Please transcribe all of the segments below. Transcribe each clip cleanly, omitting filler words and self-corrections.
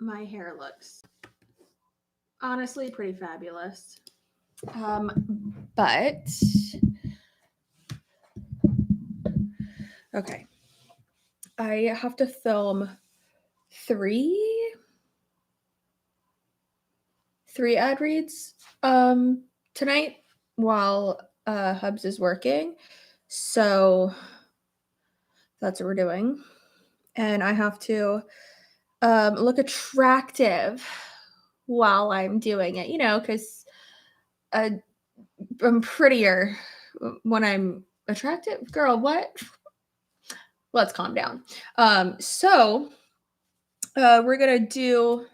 my hair looks honestly pretty fabulous. But okay, I have to film three ad reads tonight while Hubs is working. So that's what we're doing. And I have to look attractive while I'm doing it, because I'm prettier when I'm attractive. Girl, what? Let's calm down. So we're going to do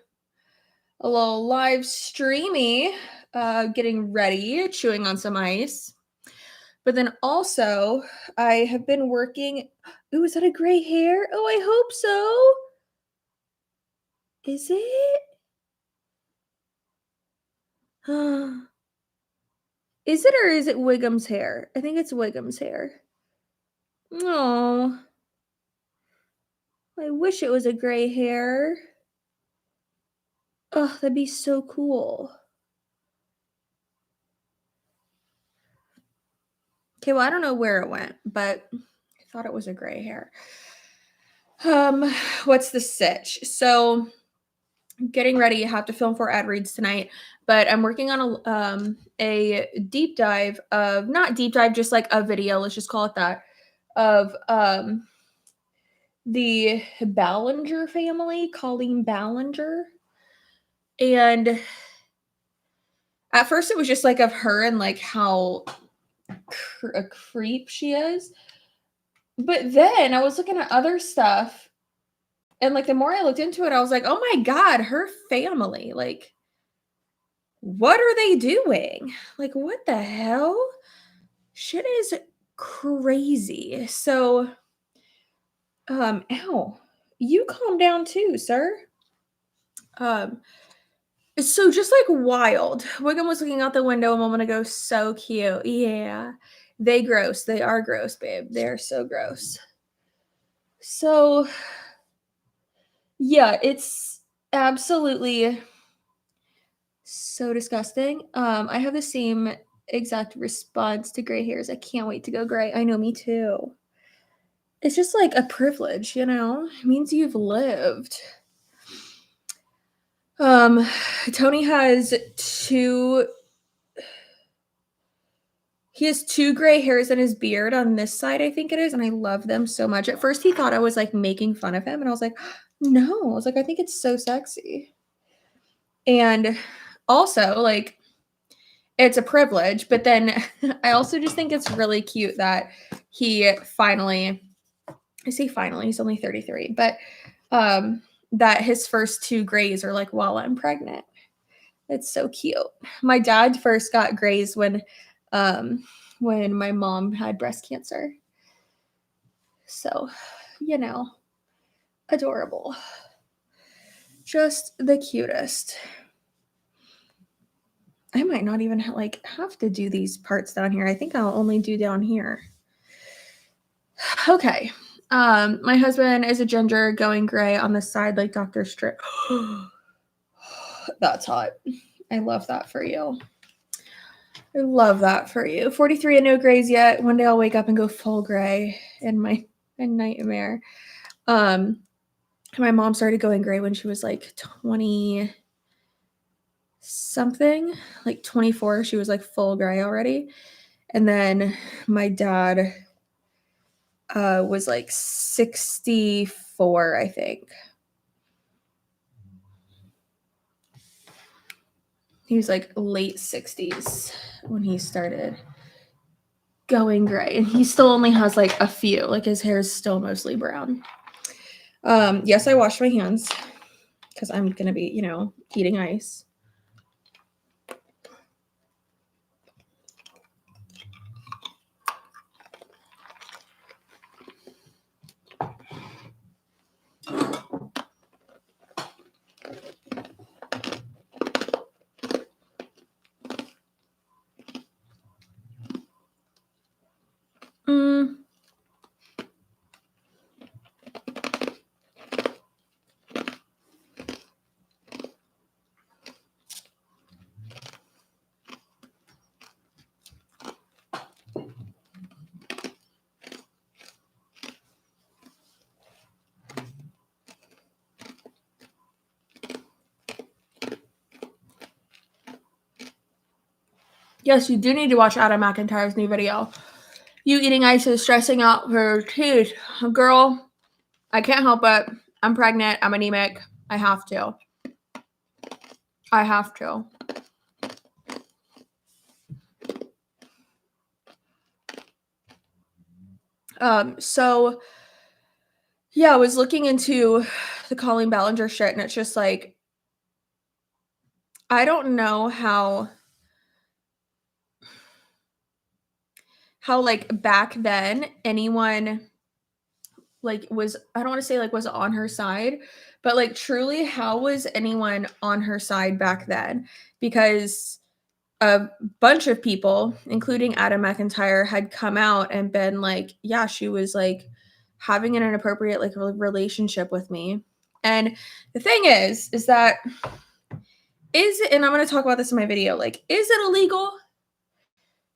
a little live streamy, getting ready, chewing on some ice. But then also, I have been working. Ooh, is that a gray hair? Oh, I hope so. Is it? Is it or is it Wiggum's hair? I think it's Wiggum's hair. Oh, I wish it was a gray hair. Oh, that'd be so cool. Okay, well, I don't know where it went, but I thought it was a gray hair. What's the sitch? So, getting ready. I have to film 4 ad reads tonight, but I'm working on a deep dive of, not deep dive, just like a video, let's just call it that, of the Ballinger family, Colleen Ballinger. And at first it was just like of her and like how a creep she is. But then I was looking at other stuff, and like the more I looked into it, I was like, oh my God, her family, like, what are they doing? Like, what the hell? Shit is crazy. So, ow, you calm down too, sir. So just like wild. Wiggum was looking out the window a moment ago. So cute. Yeah. They gross. They are gross, babe. They're so gross. So yeah, it's absolutely so disgusting. I have the same exact response to gray hairs. I can't wait to go gray. I know, me too. It's just like a privilege, It means you've lived. Tony has two gray hairs in his beard on this side, I think it is, and I love them so much. At first he thought I was like making fun of him, and I was like, no. I was like, I think it's so sexy. And also, like, it's a privilege, but then I also just think it's really cute that he finally, I say finally, he's only 33, but that his first 2 grays are like while I'm pregnant. It's so cute. My dad first got grays when my mom had breast cancer. So, adorable. Just the cutest. I might not even have to do these parts down here. I think I'll only do down here. Okay. My husband is a ginger going gray on the side like Dr. Strip. That's hot. I love that for you. I love that for you. 43 and no grays yet. One day I'll wake up and go full gray in my nightmare. My mom started going gray when she was like 20 something, like 24. She was like full gray already. And then my dad was like 64, I think. He was like late 60s when he started going gray, and he still only has like a few, like his hair is still mostly brown. Yes, I washed my hands because I'm gonna be, eating ice. Yes, you do need to watch Adam McIntyre's new video. You eating ice is stressing out her teeth. Girl, I can't help it. I'm pregnant. I'm anemic. I have to. I have to. So yeah, I was looking into the Colleen Ballinger shit, and it's just like, I don't know how like back then anyone like was, I don't want to say like was on her side, but like truly how was anyone on her side back then? Because a bunch of people, including Adam McIntyre, had come out and been like, yeah, she was like having an inappropriate like relationship with me. And the thing is that is it, and I'm going to talk about this in my video, like, is it illegal?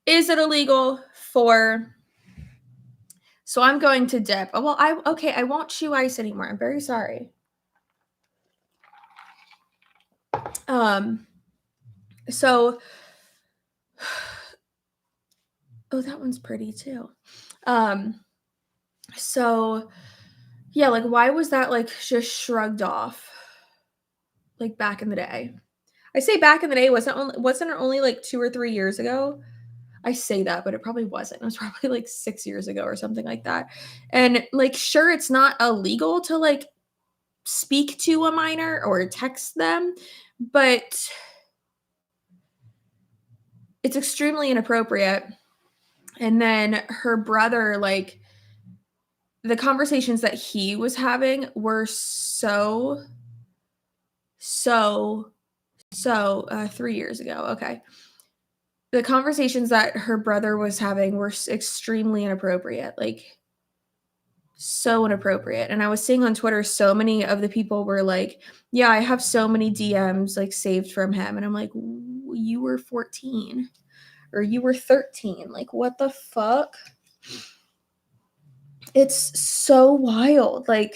Is it illegal for, so I'm going to dip. Oh, well, I won't chew ice anymore. I'm very sorry. So, oh, that one's pretty too. So yeah, like, why was that like just shrugged off? Like back in the day. I say back in the day, wasn't it only like 2 or 3 years ago? I say that, but it probably wasn't. It was probably like 6 years ago or something like that. And like, sure, it's not illegal to like speak to a minor or text them, but it's extremely inappropriate. And then her brother, like, the conversations that he was having were so 3 years ago. Okay. The conversations that her brother was having were extremely inappropriate, like so inappropriate. And I was seeing on Twitter, so many of the people were like, yeah, I have so many DMs like saved from him. And I'm like, you were 14 or you were 13. Like, what the fuck? It's so wild. Like,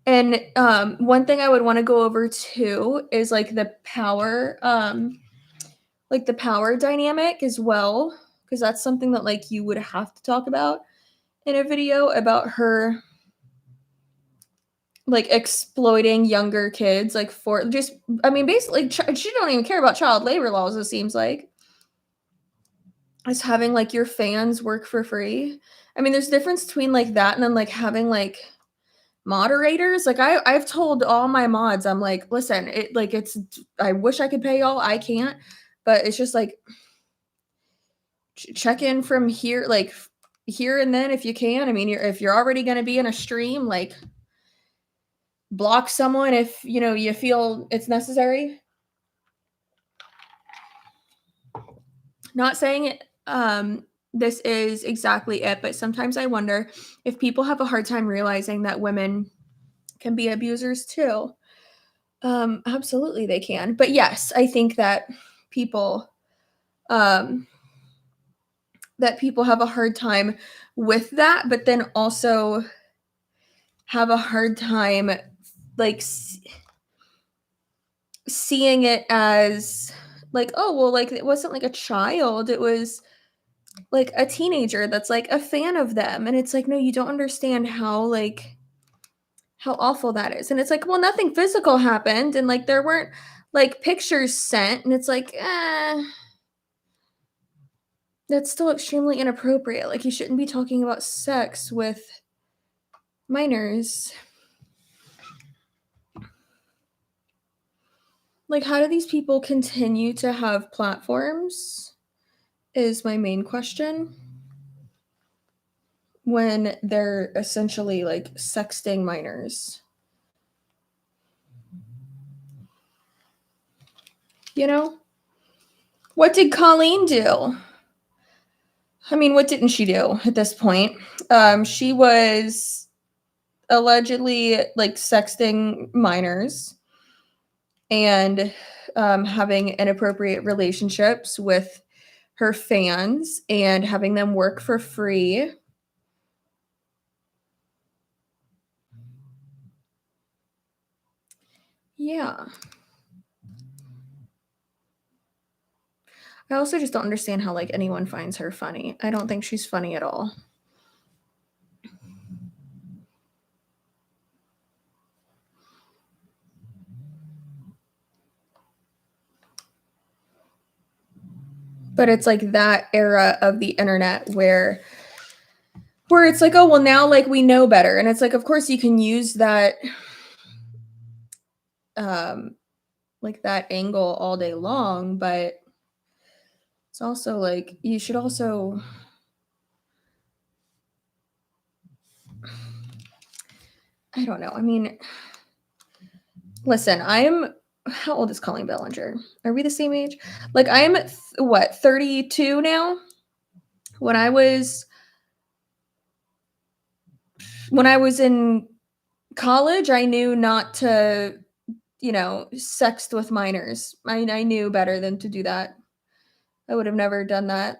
and one thing I would want to go over too is like the power, like the power dynamic as well, because that's something that like you would have to talk about in a video about her like exploiting younger kids, like for just, I mean, basically she don't even care about child labor laws, it seems like. Just having like your fans work for free. I mean, there's a difference between like that and then like having like moderators. Like I've told all my mods, I'm like, listen, it like it's, I wish I could pay y'all, I can't, but it's just like check in from here, like here and then if you can. I mean, if you're already going to be in a stream, like block someone if you know you feel it's necessary. Not saying it, this is exactly it, but sometimes I wonder if people have a hard time realizing that women can be abusers too. Absolutely they can. But yes, I think that people have a hard time with that, but then also have a hard time like seeing it as like, oh, well, like it wasn't like a child, it was like a teenager that's like a fan of them. And it's like, no, you don't understand how like how awful that is. And it's like, well, nothing physical happened and like there weren't like pictures sent, and it's like, that's still extremely inappropriate. Like, you shouldn't be talking about sex with minors. Like, how do these people continue to have platforms is my main question, when they're essentially like sexting minors. You know? What did Colleen do? I mean, what didn't she do at this point? She was allegedly like sexting minors and having inappropriate relationships with her fans and having them work for free. Yeah. I also just don't understand how, like, anyone finds her funny. I don't think she's funny at all. But it's, like, that era of the internet where it's like, "Oh, well, now, like, we know better," and it's like, of course, you can use that, um, like, that angle all day long, but it's also, like, you should also I don't know, I mean, listen, how old is Colleen Ballinger? Are we the same age? Like, I'm what, 32 now? When I was in college, I knew not to, sext with minors. I knew better than to do that. I would have never done that.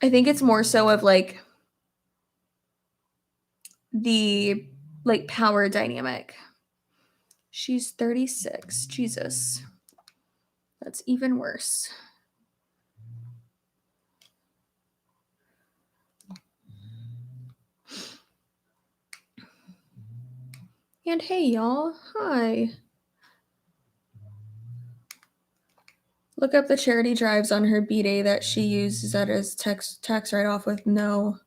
I think it's more so of, like, the, like, power dynamic. She's 36. Jesus. That's even worse. And hey, y'all. Hi. Look up the charity drives on her B-Day that she uses that as tax write-off with no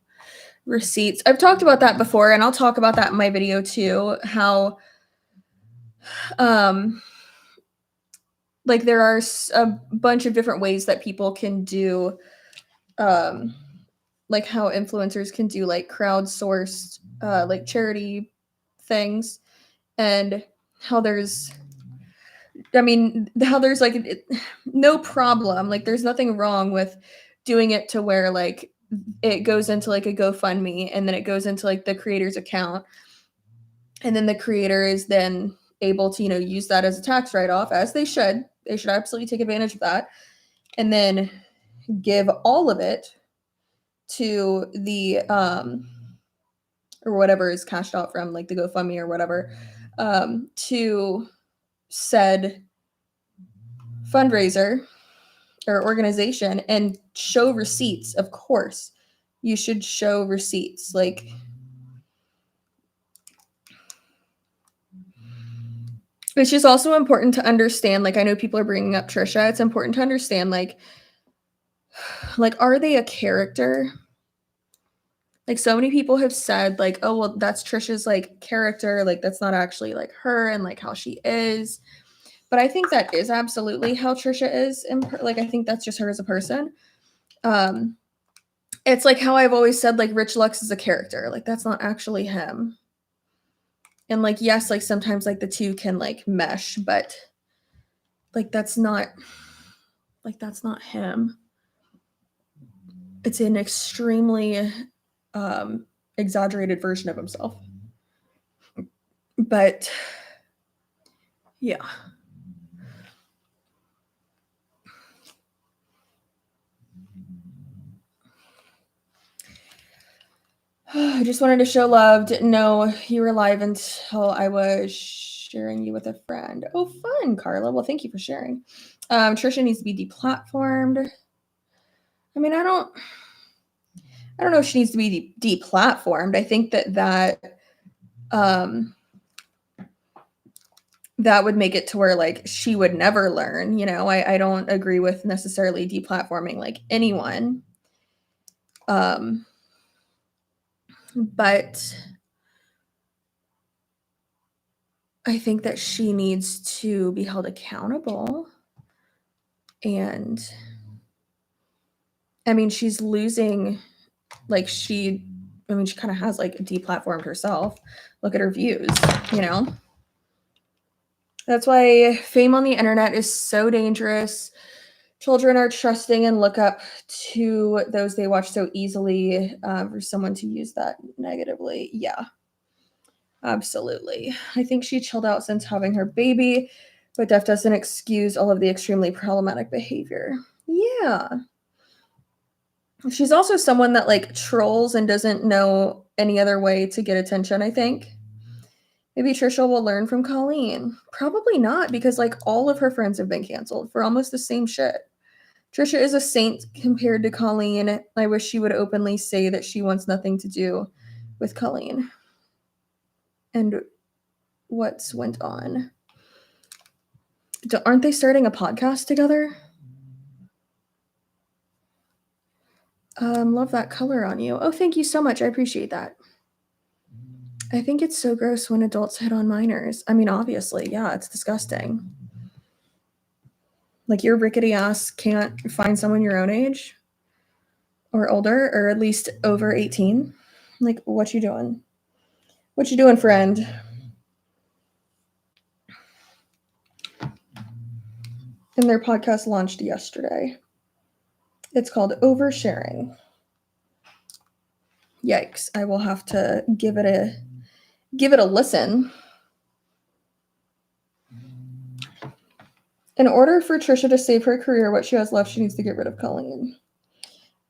receipts. I've talked about that before, and I'll talk about that in my video too, how like, there are a bunch of different ways that people can do, like, how influencers can do, like, crowdsourced, like, charity things, and how there's like, no problem, like, there's nothing wrong with doing it to where, like, it goes into, like, a GoFundMe, and then it goes into, like, the creator's account, and then the creator is then able to, use that as a tax write-off, as they should. They should absolutely take advantage of that, and then give all of it to the, or whatever is cashed out from, like, the GoFundMe or whatever, to said fundraiser or organization and show receipts. Of course, you should show receipts. Like, it's just also important to understand, like, I know people are bringing up Trisha. It's important to understand, like, are they a character? Like, so many people have said, like, oh, well, that's Trisha's, like, character. Like, that's not actually, like, her and, like, how she is. But I think that is absolutely how Trisha is. Like, I think that's just her as a person. It's like how I've always said, like, Rich Lux is a character. Like, that's not actually him. And, like, yes, like, sometimes, like, the two can, like, mesh, but, like, that's not him. It's an extremely exaggerated version of himself. But yeah. I just wanted to show love. Didn't know you were live until I was sharing you with a friend. Oh, fun, Carla. Well, thank you for sharing. Trisha needs to be deplatformed. I mean, I don't know if she needs to be deplatformed. I think that would make it to where, like, she would never learn. I don't agree with necessarily deplatforming, like, anyone. But I think that she needs to be held accountable. And I mean, she's losing, like, she kind of has, like, deplatformed herself. Look at her views, That's why fame on the internet is so dangerous. Children are trusting and look up to those they watch so easily, for someone to use that negatively. Yeah, absolutely. I think she chilled out since having her baby, but Def doesn't excuse all of the extremely problematic behavior. Yeah. She's also someone that, like, trolls and doesn't know any other way to get attention, I think. Maybe Trisha will learn from Colleen. Probably not, because like all of her friends have been canceled for almost the same shit. Trisha is a saint compared to Colleen. I wish she would openly say that she wants nothing to do with Colleen and what's went on. Aren't they starting a podcast together? Love that color on you. Oh, thank you so much. I appreciate that. I think it's so gross when adults hit on minors. I mean, obviously, yeah, it's disgusting. Like, your rickety ass can't find someone your own age or older, or at least over 18. Like, what you doing? What you doing, friend? And their podcast launched yesterday. It's called Oversharing. Yikes. I will have to give it a listen. In order for Trisha to save her career, what she has left, she needs to get rid of Colleen.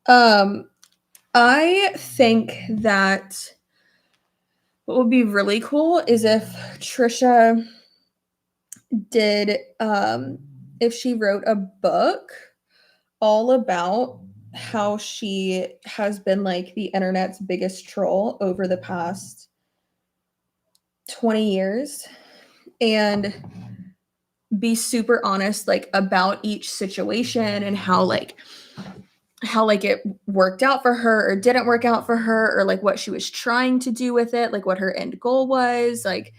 I think that what would be really cool is if Trisha did, if she wrote a book all about how she has been like the internet's biggest troll over the past 20 years and be super honest like about each situation and how it worked out for her or didn't work out for her, or like what she was trying to do with it, like what her end goal was. Like,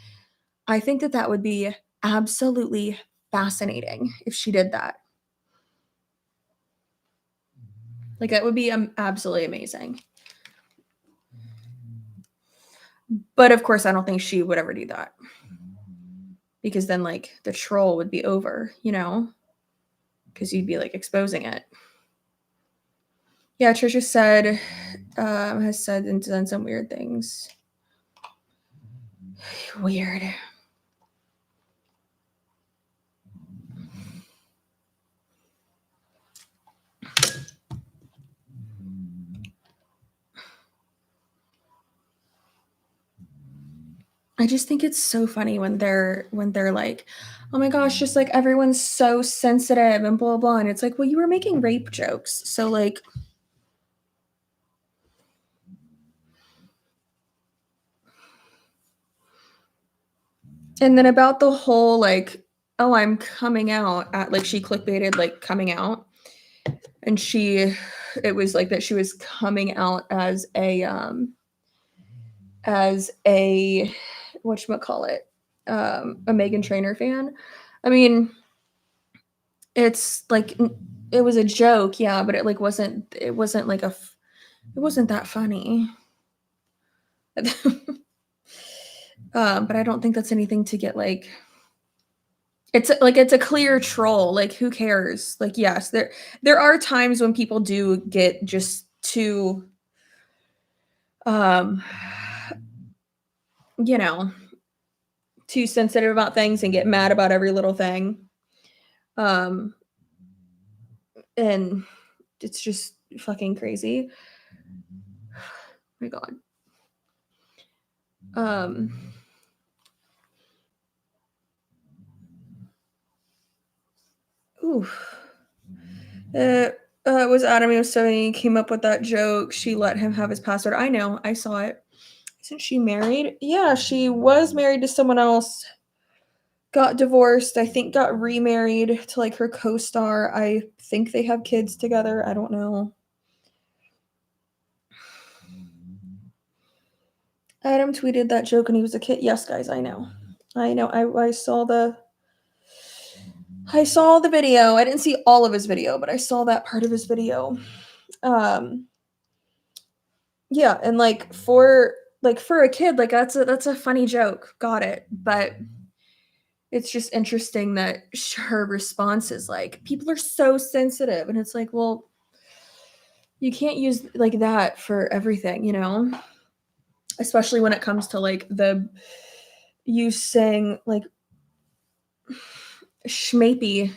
I think that would be absolutely fascinating if she did that. Like, that would be absolutely amazing. But of course, I don't think she would ever do that, because then like the troll would be over, you know, because you'd be like exposing it. Yeah, Trisha said, has said and done some weird things. Weird. I just think it's so funny when they're like, oh my gosh, just like everyone's so sensitive and blah blah. And it's like, well, you were making rape jokes. So like, and then about the whole like, oh, I'm coming out at, like, she clickbaited like coming out. And it was like that she was coming out as a whatchamacallit, a Meghan Trainor fan. I mean, it's like, it was a joke, yeah, but it wasn't that funny. But I don't think that's anything to get like, it's a clear troll. Like, who cares? Like, yes, there are times when people do get just too, you know, too sensitive about things and get mad about every little thing. And it's just fucking crazy. Oh my God. It was Adam. He was 70. Came up with that joke. She let him have his password. I know. I saw it. Isn't she married? Yeah, she was married to someone else. Got divorced. I think got remarried to like her co-star. I think they have kids together. I don't know. Adam tweeted that joke when he was a kid. Yes, guys, I know. I saw the video. I didn't see all of his video, but I saw that part of his video. Yeah, and like for a kid, like that's a funny joke. Got it. But it's just interesting that her response is like, people are so sensitive, and it's like, well, you can't use like that for everything, you know? Especially when it comes to like you saying like schmapey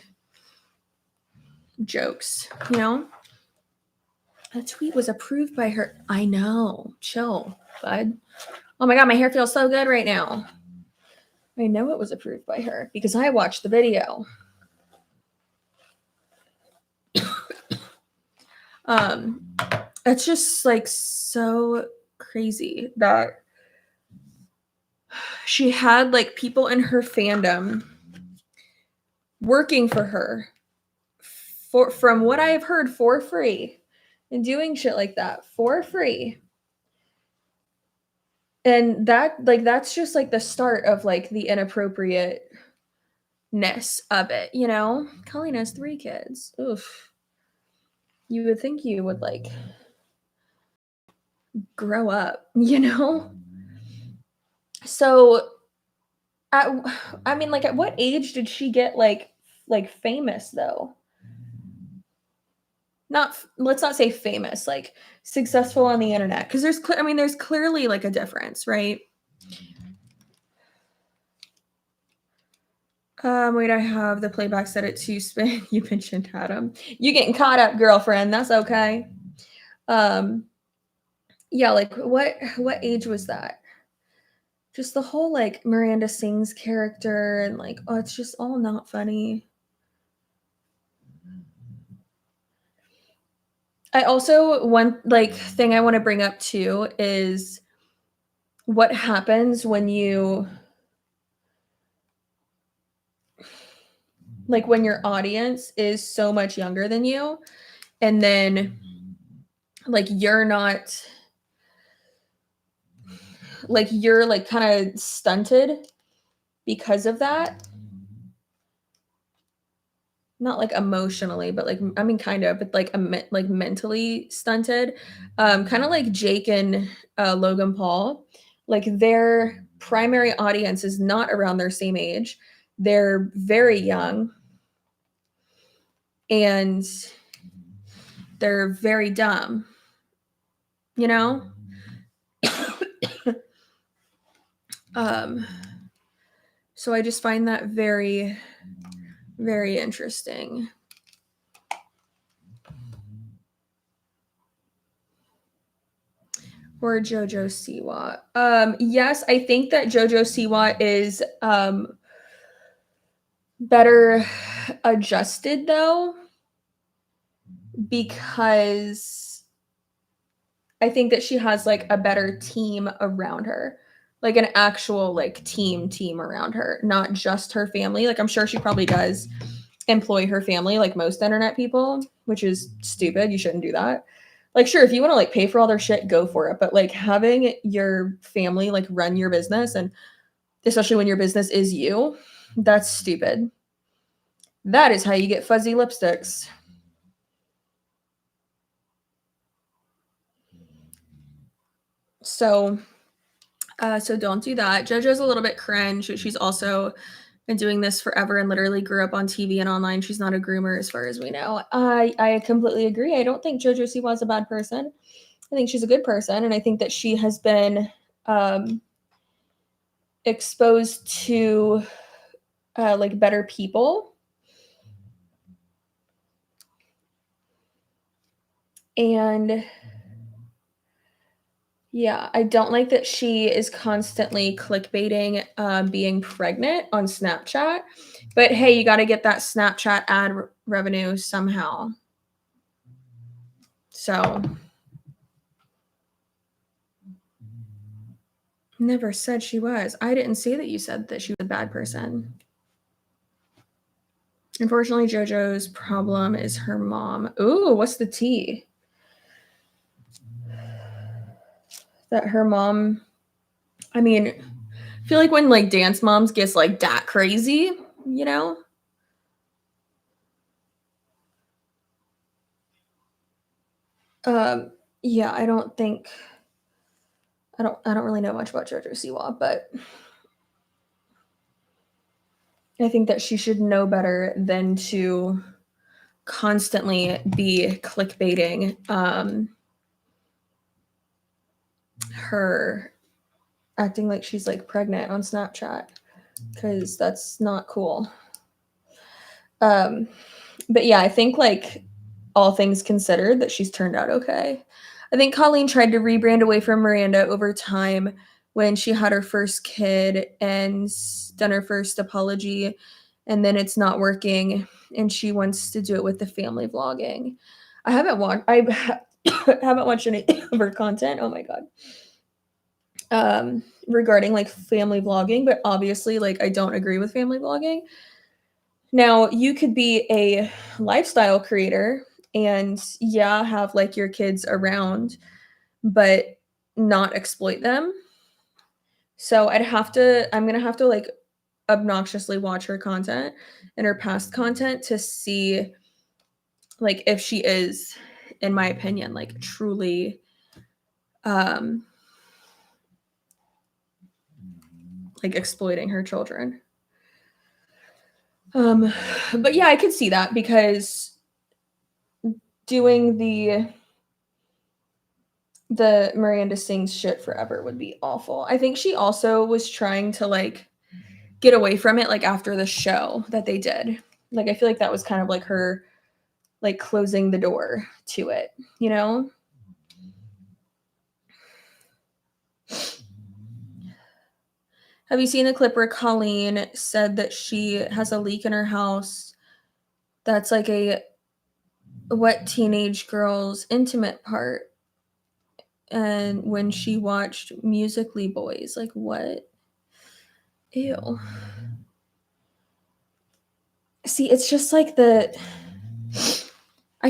jokes, you know? That tweet was approved by her. I know. Chill, bud. Oh my God, my hair feels so good right now. I know it was approved by her because I watched the video. It's just like so crazy that she had like people in her fandom working for her from what I have heard for free and doing shit like that for free. And that's just like the start of like the inappropriateness of it, you know? Colleen has 3 kids. Oof. You would think you would like grow up, you know? So I mean, like, at what age did she get like famous though? Let's not say famous, like successful on the internet, because there's clearly like a difference, right? Wait, I have the playback set at 2 spin. You mentioned Adam. You getting caught up, girlfriend. That's okay. Yeah, like what age was that? Just the whole like Miranda Sings character and like, oh, it's just all not funny. I also one like thing I want to bring up too is what happens when you like when your audience is so much younger than you and then like you're not like you're like kind of stunted because of that. Not like emotionally, but like I mean kind of, but like like mentally stunted. Kind of like Jake and Logan Paul. Like their primary audience is not around their same age. They're very young and they're very dumb. You know? So I just find that very, very interesting. Or Jojo Siwa. Yes, I think that Jojo Siwa is better adjusted though, because I think that she has like a better team around her, like an actual like team around her, not just her family. Like I'm sure she probably does employ her family like most internet people, which is stupid. You shouldn't do that. Like sure, if you want to like pay for all their shit, go for it. But like having your family like run your business, and especially when your business is you, that's stupid. That is how you get fuzzy lipsticks. So don't do that. JoJo's a little bit cringe. She's also been doing this forever and literally grew up on TV and online. She's not a groomer as far as we know. I completely agree. I don't think JoJo Siwa is a bad person. I think she's a good person, and I think that she has been exposed to like better people. And yeah, I don't like that she is constantly clickbaiting being pregnant on Snapchat. But hey, you got to get that Snapchat ad revenue somehow. So, never said she was. I didn't say that you said that she was a bad person. Unfortunately, JoJo's problem is her mom. Ooh, what's the tea? That her mom, I mean, I feel like when like dance moms gets like that crazy, you know? Yeah, I don't really know much about JoJo Siwa, but I think that she should know better than to constantly be clickbaiting her acting like she's like pregnant on Snapchat, because that's not cool. But yeah, I think like all things considered that she's turned out okay. I think Colleen tried to rebrand away from Miranda over time, when she had her first kid and done her first apology, and then it's not working, and she wants to do it with the family vlogging. I haven't watched any of her content. Oh my god. Regarding like family vlogging, but obviously like I don't agree with family vlogging. Now, you could be a lifestyle creator and yeah, have like your kids around, but not exploit them. So I'm going to have to like obnoxiously watch her content and her past content to see like if she is, in my opinion, like truly like exploiting her children. But yeah, I could see that because doing the Miranda sings shit forever would be awful. I think she also was trying to like get away from it like after the show that they did. Like I feel like that was kind of like her like closing the door to it, you know? Have you seen the clip where Colleen said that she has a leak in her house that's like a wet teenage girl's intimate part? And when she watched Musically Boys, like what? Ew. See, it's just like I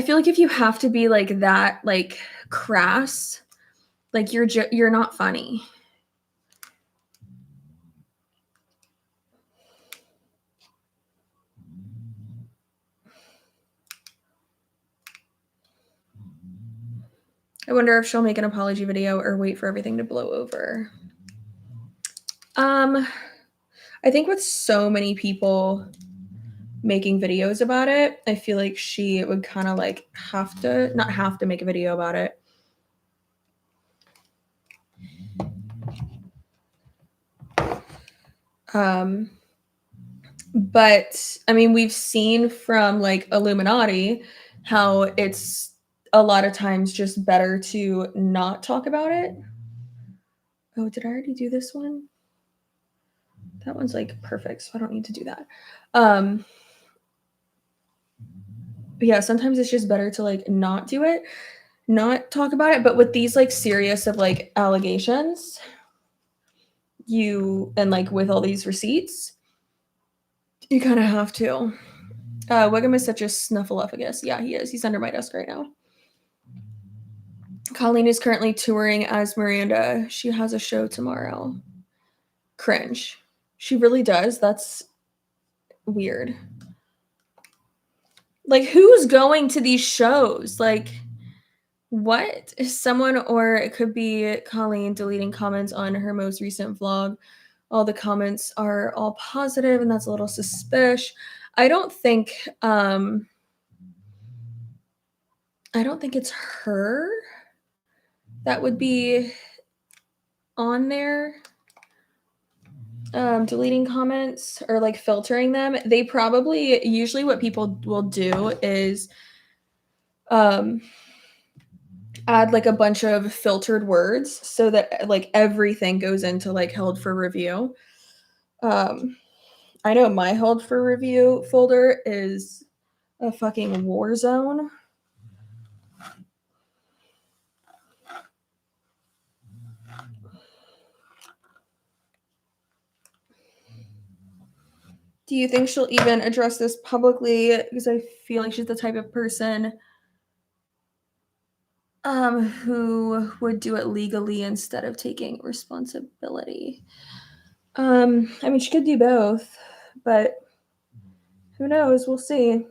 feel like if you have to be like that, like crass, like you're not funny. I wonder if she'll make an apology video or wait for everything to blow over. I think with so many people making videos about it, I feel like she would kind of like not have to make a video about it. But I mean, we've seen from like Illuminati how it's a lot of times just better to not talk about it. Oh, did I already do this one? That one's like perfect, so I don't need to do that. But yeah, sometimes it's just better to like not do it, not talk about it. But with these like serious of like allegations, and like with all these receipts, you kind of have to. Wiggum is such a snuffleupagus. Yeah, he is. He's under my desk right now. Colleen is currently touring as Miranda. She has a show tomorrow. Cringe. She really does. That's weird. Like, who's going to these shows? Like, what? Someone, or it could be Colleen deleting comments on her most recent vlog. All the comments are all positive, and that's a little suspicious. I don't think it's her that would be on there deleting comments or like filtering them. They probably, usually what people will do is add like a bunch of filtered words so that like everything goes into like held for review. I know my held for review folder is a fucking war zone. Do you think she'll even address this publicly? Because I feel like she's the type of person who would do it legally instead of taking responsibility. I mean, she could do both, but who knows? We'll see.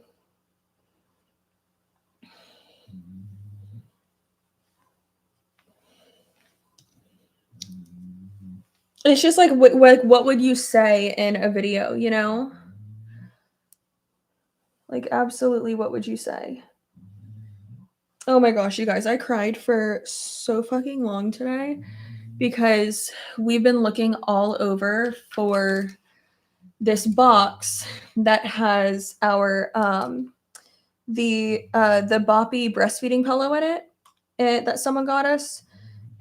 It's just like what would you say in a video, you know? Like absolutely what would you say? Oh my gosh, you guys, I cried for so fucking long today because we've been looking all over for this box that has our the Boppy breastfeeding pillow in it, that someone got us.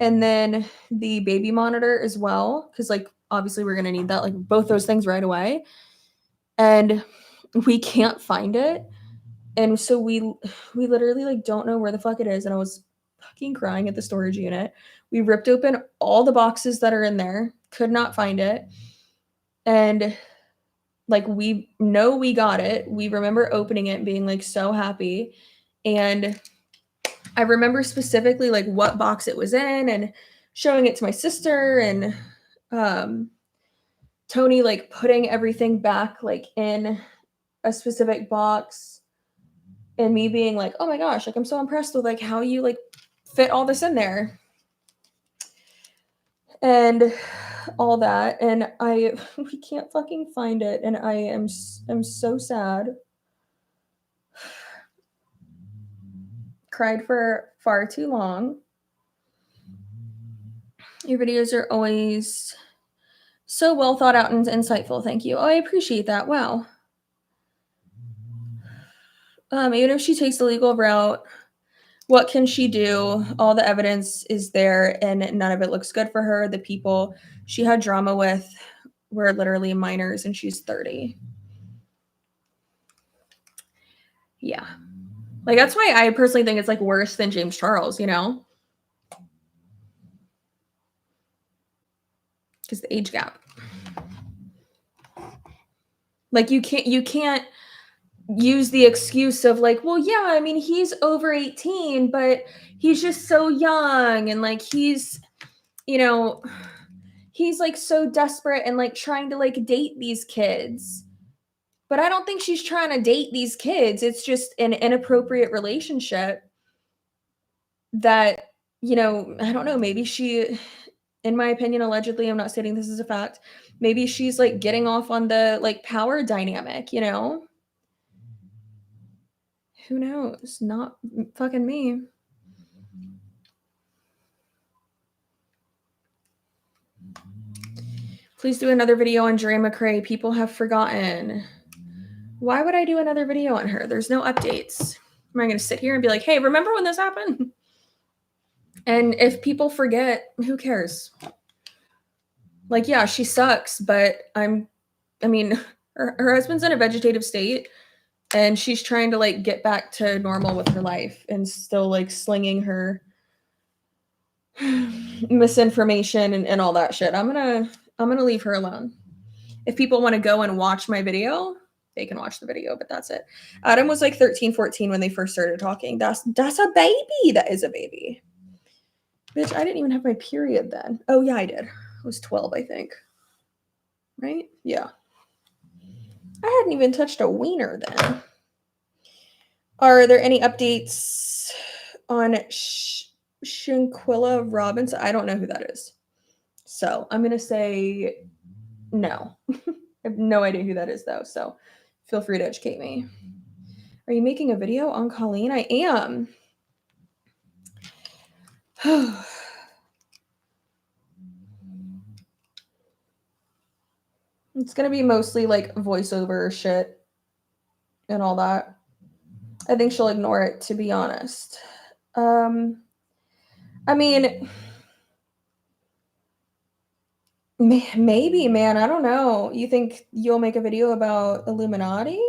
and then the baby monitor as well, because like obviously we're gonna need that, like both those things right away. And we can't find it. And so we literally like don't know where the fuck it is. And I was fucking crying at the storage unit. We ripped open all the boxes that are in there, could not find it. And like we know we got it. We remember opening it and being like so happy. And I remember specifically like what box it was in and showing it to my sister, and Tony like putting everything back like in a specific box, and me being like, oh my gosh, like I'm so impressed with like how you like fit all this in there and all that. And we can't fucking find it, and I'm so sad. Cried for far too long. Your videos are always so well thought out and insightful. Thank you. Oh, I appreciate that. Wow. Even if she takes the legal route, what can she do? All the evidence is there, and none of it looks good for her. The people she had drama with were literally minors, and she's 30. Yeah. Like, that's why I personally think it's, like, worse than James Charles, you know? Because the age gap. Like, you can't use the excuse of, like, well, yeah, I mean, he's over 18, but he's just so young, and, like, he's, you know, he's, like, so desperate and, like, trying to, like, date these kids. But I don't think she's trying to date these kids. It's just an inappropriate relationship that, you know, I don't know, maybe she, in my opinion, allegedly, I'm not stating this as a fact, maybe she's like getting off on the like power dynamic, you know? Who knows? Not fucking me. Please do another video on Dre McCrae. People have forgotten. Why would I do another video on her? There's no updates. Am I going to sit here and be like, hey, remember when this happened? And if people forget, who cares? Like, yeah, she sucks, but I mean, her husband's in a vegetative state, and she's trying to like get back to normal with her life and still like slinging her misinformation and all that shit. I'm gonna leave her alone. If people want to go and watch my video, they can watch the video, but that's it. Adam was like 13, 14 when they first started talking. That's a baby. That is a baby. Bitch, I didn't even have my period then. Oh yeah, I did. I was 12, I think. Right? Yeah. I hadn't even touched a wiener then. Are there any updates on Shanquilla Robinson? I don't know who that is. So I'm going to say no. I have no idea who that is, though. So feel free to educate me. Are you making a video on Colleen? I am. It's going to be mostly like voiceover shit and all that. I think she'll ignore it, to be honest. I mean, maybe, man. I don't know. You think you'll make a video about Illuminati?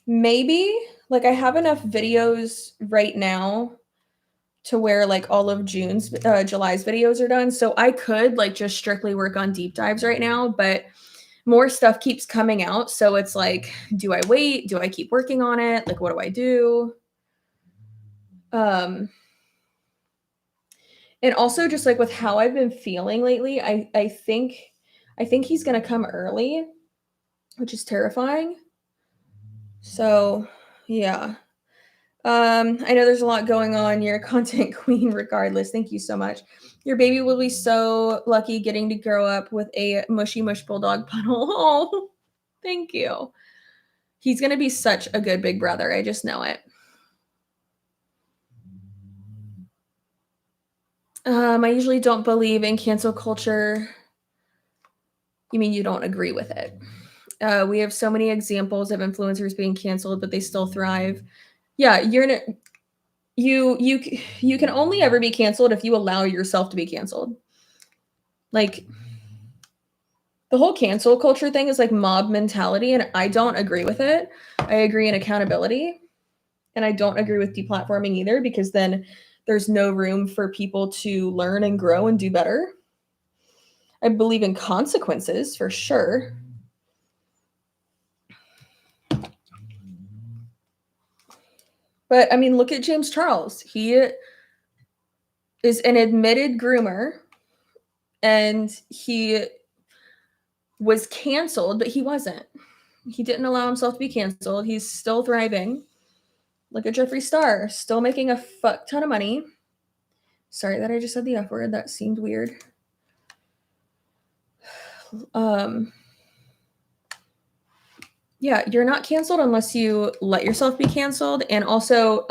Maybe. Like, I have enough videos right now to where like all of July's videos are done. So I could like just strictly work on deep dives right now, but more stuff keeps coming out. So it's like, do I wait? Do I keep working on it? Like, what do I do? And also just like with how I've been feeling lately, I think he's gonna come early, which is terrifying. So yeah. I know there's a lot going on. You're a content queen regardless. Thank you so much. Your baby will be so lucky getting to grow up with a mushy mush bulldog puddle. Oh, thank you. He's going to be such a good big brother. I just know it. I usually don't believe in cancel culture. You mean you don't agree with it? We have so many examples of influencers being canceled, but they still thrive. Yeah, you can only ever be canceled if you allow yourself to be canceled. Like, the whole cancel culture thing is like mob mentality, and I don't agree with it. I agree in accountability, and I don't agree with deplatforming either, because then there's no room for people to learn and grow and do better. I believe in consequences for sure. But I mean, look at James Charles. He is an admitted groomer, and he was canceled, but he wasn't. He didn't allow himself to be canceled. He's still thriving. Look at Jeffree Star, still making a fuck ton of money. Sorry that I just said the F word. That seemed weird. Yeah, you're not canceled unless you let yourself be canceled. And also,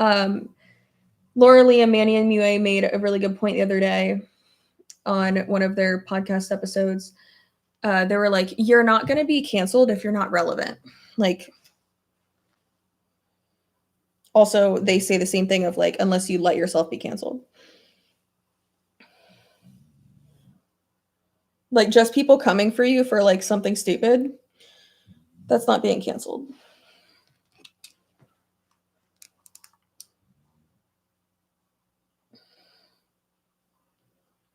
Laura Lee and Manny and Mue made a really good point the other day on one of their podcast episodes. They were like, you're not going to be canceled if you're not relevant. Like, also, they say the same thing of like, unless you let yourself be canceled. Like, just people coming for you for like something stupid, that's not being canceled.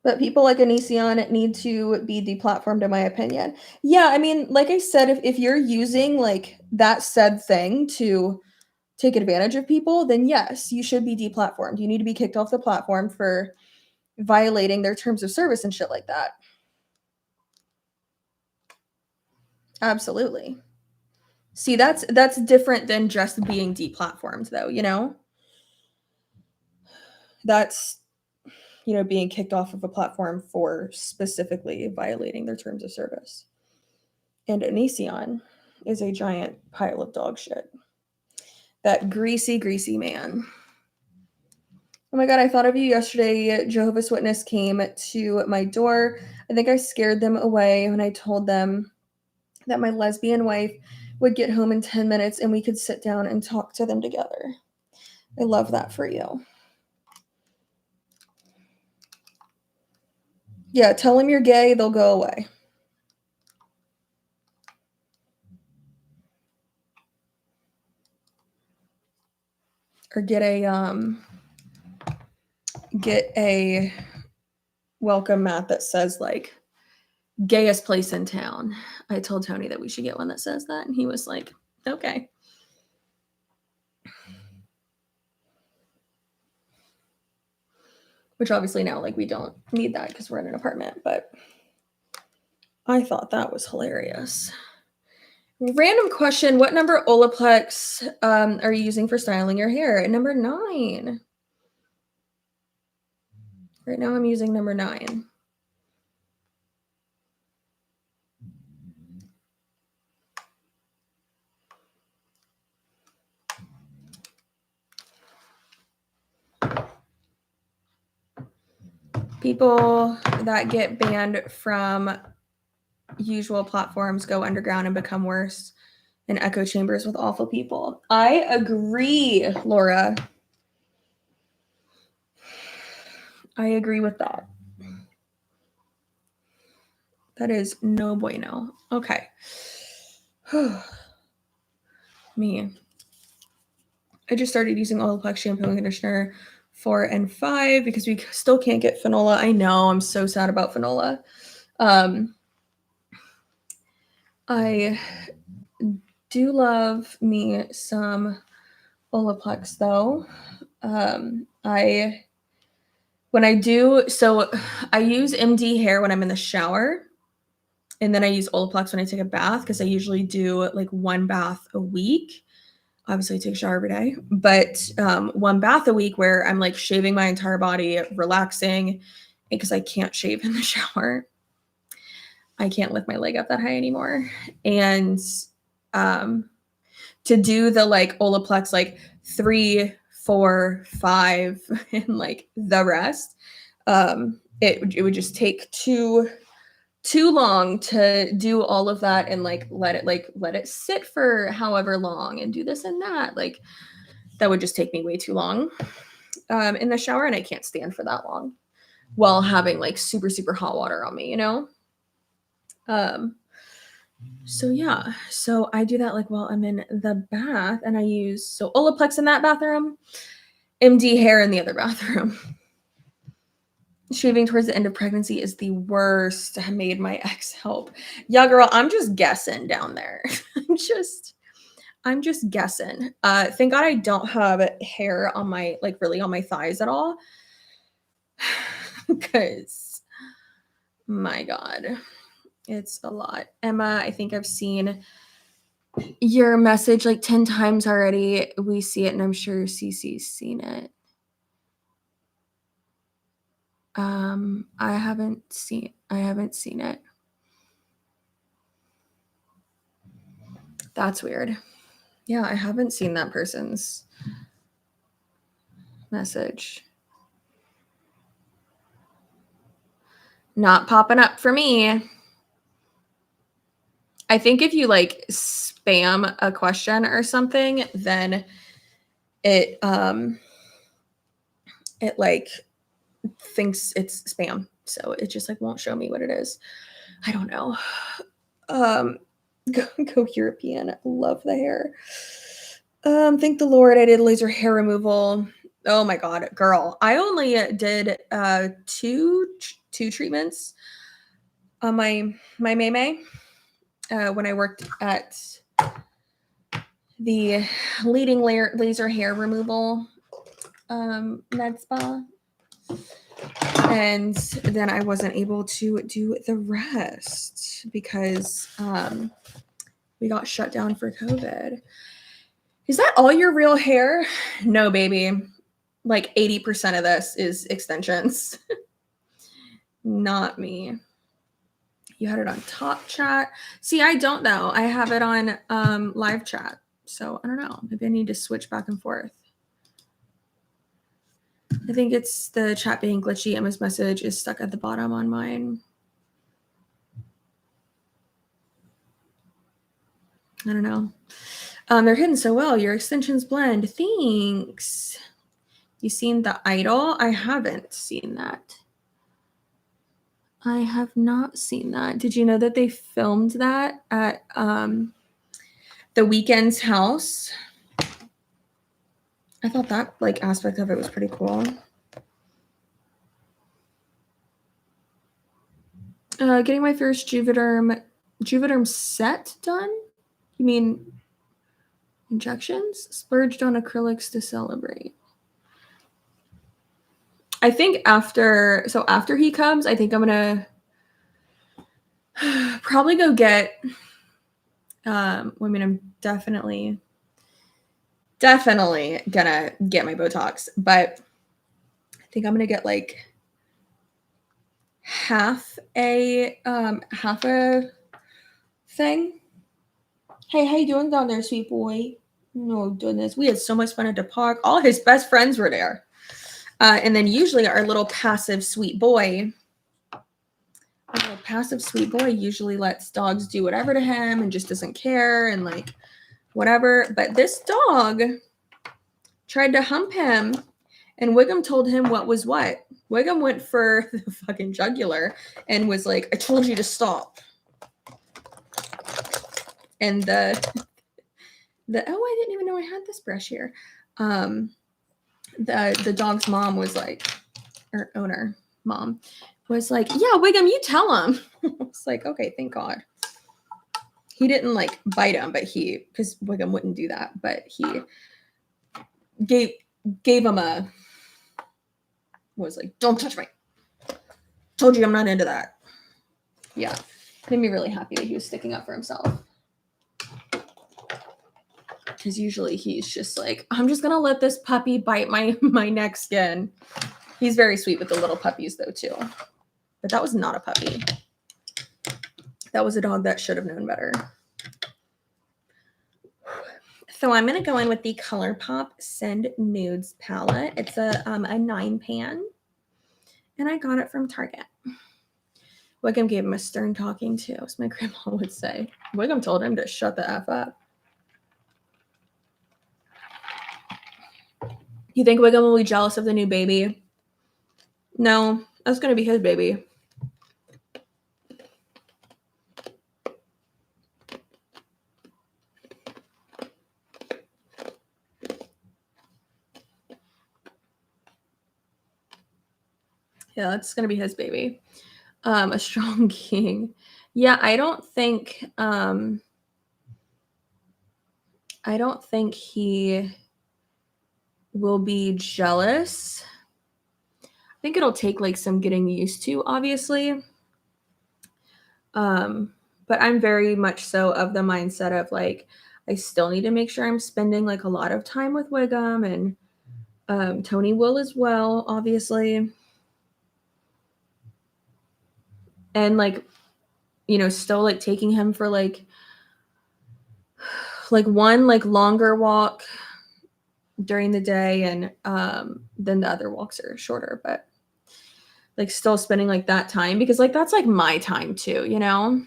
But people like Onision need to be deplatformed, in my opinion. Yeah, I mean, like I said, if you're using like that said thing to take advantage of people, then yes, you should be deplatformed. You need to be kicked off the platform for violating their terms of service and shit like that. Absolutely. See, that's different than just being deplatformed, though, you know? That's, you know, being kicked off of a platform for specifically violating their terms of service. And Onision is a giant pile of dog shit. That greasy, greasy man. Oh my God, I thought of you yesterday. Jehovah's Witness came to my door. I think I scared them away when I told them that my lesbian wife would get home in 10 minutes and we could sit down and talk to them together. I love that for you. Yeah, tell them you're gay, they'll go away. Or get a welcome mat that says like gayest place in town. I told Tony that we should get one that says that, and he was like, okay. Which obviously now, like, we don't need that because we're in an apartment, but I thought that was hilarious. Random question, what number Olaplex are you using for styling your hair? Number 9. Right now I'm using number 9. People that get banned from usual platforms go underground and become worse in echo chambers with awful people. I agree, Laura. I agree with that. That is no bueno. Okay. Me. I just started using Olaplex shampoo and conditioner 4 and 5 because we still can't get Fanola. I know, I'm so sad about Fanola. I do love me some Olaplex though. I use MD hair when I'm in the shower, and then I use Olaplex when I take a bath because I usually do like 1 bath a week. Obviously I take a shower every day, but 1 bath a week where I'm like shaving my entire body, relaxing, because I can't shave in the shower. I can't lift my leg up that high anymore. And to do the like Olaplex like 3, 4, 5 and like the rest, it would just take too long to do all of that and like let it sit for however long and do this and that. Like, that would just take me way too long. in the shower, and I can't stand for that long while having like super, super hot water on me, you know? So yeah, so I do that like while I'm in the bath, and I use Olaplex in that bathroom, MD hair in the other bathroom. Shaving towards the end of pregnancy is the worst. I made my ex help. Yeah, girl, I'm just guessing down there. I'm just guessing. Thank God I don't have hair on my, like, really on my thighs at all. Because, my God, it's a lot. Emma, I think I've seen your message like 10 times already. We see it, and I'm sure Cece's seen it. I haven't seen it. That's weird. Yeah, I haven't seen that person's message. Not popping up for me. I think if you like spam a question or something, then it like thinks it's spam. So it just like won't show me what it is. I don't know. Go European. Love the hair. Thank the Lord I did laser hair removal. Oh my God, girl. I only did two treatments on my May when I worked at the leading laser hair removal med spa. And then I wasn't able to do the rest because we got shut down for COVID. Is that all your real hair? No, baby. Like 80% of this is extensions. Not me. You had it on top chat. See, I don't know. I have it on live chat. So I don't know. Maybe I need to switch back and forth. I think it's the chat being glitchy. Emma's message is stuck at the bottom on mine. I don't know. They're hidden so well. Your extensions blend. Thanks. You seen The Idol? I haven't seen that. I have not seen that. Did you know that they filmed that at The Weeknd's house? I thought that like aspect of it was pretty cool. Getting my first Juvederm set done? You mean injections? Splurged on acrylics to celebrate. I think after he comes, I think I'm gonna probably go get I'm definitely gonna get my Botox, but I think I'm gonna get like half a thing. Hey, how you doing down there, sweet boy? Oh goodness, we had so much fun at the park. All his best friends were there. And then usually our little passive sweet boy usually lets dogs do whatever to him and just doesn't care and like whatever. But this dog tried to hump him, and Wiggum told him what was what. Wiggum went for the fucking jugular and was like, I told you to stop. And I didn't even know I had this brush here. The dog's mom was like, or owner mom was like, yeah, Wiggum, you tell him. It's like, okay, thank God. He didn't like bite him, but because Wiggum wouldn't do that, but he gave him was like, don't touch me. Told you I'm not into that. Yeah. Made me really happy that he was sticking up for himself. Because usually he's just like, I'm just going to let this puppy bite my neck skin. He's very sweet with the little puppies though too. But that was not a puppy. That was a dog that should have known better. So I'm going to go in with the ColourPop Send Nudes palette. It's a 9-pan. And I got it from Target. Wiggum gave him a stern talking to, as my grandma would say. Wiggum told him to shut the F up. You think Wiggum will be jealous of the new baby? No, that's going to be his baby. Yeah, that's going to be his baby. A strong king. Yeah, I don't think he will be jealous. I think it'll take like some getting used to, obviously. But I'm very much so of the mindset of like, I still need to make sure I'm spending like a lot of time with Wiggum, and Tony will as well, obviously. And like, you know, still like taking him for like one like longer walk during the day, and then the other walks are shorter, but like still spending like that time, because like that's like my time too, you know.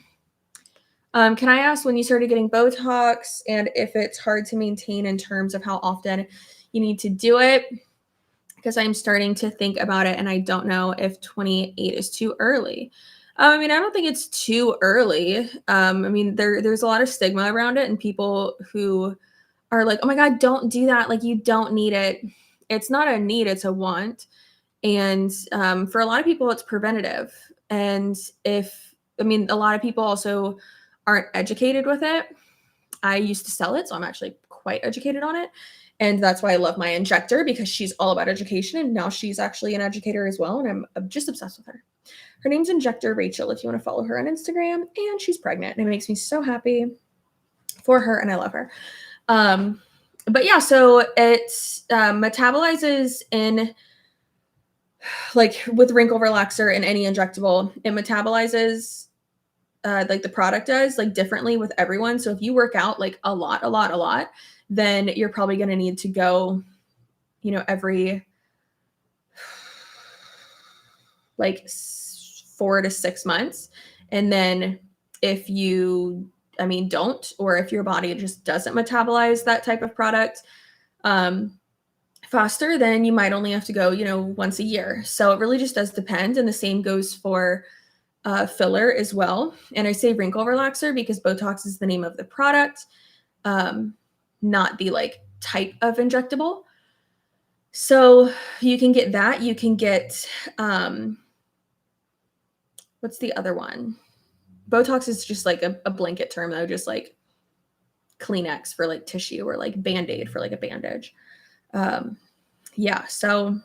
Can I ask when you started getting Botox, and if it's hard to maintain in terms of how often you need to do it? Because I'm starting to think about it, and I don't know if 28 is too early. I mean, I don't think it's too early. I mean, there's a lot of stigma around it, and people who are like, oh my God, don't do that. Like, you don't need it. It's not a need, it's a want. And for a lot of people, it's preventative. And a lot of people also aren't educated with it. I used to sell it, so I'm actually quite educated on it. And that's why I love my injector, because she's all about education. And now she's actually an educator as well. And I'm just obsessed with her. Her name's Injector Rachel, if you want to follow her on Instagram. And she's pregnant. And it makes me so happy for her. And I love her. But yeah, so it metabolizes in, like with wrinkle relaxer and any injectable, it metabolizes like the product does, like differently with everyone. So if you work out like a lot, then you're probably going to need to go, you know, every like 4 to 6 months. And then if you, don't, or if your body just doesn't metabolize that type of product faster, then you might only have to go, you know, once a year. So it really just does depend. And the same goes for filler as well. And I say wrinkle relaxer because Botox is the name of the product, not the like type of injectable. So you can get that. You can get, what's the other one? Botox is just like a blanket term though, just like Kleenex for like tissue, or like Band-Aid for like a bandage. Yeah, so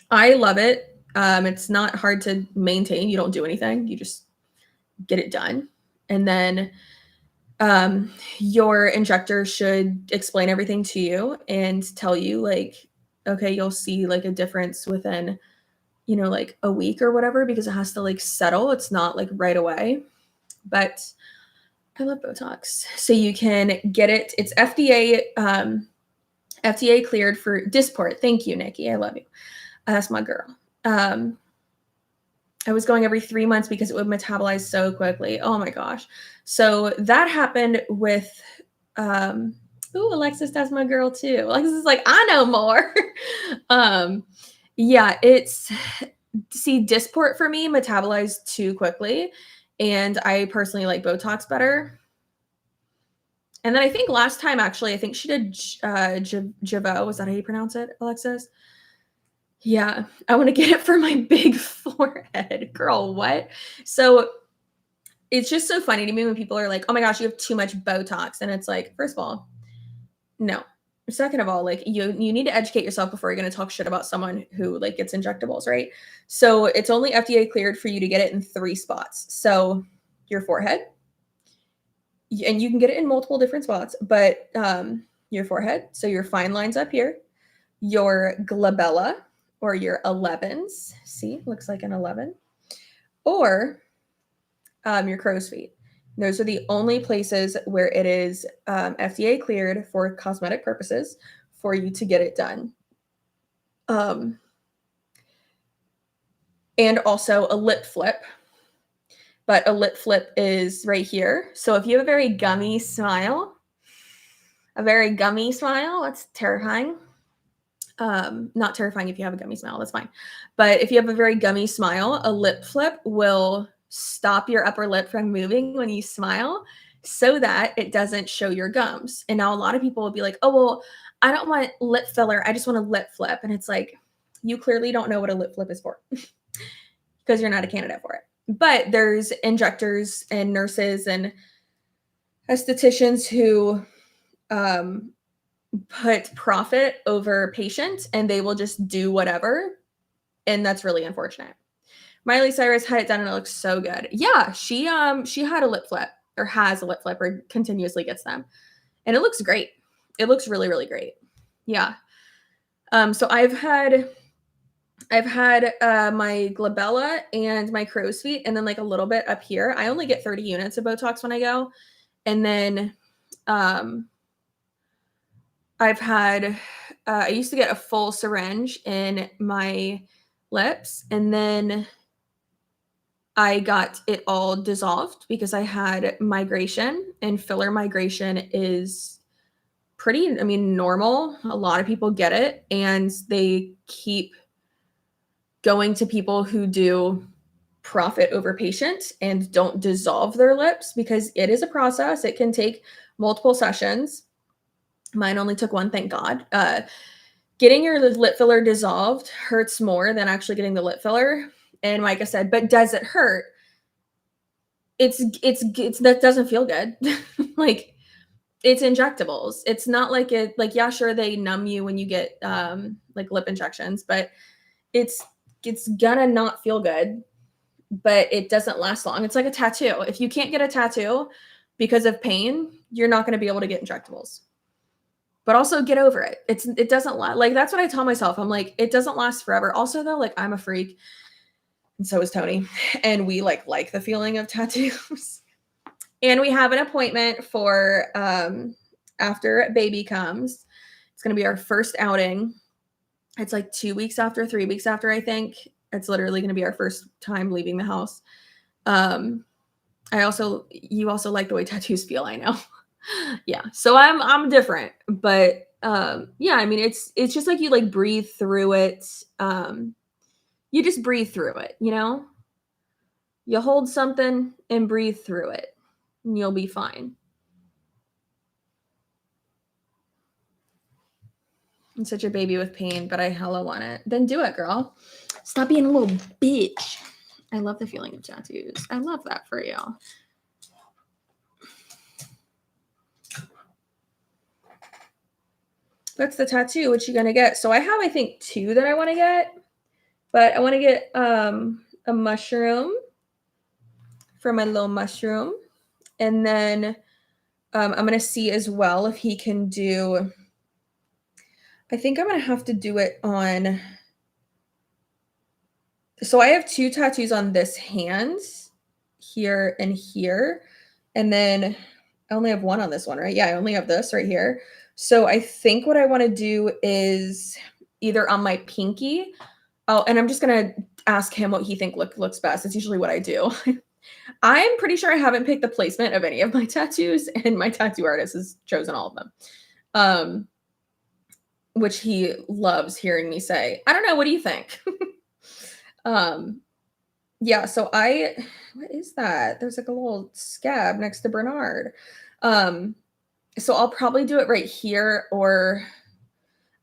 I love it. It's not hard to maintain. You don't do anything. You just get it done. And then your injector should explain everything to you and tell you like, okay, you'll see like a difference within, you know, like a week or whatever, because it has to like settle. It's not like right away. But I love Botox. So you can get it. It's FDA cleared for Dysport. Thank you, Nikki. I love you. That's my girl. I was going every 3 months because it would metabolize so quickly. Oh my gosh. So that happened with, Alexis, that's my girl too. Alexis is like, I know more. Yeah, Dysport for me metabolized too quickly. And I personally like Botox better. And then I think last time, actually, I think she did Jeuveau. Was that how you pronounce it, Alexis? Yeah, I want to get it for my big forehead. Girl, what? So it's just so funny to me when people are like, oh my gosh, you have too much Botox. And it's like, first of all, no. Second of all, like you need to educate yourself before you're going to talk shit about someone who like gets injectables, right? So it's only FDA cleared for you to get it in 3 spots. So your forehead, and you can get it in multiple different spots, but your forehead, so your fine lines up here, your glabella, or your 11s, see, looks like an 11, or your crow's feet. Those are the only places where it is FDA cleared for cosmetic purposes for you to get it done. And also a lip flip. But a lip flip is right here. So if you have a very gummy smile, that's terrifying. Not terrifying if you have a gummy smile, that's fine. But if you have a very gummy smile, a lip flip will stop your upper lip from moving when you smile so that it doesn't show your gums. And now a lot of people will be like, oh, well, I don't want lip filler. I just want a lip flip. And it's like, you clearly don't know what a lip flip is for because you're not a candidate for it. But there's injectors and nurses and estheticians who put profit over patient, and they will just do whatever. And that's really unfortunate. Miley Cyrus had it done and it looks so good. Yeah, she had a lip flip, or has a lip flip, or continuously gets them. And it looks great. It looks really, really great. Yeah. So I've had my glabella and my crow's feet, and then like a little bit up here. I only get 30 units of Botox when I go. And then I've had, I used to get a full syringe in my lips, and then I got it all dissolved because I had migration, and filler migration is pretty, normal. A lot of people get it, and they keep going to people who do profit over patient and don't dissolve their lips, because it is a process. It can take multiple sessions. Mine only took one, thank God. Getting your lip filler dissolved hurts more than actually getting the lip filler. And Micah said, but does it hurt? It's that doesn't feel good. Like, it's injectables. It's not like it, like, yeah, sure, they numb you when you get like lip injections, but it's gonna not feel good, but it doesn't last long. It's like a tattoo. If you can't get a tattoo because of pain, you're not gonna be able to get injectables. But also get over it. It doesn't last. Like, that's what I tell myself. I'm like, it doesn't last forever. Also, though, like, I'm a freak, and so is Tony, and we like the feeling of tattoos. And we have an appointment for after baby comes. It's gonna be our first outing. It's like 2 weeks after, 3 weeks after, I think. It's literally gonna be our first time leaving the house. You also like the way tattoos feel, I know. Yeah, so I'm different, but yeah, I mean, it's just like you like breathe through it. You just breathe through it, you know? You hold something and breathe through it, and you'll be fine. I'm such a baby with pain, but I hella want it. Then do it, girl. Stop being a little bitch. I love the feeling of tattoos. I love that for you. That's the tattoo. What you gonna get? So I have, I think, 2 that I want to get, but I want to get a mushroom for my little mushroom, and then I'm gonna see as well if he can do. I think I'm gonna have to do it on. So I have 2 tattoos on this hand, here and here, and then I only have 1 on this one, right? Yeah, I only have this right here. So I think what I want to do is either on my pinky. Oh, and I'm just gonna ask him what he think looks best. It's usually what I do. I'm pretty sure I haven't picked the placement of any of my tattoos, and my tattoo artist has chosen all of them. Which he loves hearing me say. I don't know. What do you think? Yeah, so what is that? There's like a little scab next to Bernard. So I'll probably do it right here, or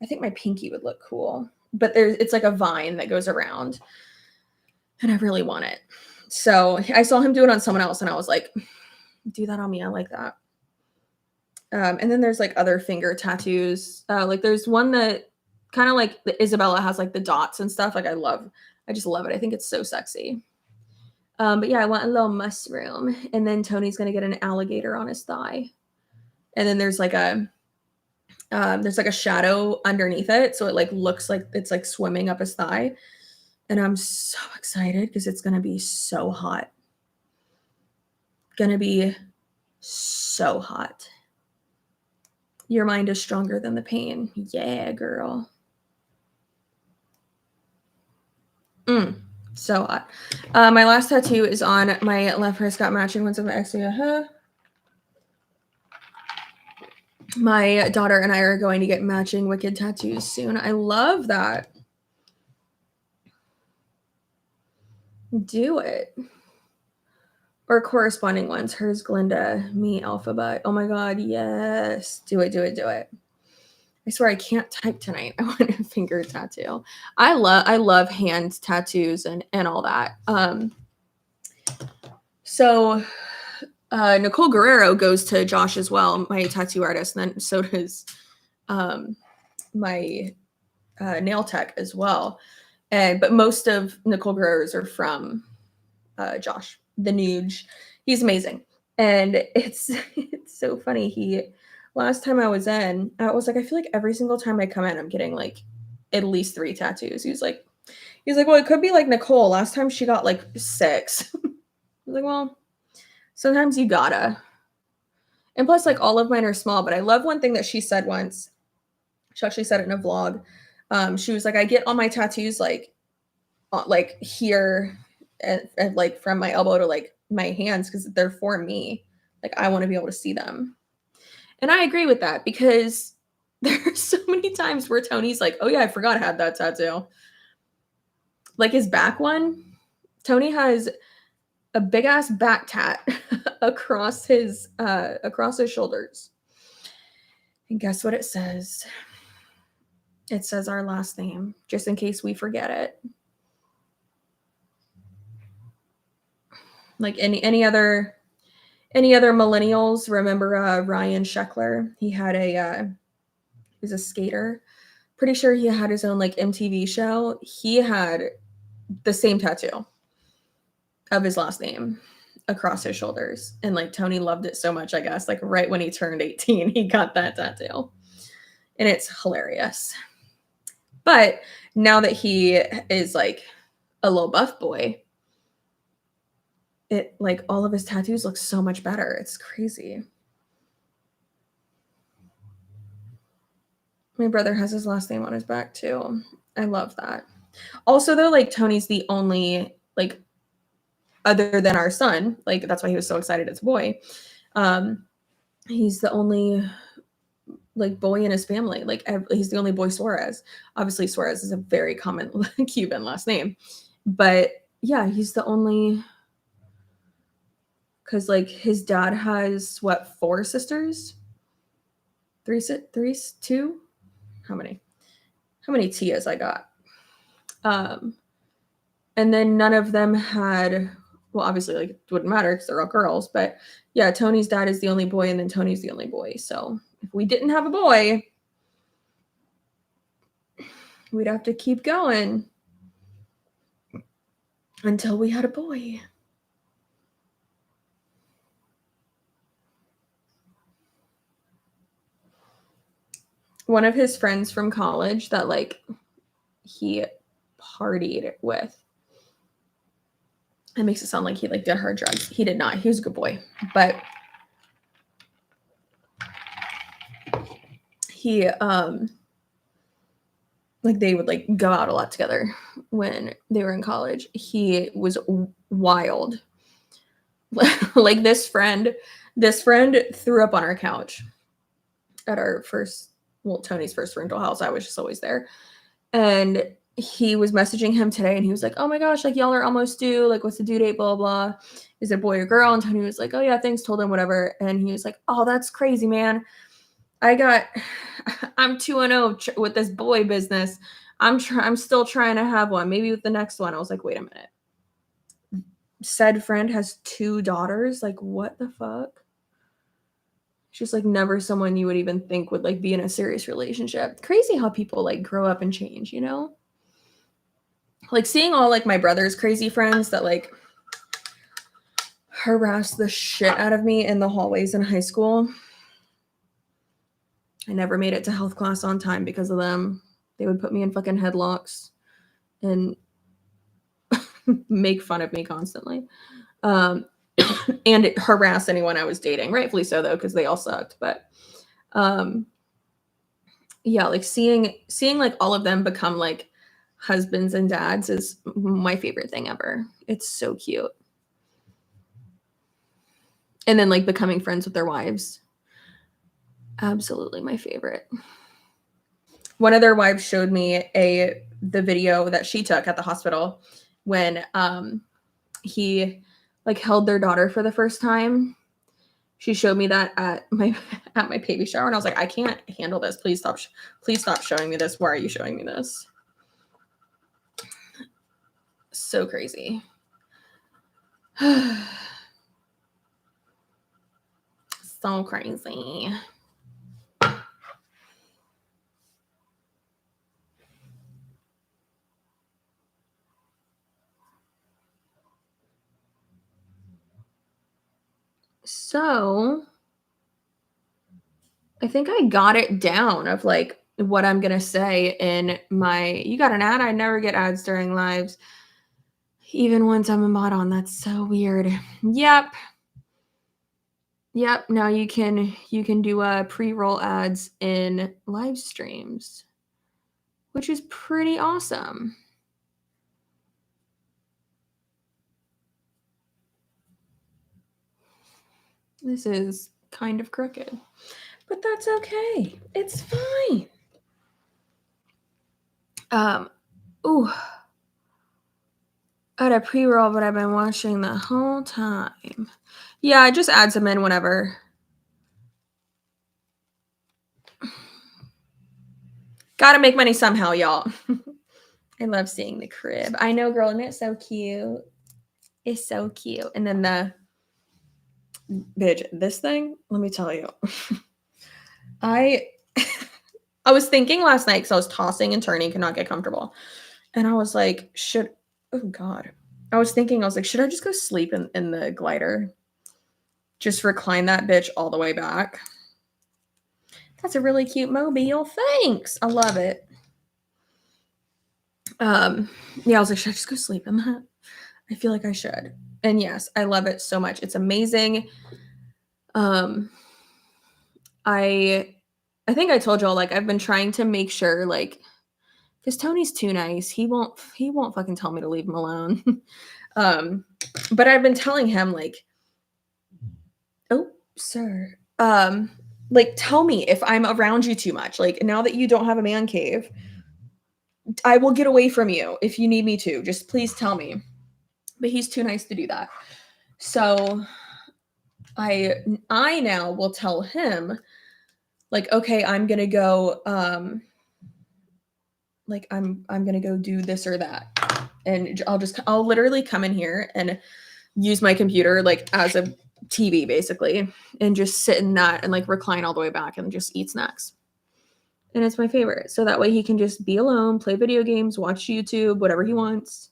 I think my pinky would look cool, but it's like a vine that goes around, and I really want it. So I saw him do it on someone else, and I was like, do that on me. I like that. And then there's like other finger tattoos. Like there's one that kind of like the Isabella has like the dots and stuff. Like I just love it. I think it's so sexy. But yeah, I want a little mushroom, and then Tony's gonna get an alligator on his thigh, and then there's like a shadow underneath it, so it like looks like it's like swimming up his thigh, and I'm so excited because it's gonna be so hot. Gonna be so hot. Your mind is stronger than the pain. Yeah, girl. So hot. My last tattoo is on my left wrist. Got matching ones of my ex. My daughter and I are going to get matching Wicked tattoos soon. I love that. Do it. Or corresponding ones. Hers, Glinda, me, Alphabet. Oh my God, yes. Do it, do it, do it. I swear I can't type tonight. I want a finger tattoo. I love hand tattoos and all that. So Nicole Guerrero goes to Josh as well, my tattoo artist, and then so does my nail tech as well. But most of Nicole Guerrero's are from Josh, the Nuge. He's amazing. And it's so funny. Last time I was in, I was like, I feel like every single time I come in, I'm getting like at least 3 tattoos. He's like, well, it could be like Nicole. Last time she got like 6. I was like, well, sometimes you gotta. And plus, like, all of mine are small, but I love one thing that she said once. She actually said it in a vlog. She was like, I get all my tattoos like here and like from my elbow to like my hands because they're for me. Like, I want to be able to see them. And I agree with that because there are so many times where Tony's like, oh yeah, I forgot I had that tattoo. Like his back one, Tony has a big ass back tat across his shoulders. And guess what it says? It says our last name, just in case we forget it. Like any other millennials remember Ryan Sheckler? He had he was a skater. Pretty sure he had his own like MTV show. He had the same tattoo of his last name across his shoulders. And like Tony loved it so much, I guess. Like right when he turned 18, he got that tattoo. And it's hilarious. But now that he is like a little buff boy, it like all of his tattoos look so much better. It's crazy. My brother has his last name on his back too. I love that. Also though, like Tony's the only, like, other than our son, like that's why he was so excited it's a boy. He's the only like boy in his family. Like he's the only boy Suarez. Obviously Suarez is a very common Cuban last name. But yeah, he's the only, because like his dad has what, 4 sisters? 3, 2? How many Tias I got? And then none of them had, well, obviously, like, it wouldn't matter because they're all girls. But yeah, Tony's dad is the only boy, and then Tony's the only boy. So if we didn't have a boy, we'd have to keep going until we had a boy. One of his friends from college that, like, he partied with. It makes it sound like he, like, did hard drugs. He did not. He was a good boy. But he, like, they would, like, go out a lot together when they were in college. He was wild. Like, this friend threw up on our couch at our Tony's first rental house. I was just always there. And he was messaging him today and he was like, oh my gosh, like y'all are almost due. Like, what's the due date? Blah, blah, blah. Is it a boy or girl? And Tony was like, oh yeah, thanks. Told him whatever. And he was like, oh, that's crazy, man. I'm 2-0 with this boy business. I'm still trying to have one. Maybe with the next one. I was like, wait a minute. Said friend has 2 daughters. Like, what the fuck? She's like never someone you would even think would like be in a serious relationship. Crazy how people like grow up and change, you know? Like seeing all like my brother's crazy friends that like harassed the shit out of me in the hallways in high school. I never made it to health class on time because of them. They would put me in fucking headlocks and make fun of me constantly. And harass anyone I was dating, rightfully so though, because they all sucked. But yeah, like seeing like all of them become like husbands and dads is my favorite thing ever. It's so cute. And then like becoming friends with their wives. Absolutely my favorite. One of their wives showed me the video that she took at the hospital when he like held their daughter for the first time. She showed me that at my baby shower, and I was like, I can't handle this. Please stop showing me this. Why are you showing me this? So crazy. So crazy. So I think I got it down of like what I'm gonna say in my. You got an ad? I never get ads during lives, even once I'm a mod on. That's so weird. Yep. Now you can do pre-roll ads in live streams, which is pretty awesome. This is kind of crooked, but that's okay. It's fine. Ooh. I had a pre-roll, but I've been watching the whole time. Yeah, just add them in whenever. Gotta make money somehow, y'all. I love seeing the crib. I know, girl, and it's so cute. It's so cute. And then this thing, let me tell you. I was thinking last night because I was tossing and turning, could not get comfortable. And I was like, oh God. I was like, should I just go sleep in the glider? Just recline that bitch all the way back. That's a really cute mobile. Thanks. I love it. Yeah, I was like, should I just go sleep in that? I feel like I should. And yes, I love it so much. It's amazing. I think I told y'all, like, I've been trying to make sure, like, because Tony's too nice. He won't fucking tell me to leave him alone. But I've been telling him, like, oh, sir. Like, tell me if I'm around you too much. Like, now that you don't have a man cave, I will get away from you if you need me to. Just please tell me. But he's too nice to do that. So I now will tell him, like, okay, I'm gonna go like I'm gonna go do this or that. And I'll literally come in here and use my computer like as a TV basically, and just sit in that and like recline all the way back and just eat snacks. And it's my favorite. So that way he can just be alone, play video games, watch YouTube, whatever he wants.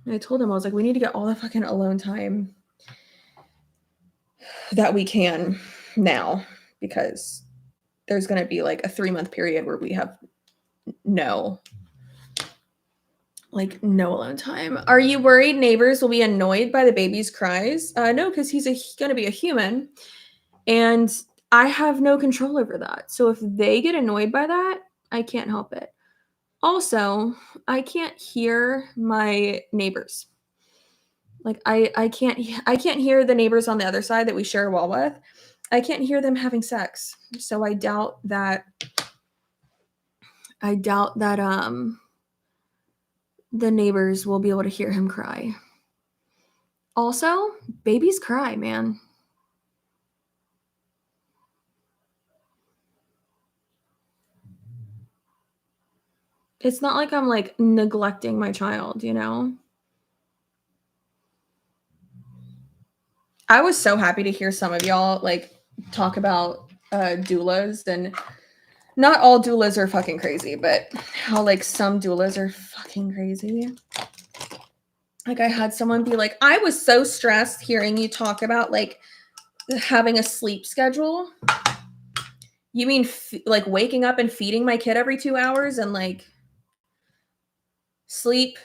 And I told him, I was like, we need to get all the fucking alone time that we can now, because there's going to be like a 3-month period where we have no alone time. Are you worried neighbors will be annoyed by the baby's cries? No, because he's going to be a human, and I have no control over that. So if they get annoyed by that, I can't help it. Also, I can't hear my neighbors. Like I can't hear the neighbors on the other side that we share a wall with. I can't hear them having sex. So I doubt that the neighbors will be able to hear him cry. Also, babies cry, man. It's not like I'm like neglecting my child, you know? I was so happy to hear some of y'all like talk about doulas, and not all doulas are fucking crazy, but how like some doulas are fucking crazy. Like I had someone be like, I was so stressed hearing you talk about like having a sleep schedule. You mean like waking up and feeding my kid every 2 hours and like sleep,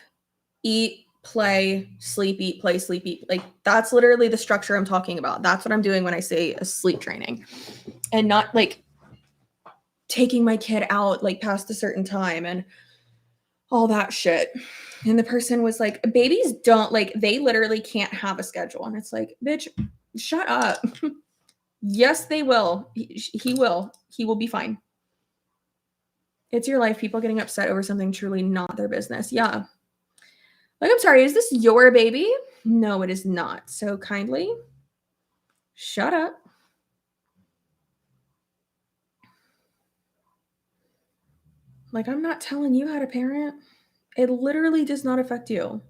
eat, play, sleep, eat, play, sleep, eat. Like that's literally the structure I'm talking about. That's what I'm doing when I say a sleep training, and not like taking my kid out like past a certain time and all that shit. And the person was like, babies don't like, they literally can't have a schedule. And it's like, bitch, Shut up. Yes, they will. He will. He will be fine. It's your life. People getting upset over something truly not their business. Yeah. Like, I'm sorry, is this your baby? No, it is not. So kindly shut up. Like, I'm not telling you how to parent. It literally does not affect you.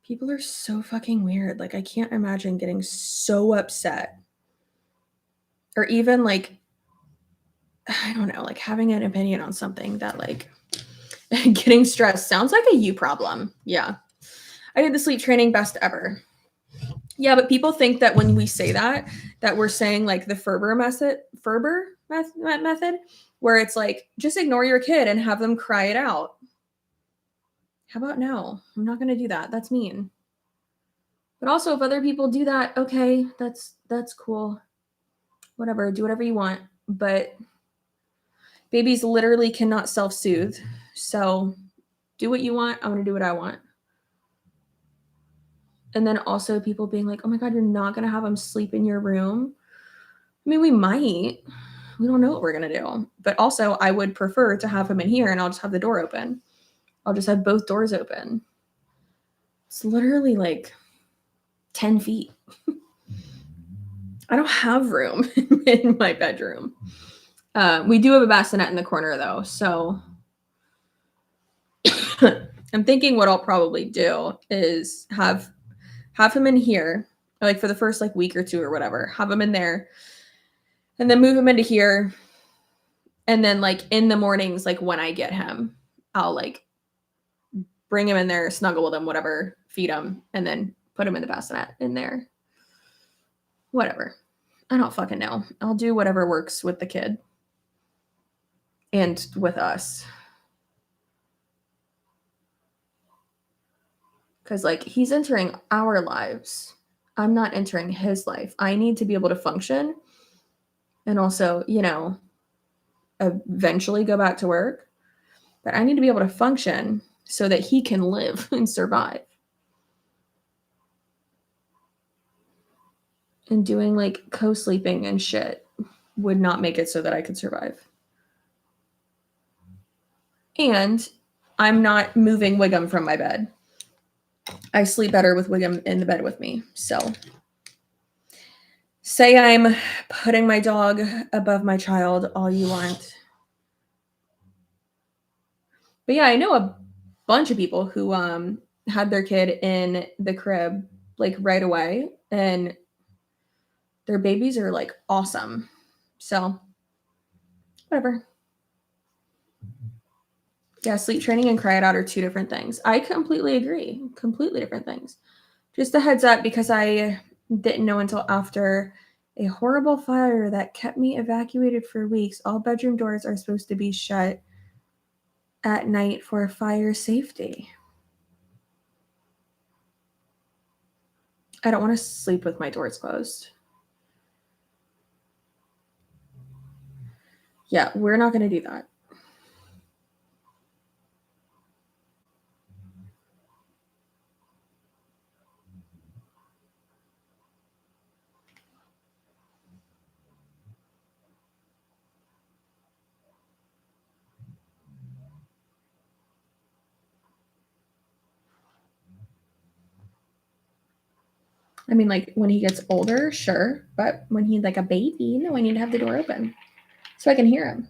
People are so fucking weird. Like, I can't imagine getting so upset. Or even, like, I don't know, like having an opinion on something that, like, getting stressed sounds like a you problem. Yeah. I did the sleep training best ever. Yeah, but people think that when we say that we're saying like the Ferber method, where it's like, just ignore your kid and have them cry it out. How about no? I'm not going to do that. That's mean. But also, if other people do that, okay, that's cool. Whatever, do whatever you want. But babies literally cannot self-soothe. So do what you want. I'm going to do what I want. And then also people being like, oh my God, you're not going to have them sleep in your room. I mean, we might. We don't know what we're going to do. But also, I would prefer to have him in here and I'll just have the door open. I'll just have both doors open. It's literally like 10 feet. I don't have room in my bedroom. We do have a bassinet in the corner, though. So I'm thinking what I'll probably do is have him in here, like for the first like week or two or whatever. Have him in there. And then move him into here. And then like in the mornings, like when I get him, I'll like bring him in there, snuggle with him, whatever, feed him, and then put him in the bassinet in there. Whatever. I don't fucking know. I'll do whatever works with the kid and with us. Because like he's entering our lives. I'm not entering his life. I need to be able to function and also, you know, eventually go back to work. But I need to be able to function so that he can live and survive. And doing like co-sleeping and shit would not make it so that I could survive. And I'm not moving Wiggum from my bed. I sleep better with Wiggum in the bed with me. So say I'm putting my dog above my child all you want. But yeah, I know a bunch of people who had their kid in the crib like right away and their babies are like awesome. So whatever. Yeah, sleep training and cry it out are two different things. I completely agree. Completely different things. Just a heads up because I didn't know until after a horrible fire that kept me evacuated for weeks. All bedroom doors are supposed to be shut at night for fire safety. I don't want to sleep with my doors closed. Yeah, we're not going to do that. I mean, like when he gets older, sure. But when he's like a baby, no, I need to have the door open so I can hear him.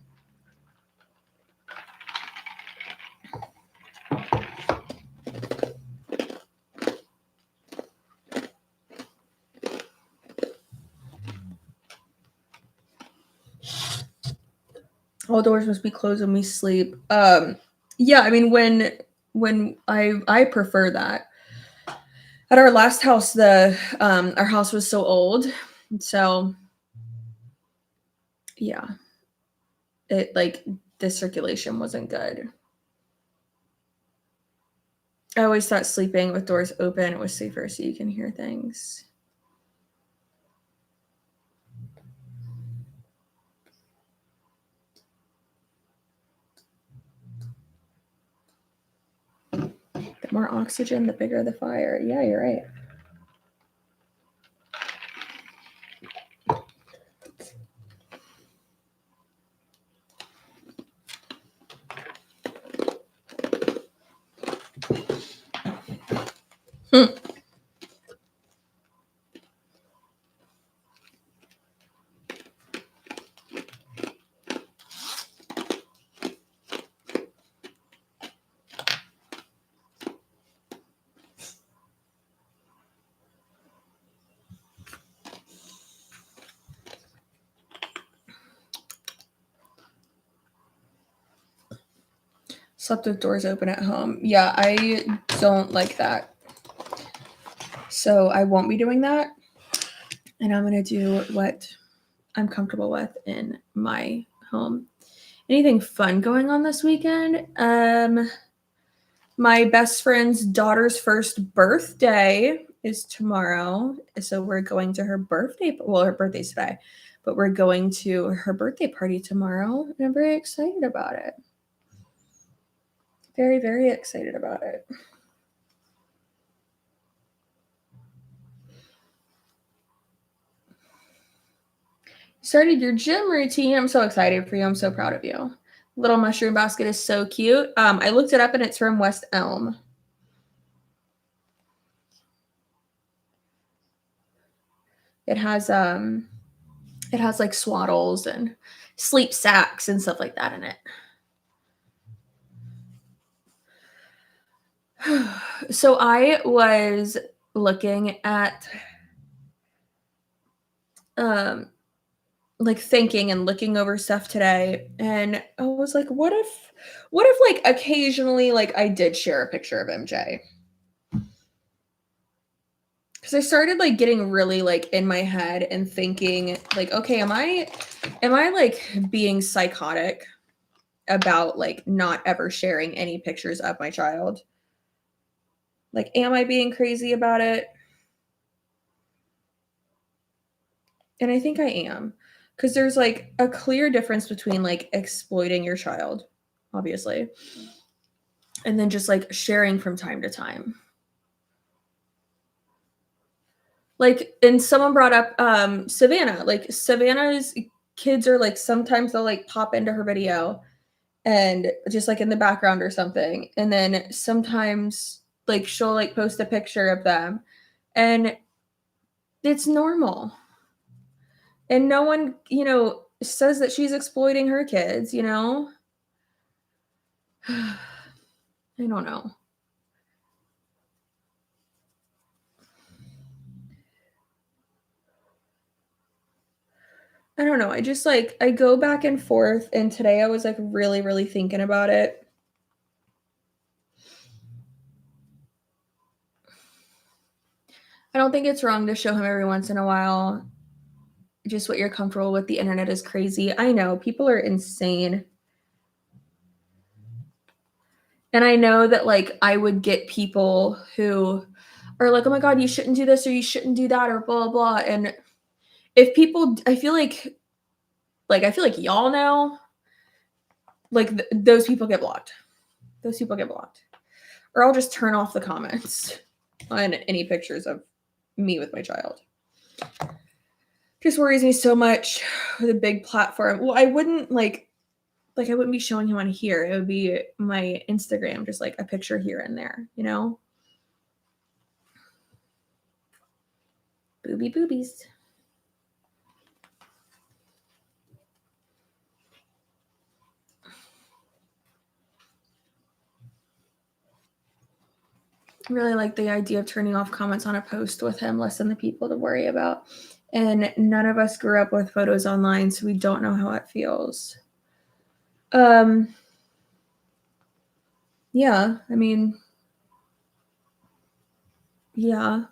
All doors must be closed when we sleep. Yeah, I mean when I prefer that. At our last house, our house was so old, so yeah, it like the circulation wasn't good. I always thought sleeping with doors open was safer, so you can hear things. The more oxygen, the bigger the fire. Yeah, you're right. Slept with doors open at home. Yeah, I don't like that. So I won't be doing that. And I'm going to do what I'm comfortable with in my home. Anything fun going on this weekend? My best friend's daughter's first birthday is tomorrow. So we're going to her birthday. Well, her birthday's today, but we're going to her birthday party tomorrow. And I'm very excited about it. Very, very excited about it. Started your gym routine. I'm so excited for you. I'm so proud of you. Little mushroom basket is so cute. I looked it up and it's from West Elm. It has like swaddles and sleep sacks and stuff like that in it. So I was looking at like thinking and looking over stuff today, and I was like, what if like occasionally like I did share a picture of MJ? Because I started like getting really like in my head and thinking like, okay, am I like being psychotic about like not ever sharing any pictures of my child? Like, am I being crazy about it? And I think I am, because there's like a clear difference between like exploiting your child, obviously, and then just like sharing from time to time. Like, and someone brought up Savannah. Like, Savannah's kids are like sometimes they'll like pop into her video and just like in the background or something. And then sometimes like she'll like post a picture of them and it's normal. And no one, says that she's exploiting her kids, I don't know. I don't know. I just like, I go back and forth. And today I was like really, really thinking about it. I don't think it's wrong to show him every once in a while just what you're comfortable with. The internet is crazy. I know people are insane. And I know that like I would get people who are like, oh my God, you shouldn't do this or you shouldn't do that or blah, blah. And if people, I feel like y'all know, like those people get blocked. Those people get blocked. Or I'll just turn off the comments on any pictures of me with my child. Just worries me so much with a big platform. Well, I wouldn't I wouldn't be showing him on here. It would be my Instagram, just like a picture here and there, Boobies. I really like the idea of turning off comments on a post with him, less than the people to worry about. And none of us grew up with photos online, so we don't know how it feels. Yeah, I mean, yeah.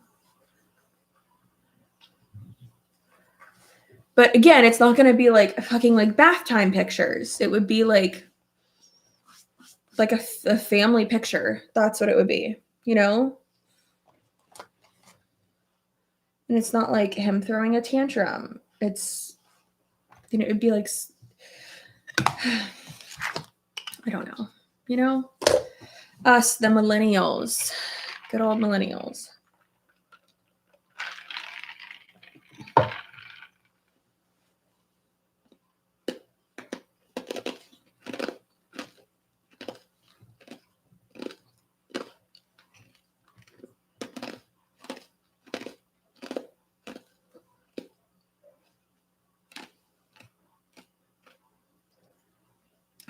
But again, it's not going to be like fucking like bath time pictures. It would be like a family picture. That's what it would be, And it's not like him throwing a tantrum. It's, it'd be like, I don't know, us, the millennials, good old millennials.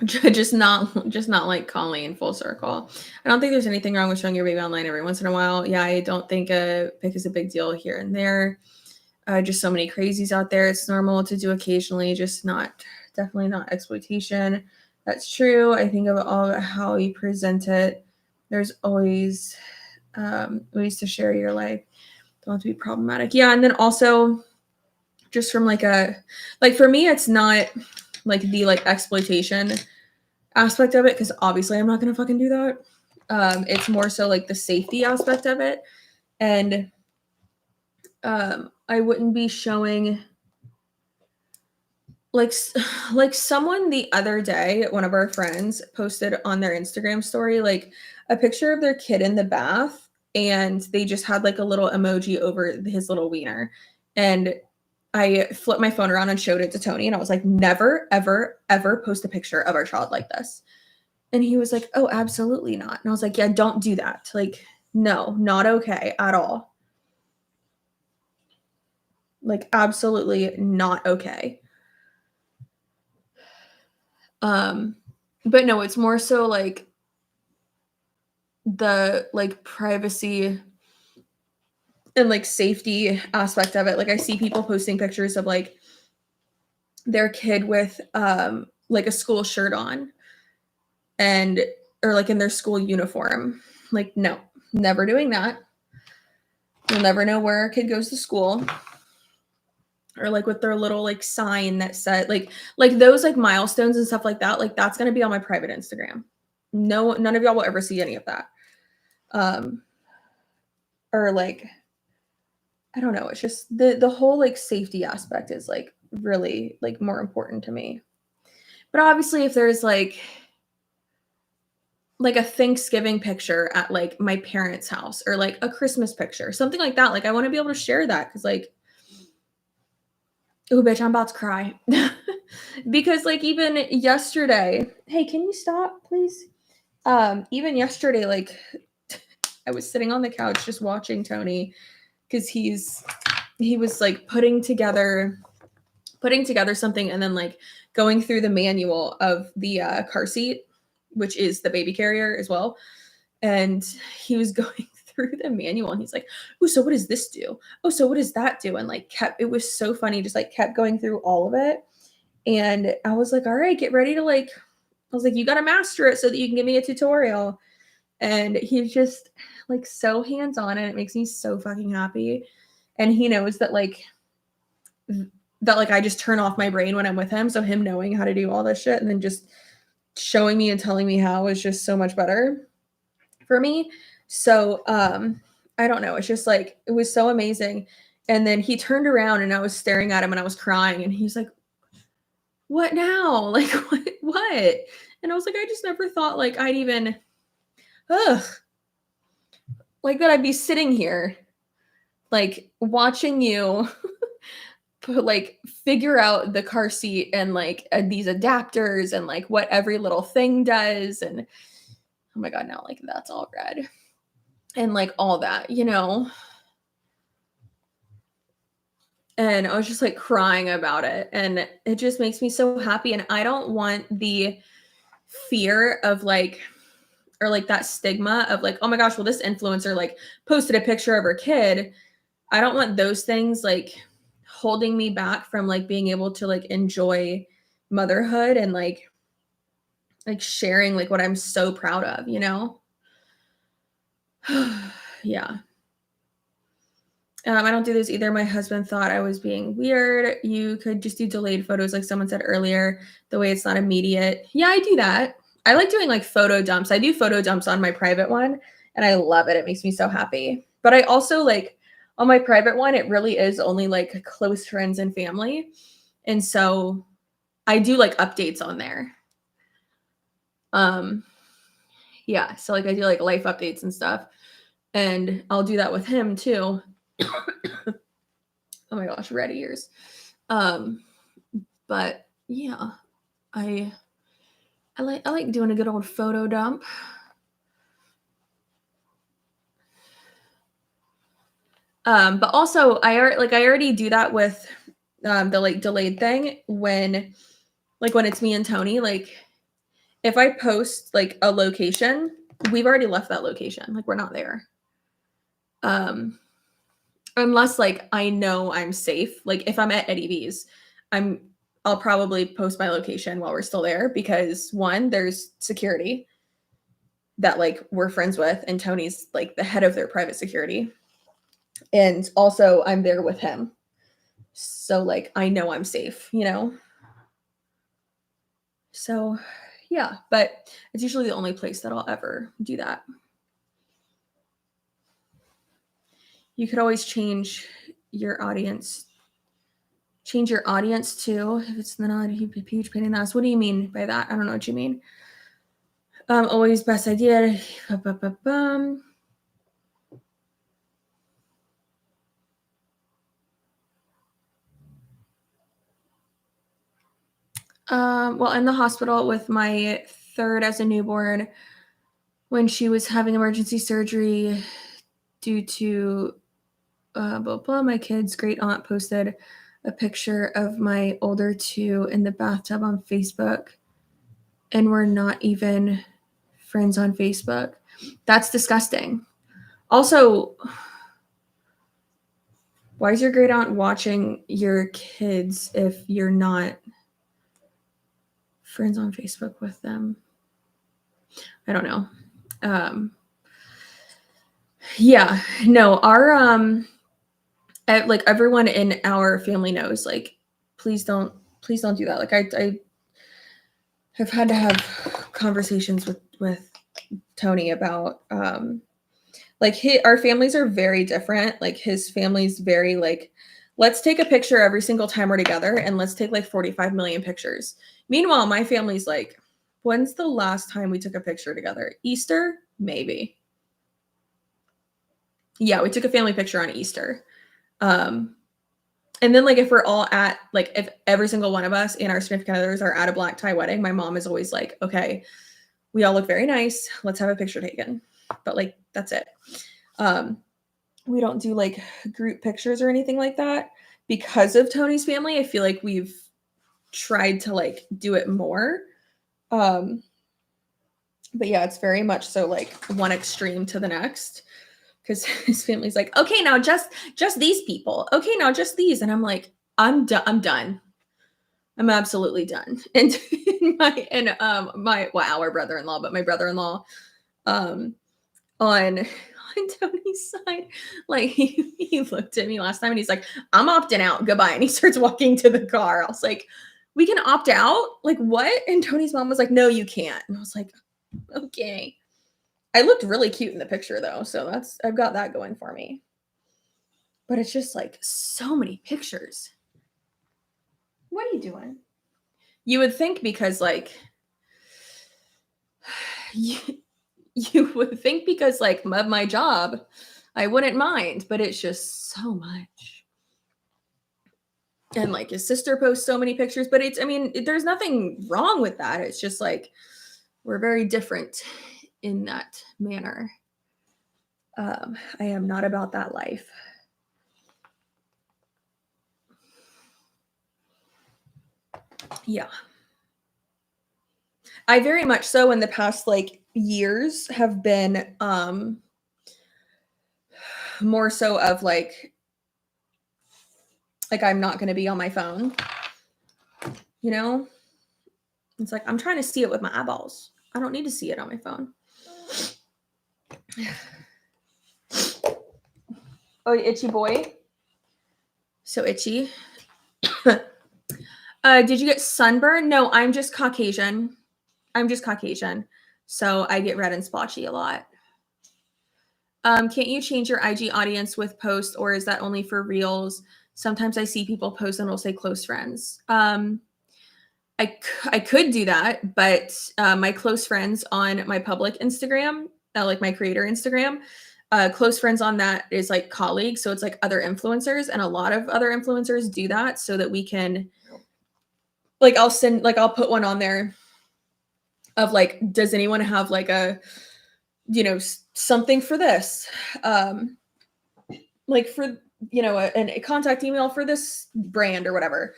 just not like Colleen full circle. I don't think there's anything wrong with showing your baby online every once in a while. Yeah, I don't think a pic is a big deal here and there. Just so many crazies out there. It's normal to do occasionally, just definitely not exploitation. That's true. I think of all how you present it. There's always ways to share your life. Don't have to be problematic. Yeah, and then also just from like for me, it's not like the like exploitation aspect of it, because obviously I'm not gonna fucking do that. It's more so like the safety aspect of it, and I wouldn't be showing like someone the other day, one of our friends posted on their Instagram story like a picture of their kid in the bath, and they just had like a little emoji over his little wiener, and I flipped my phone around and showed it to Tony, and I was like, never, ever, ever post a picture of our child like this. And he was like, oh, absolutely not. And I was like, yeah, don't do that. Like, no, not okay at all. Like, absolutely not okay. But no, it's more so like the like privacy and like safety aspect of it. Like I see people posting pictures of like their kid with like a school shirt on, and or like in their school uniform. Like, no, never doing that. You'll never know where a kid goes to school. Or like with their little like sign that said like those like milestones and stuff like that, like that's gonna be on my private Instagram. No, none of y'all will ever see any of that. Or like, I don't know, it's just the whole like safety aspect is like really like more important to me. But obviously if there's like a Thanksgiving picture at like my parents' house, or like a Christmas picture, something like that, like I want to be able to share that, because like, oh bitch, I'm about to cry. Because like even yesterday, hey, can you stop please? Even yesterday, like I was sitting on the couch just watching Tony, because he was like putting together something, and then like going through the manual of the car seat, which is the baby carrier as well. And he was going through the manual, and he's like, oh, so what does this do? Oh, so what does that do? And like it was so funny, just like kept going through all of it. And I was like, all right, get ready to like, I was like, you got to master it so that you can give me a tutorial. And he's just like so hands-on, and it makes me so fucking happy. And he knows that like I just turn off my brain when I'm with him. So him knowing how to do all this shit and then just showing me and telling me how is just so much better for me. So I don't know. It's just like, it was so amazing. And then he turned around, and I was staring at him, and I was crying, and he's like, what now? Like, what? And I was like, I just never thought like I'd even, like that I'd be sitting here, like watching you like figure out the car seat and like these adapters and like what every little thing does. And oh my God, now like that's all red. And like all that, you know? And I was just like crying about it. And it just makes me so happy. And I don't want the fear of like, or like that stigma of like, oh my gosh, well, this influencer like posted a picture of her kid. I don't want those things like holding me back from like being able to like enjoy motherhood and like sharing like what I'm so proud of, you know? Yeah. I don't do this either. My husband thought I was being weird. You could just do delayed photos, like someone said earlier, the way it's not immediate. Yeah, I do that. I like doing like photo dumps. I do photo dumps on my private one, and I love it. It makes me so happy. But I also like on my private one, it really is only like close friends and family. And so I do like updates on there. Yeah, so like I do like life updates and stuff. And I'll do that with him too. Oh my gosh, red ears. But yeah, I like doing a good old photo dump. But also I already do that with the like delayed thing when it's me and Tony. Like if I post like a location, we've already left that location. Like we're not there. Unless like I know I'm safe. Like if I'm at Eddie V's, I'll probably post my location while we're still there because one, there's security that like we're friends with, and Tony's like the head of their private security. And also I'm there with him. So like I know I'm safe, you know? So yeah, but it's usually the only place that I'll ever do that. You could always change your audience too if it's not a huge pain in the ass. What do you mean by that? I don't know what you mean. Always best idea. Well, in the hospital with my third as a newborn, when she was having emergency surgery due to blah blah, my kid's great aunt posted a picture of my older two in the bathtub on Facebook, and we're not even friends on Facebook. That's disgusting. Also, why is your great aunt watching your kids if you're not friends on Facebook with them? I don't know. Yeah, no, our like everyone in our family knows, like, please don't do that. Like I have had to have conversations with Tony about like our families are very different. Like his family's very like, let's take a picture every single time we're together and let's take like 45 million pictures. Meanwhile, my family's like, when's the last time we took a picture together? Easter? Maybe. Yeah, we took a family picture on Easter. And then like if we're all at like if every single one of us and our significant others are at a black tie wedding, my mom is always like, okay, we all look very nice. Let's have a picture taken. But like that's it. We don't do like group pictures or anything like that because of Tony's family. I feel like we've tried to like do it more. But yeah, it's very much so like one extreme to the next. Because his family's like, okay, now just these people. Okay, now just these. And I'm like, I'm done. I'm absolutely done. And our brother-in-law, but my brother-in-law, on Tony's side, like he looked at me last time and he's like, I'm opting out. Goodbye. And he starts walking to the car. I was like, we can opt out? Like what? And Tony's mom was like, no, you can't. And I was like, okay. I looked really cute in the picture though, so I've got that going for me. But it's just like so many pictures. What are you doing? You would think because like you would think because like of my job, I wouldn't mind, but it's just so much. And like his sister posts so many pictures, but there's nothing wrong with that. It's just like we're very different in that manner. I am not about that life. Yeah. I very much so in the past like years have been more so of like I'm not going to be on my phone. You know? It's like I'm trying to see it with my eyeballs. I don't need to see it on my phone. Oh, itchy boy. So itchy. Did you get sunburn? No, I'm just Caucasian. So I get red and splotchy a lot. Can't you change your IG audience with posts, or is that only for reels? Sometimes I see people post and it'll say close friends. I could do that, but my close friends on my public Instagram, like my creator Instagram, close friends on that is like colleagues. So it's like other influencers, and a lot of other influencers do that so that we can like I'll put one on there of like, does anyone have like a, something for this? Like for, a contact email for this brand or whatever.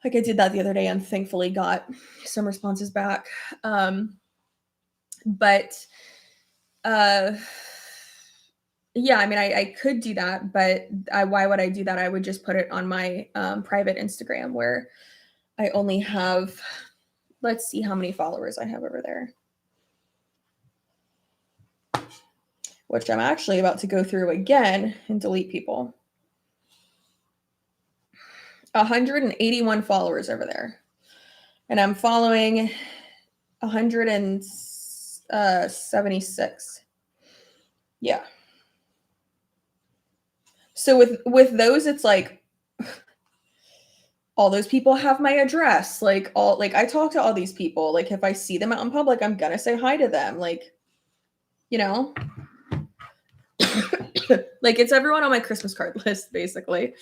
Like I did that the other day and thankfully got some responses back. But yeah, I mean, I could do that, but why would I do that? I would just put it on my private Instagram where I only have, let's see how many followers I have over there, which I'm actually about to go through again and delete people. 181 followers over there. And I'm following 176. Yeah. So with those, it's like all those people have my address. Like I talk to all these people. Like if I see them out in public, I'm gonna say hi to them. Like, you know, like it's everyone on my Christmas card list, basically.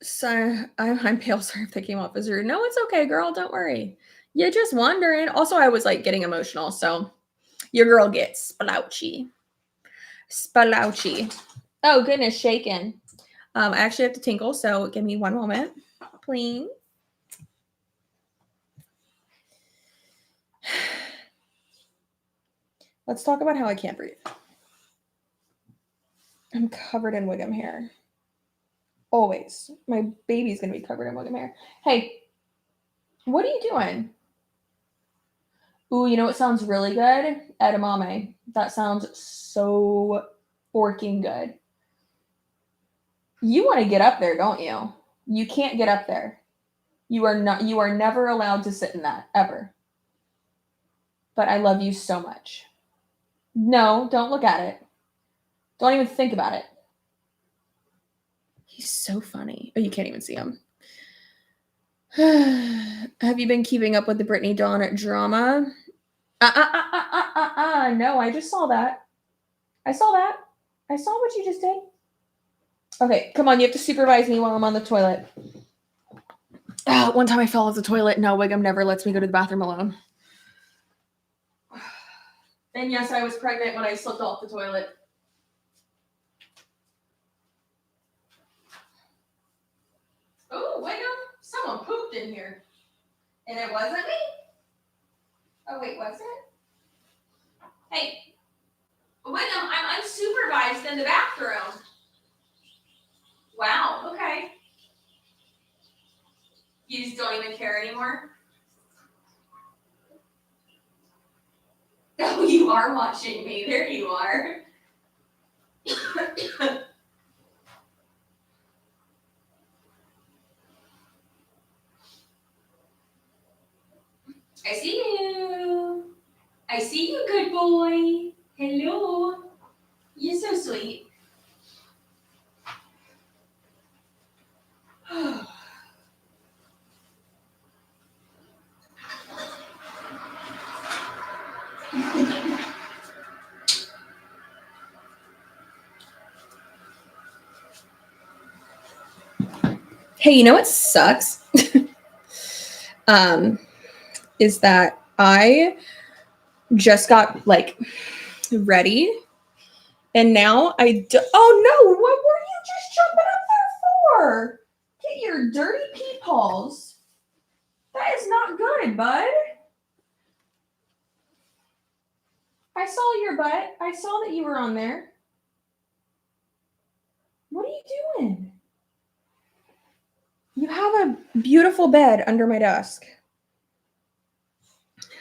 So I'm pale. Sorry if that came off as rude. No, it's okay, girl. Don't worry. You're just wondering. Also, I was like getting emotional, so your girl gets splouchy. Oh goodness, shaken. I actually have to tinkle, so give me one moment, please. Let's talk about how I can't breathe. I'm covered in Wiggum hair. Always. My baby's going to be covered in Wiggum hair. Hey, what are you doing? Ooh, you know what sounds really good? Edamame. That sounds so forking good. You want to get up there, don't you? You can't get up there. You are never allowed to sit in that, ever. But I love you so much. No, don't look at it. Don't even think about it. He's so funny. Oh, you can't even see him. Have you been keeping up with the Brittany Dawn drama? No, I just saw that. I saw what you just did. Okay, come on. You have to supervise me while I'm on the toilet. One time I fell off the toilet. No, Wiggum never lets me go to the bathroom alone. And yes, I was pregnant when I slipped off the toilet. Oh, Wiggum, someone pooped in here. And it wasn't me? Oh, wait, was it? Hey, Wiggum, I'm unsupervised in the bathroom. Wow, okay. You just don't even care anymore? Oh, you are watching me. There you are. I see you. I see you, good boy. Hello. You're so sweet. Hey, you know what sucks? Is that I just got like ready, and now oh no! What were you just jumping up there for? Get your dirty peepaws. That is not good, bud. I saw your butt. I saw that you were on there. What are you doing? You have a beautiful bed under my desk.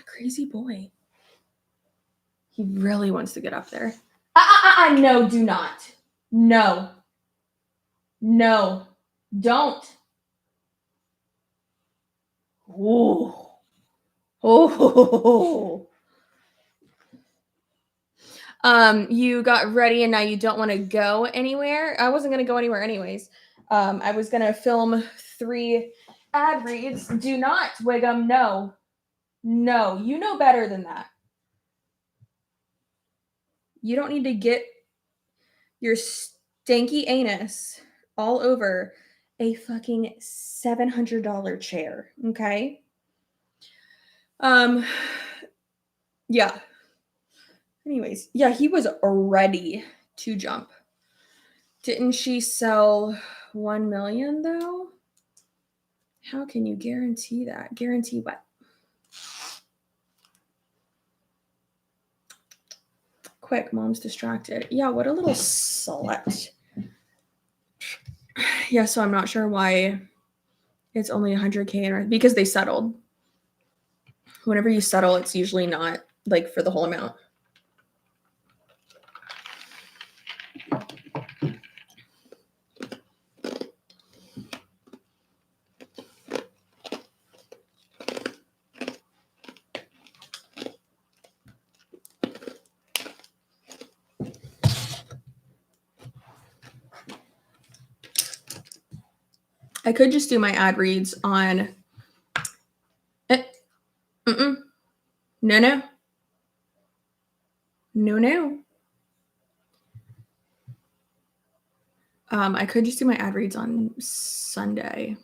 Crazy boy. He really wants to get up there. No, do not. No. No. Don't. Oh. Oh. You got ready and now you don't want to go anywhere. I wasn't going to go anywhere anyways. I was going to film 3 ad reads. Do not, Wiggum. No. No. You know better than that. You don't need to get your stanky anus all over a fucking $700 chair. Okay. Yeah. Anyways, yeah, he was ready to jump. Didn't she sell 1 million though? How can you guarantee that? Guarantee what? Quick, mom's distracted. Yeah, what a little slut. Yeah, so I'm not sure why it's only 100K because they settled. Whenever you settle, it's usually not like for the whole amount. I could just do my ad reads on No. I could just do my ad reads on Sunday.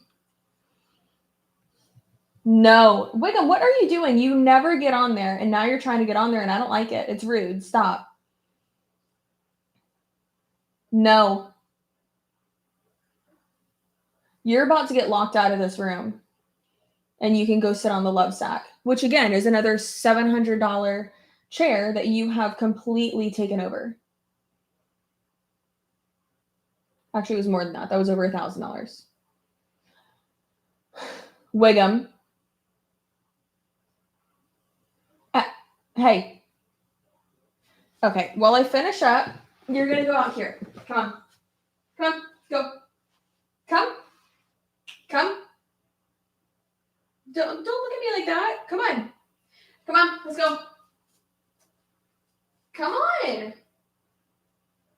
No. Wiggum, what are you doing? You never get on there, and now you're trying to get on there, and I don't like it. It's rude. Stop. No. You're about to get locked out of this room, and you can go sit on the love sack, which, again, is another $700 chair that you have completely taken over. Actually, it was more than that. That was over $1,000. Wiggum. Hey. Okay, while I finish up, you're going to go out here. Come on. Come. Go. Come. Don't look at me like that. Come on. Let's go. Come on.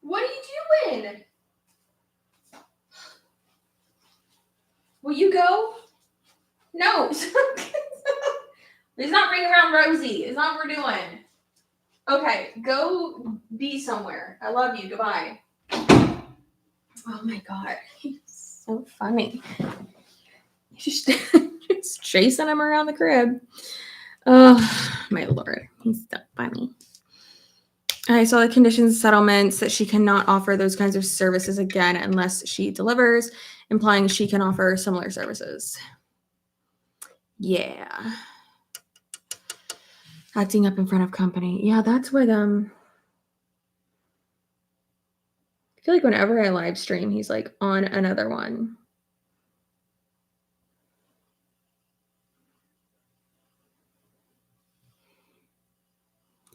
What are you doing? Will you go? No. He's not bringing around Rosie. It's not what we're doing. Okay, go be somewhere. I love you. Goodbye. Oh my God. He's so funny. Just chasing him around the crib. Oh, my Lord. He's so funny. I saw the conditions settlements that she cannot offer those kinds of services again unless she delivers, implying she can offer similar services. Yeah. Acting up in front of company. Yeah, that's what I feel like whenever I live stream, he's like on another one.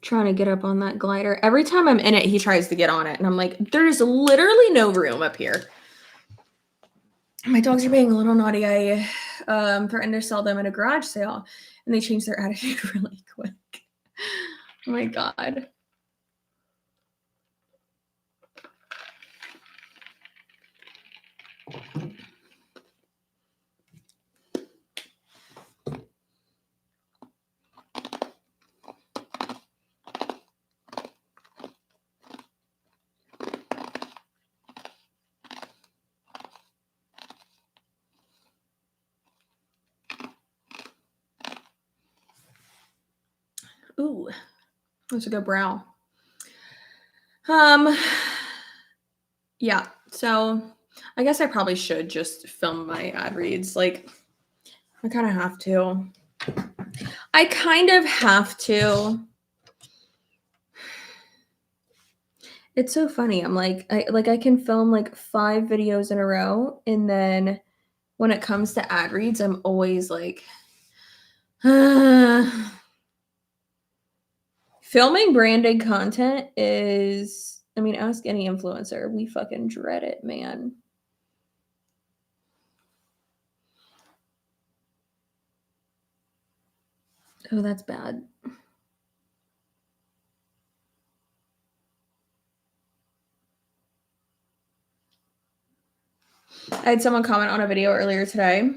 Trying to get up on that glider. Every time I'm in it, he tries to get on it. And I'm like, there's literally no room up here. My dogs are being a little naughty. I threatened to sell them at a garage sale, and they changed their attitude really quick. Oh my God. Ooh, that's a good brow. Yeah, so I guess I probably should just film my ad reads. Like, I kind of have to. It's so funny. I'm like, I can film like 5 videos in a row, and then when it comes to ad reads, I'm always like, filming branded content is, I mean, ask any influencer. We fucking dread it, man. Oh, that's bad. I had someone comment on a video earlier today.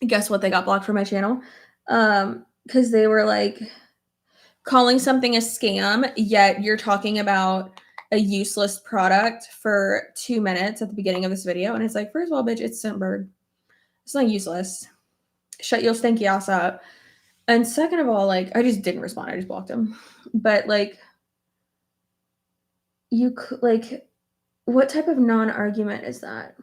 Guess what? They got blocked from my channel. Because they were like calling something a scam, yet you're talking about a useless product for 2 minutes at the beginning of this video. And it's like, first of all, bitch, it's Scentbird. It's not useless. Shut your stinky ass up. And second of all, like, I just didn't respond. I just blocked him. But like, you could, like, what type of non-argument is that?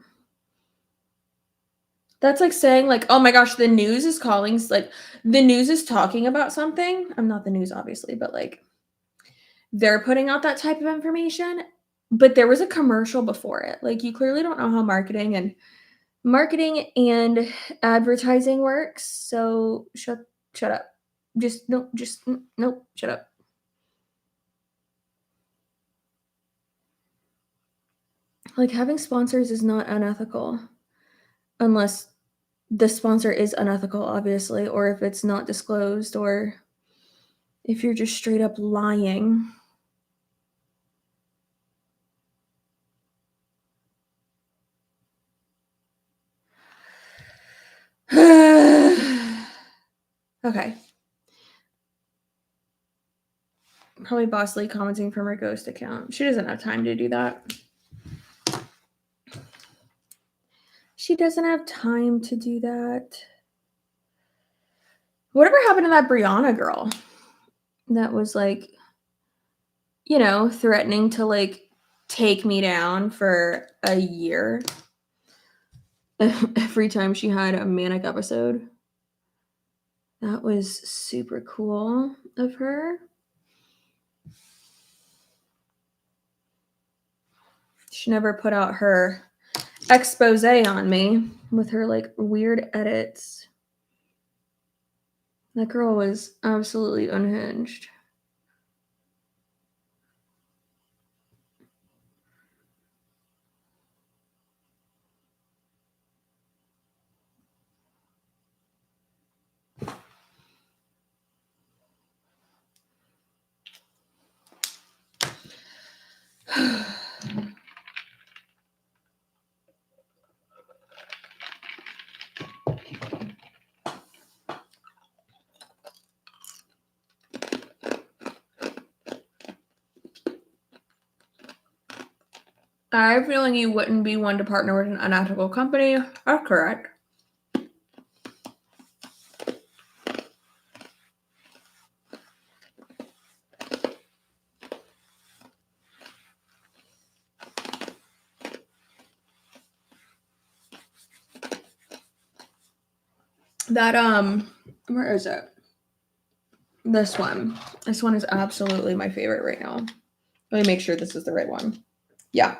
That's like saying, like, "Oh my gosh, the news is calling," like, the news is talking about something. I'm not the news, obviously, but, like, they're putting out that type of information, but there was a commercial before it. Like, you clearly don't know how marketing and advertising works, so shut up. Just nope, nope, shut up. Like, having sponsors is not unethical unless the sponsor is unethical, obviously, or if it's not disclosed, or if you're just straight up lying. Okay. Probably Boss Lee commenting from her ghost account. She doesn't have time to do that. She doesn't have time to do that. Whatever happened to that Brianna girl that was like, threatening to like take me down for a year every time she had a manic episode? That was super cool of her. She never put out her expose on me with her like weird edits. That girl was absolutely unhinged. I have a feeling you wouldn't be one to partner with an unethical company. That's correct. That where is it? This one. This one is absolutely my favorite right now. Let me make sure this is the right one. Yeah.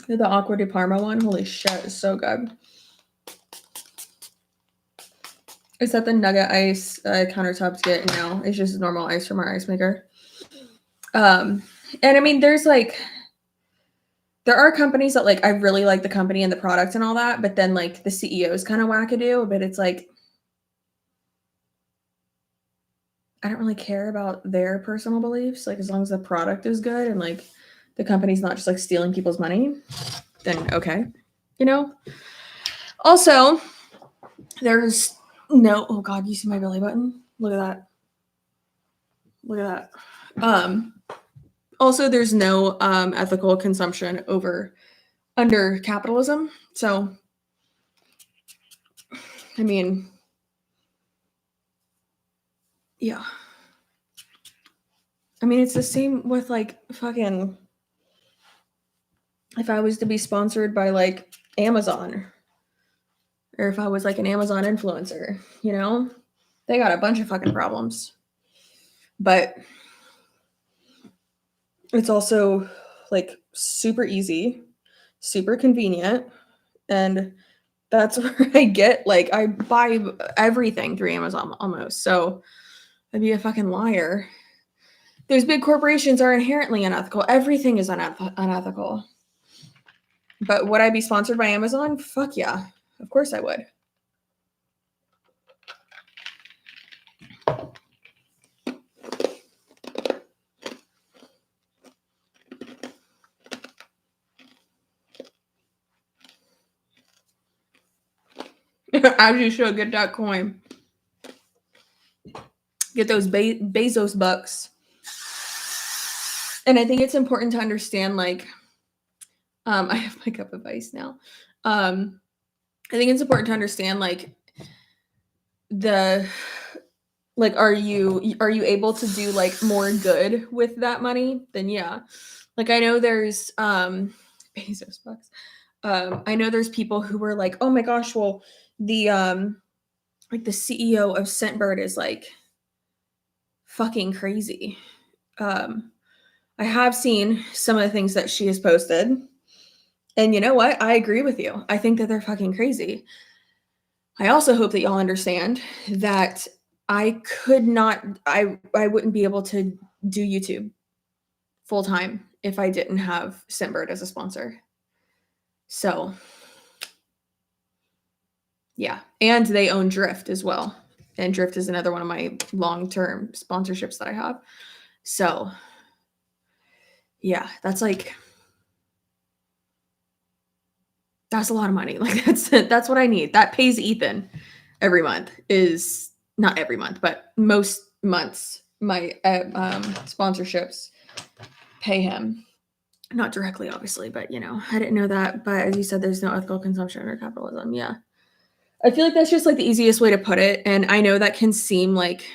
The Aqua di Parma one. Holy shit, it's so good. It's at the nugget ice countertops get now. It's just normal ice from our ice maker. And I mean, there are companies that like I really like the company and the product and all that, but then like the CEO is kind of wackadoo. But it's like I don't really care about their personal beliefs. Like as long as the product is good and like the company's not just like stealing people's money, then okay, Also, there's no. Oh God, you see my belly button? Look at that. Look at that. Also, there's no ethical consumption under capitalism. So, I mean, yeah. I mean, it's the same with like fucking. If I was to be sponsored by like Amazon, or if I was like an Amazon influencer, they got a bunch of fucking problems. But it's also like super easy, super convenient, and that's where I get like I buy everything through Amazon almost. So I'd be a fucking liar. Those big corporations are inherently unethical. Everything is unethical. But would I be sponsored by Amazon? Fuck yeah. Of course I would. As you should, get that coin. Get those Bezos bucks. And I think it's important to understand, like, I have my cup of ice now. I think it's important to understand, like, are you able to do like more good with that money? Then yeah. Like, I know there's Bezos bucks. I know there's people who were like, oh my gosh, well, the like the CEO of Scentbird is like fucking crazy. I have seen some of the things that she has posted. And you know what? I agree with you. I think that they're fucking crazy. I also hope that y'all understand that I could not, I wouldn't be able to do YouTube full time if I didn't have Scentbird as a sponsor. So yeah. And they own Drift as well. And Drift is another one of my long-term sponsorships that I have. So yeah, that's a lot of money. Like that's what I need. That pays Ethan every month. Is not every month, but most months my sponsorships pay him. Not directly, obviously, but I didn't know that. But as you said, there's no ethical consumption under capitalism. Yeah. I feel like that's just like the easiest way to put it. And I know that can seem like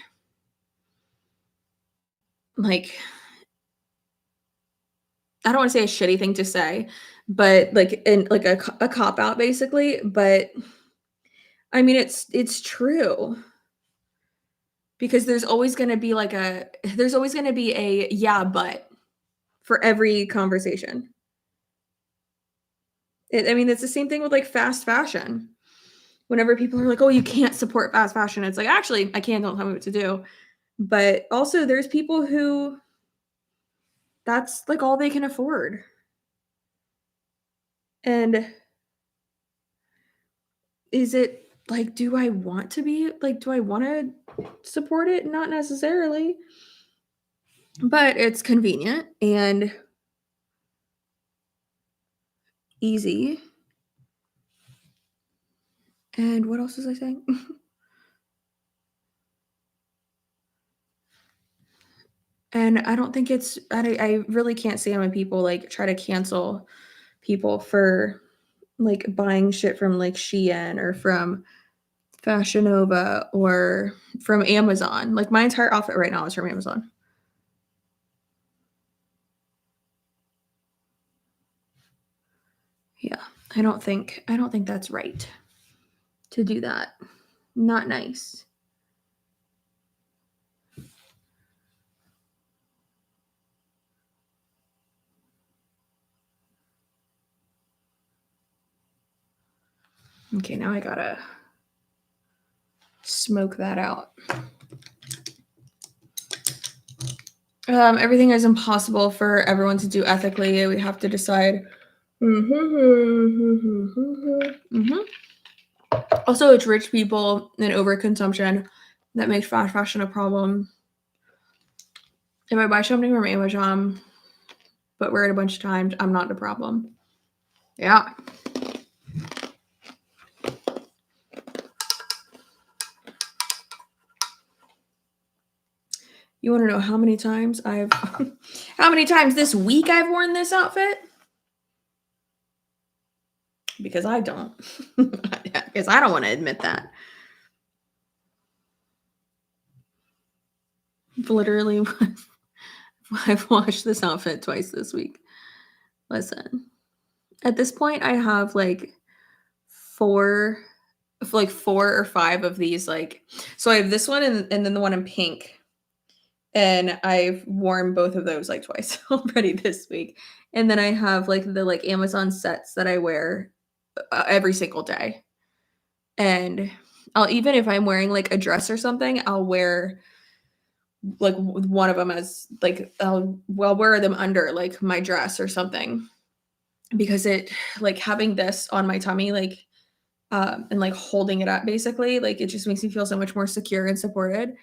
I don't want to say a shitty thing to say, but like in like a cop out basically. But I mean, it's true because there's always going to be a yeah, but for every conversation. I mean, it's the same thing with like fast fashion. Whenever people are like, oh, you can't support fast fashion, it's like, actually, I can, don't tell me what to do. But also, there's people who that's like all they can afford. And is it like, do I want to support it? Not necessarily. But it's convenient and easy. And what else was I saying? And I don't think I really can't stand when people like try to cancel people for like buying shit from like Shein or from Fashion Nova or from Amazon. Like my entire outfit right now is from Amazon. Yeah. I don't think that's right to do that. Not nice. Okay, now I gotta smoke that out. Everything is impossible for everyone to do ethically. We have to decide. Also, it's rich people and overconsumption that makes fast fashion a problem. If I buy something from Amazon, but wear it a bunch of times, I'm not the problem. Yeah. You want to know how many times this week I've worn this outfit? Because I don't. Because I don't want to admit that. Literally, I've washed this outfit twice this week. Listen, at this point, I have like four or five of these. Like, so I have this one and then the one in pink. And I've worn both of those like twice already this week. And then I have like the like Amazon sets that I wear every single day. And I'll, even if I'm wearing like a dress or something, I'll wear like one of them as like I'll wear them under like my dress or something, because it like having this on my tummy like and like holding it up basically, like it just makes me feel so much more secure and supported,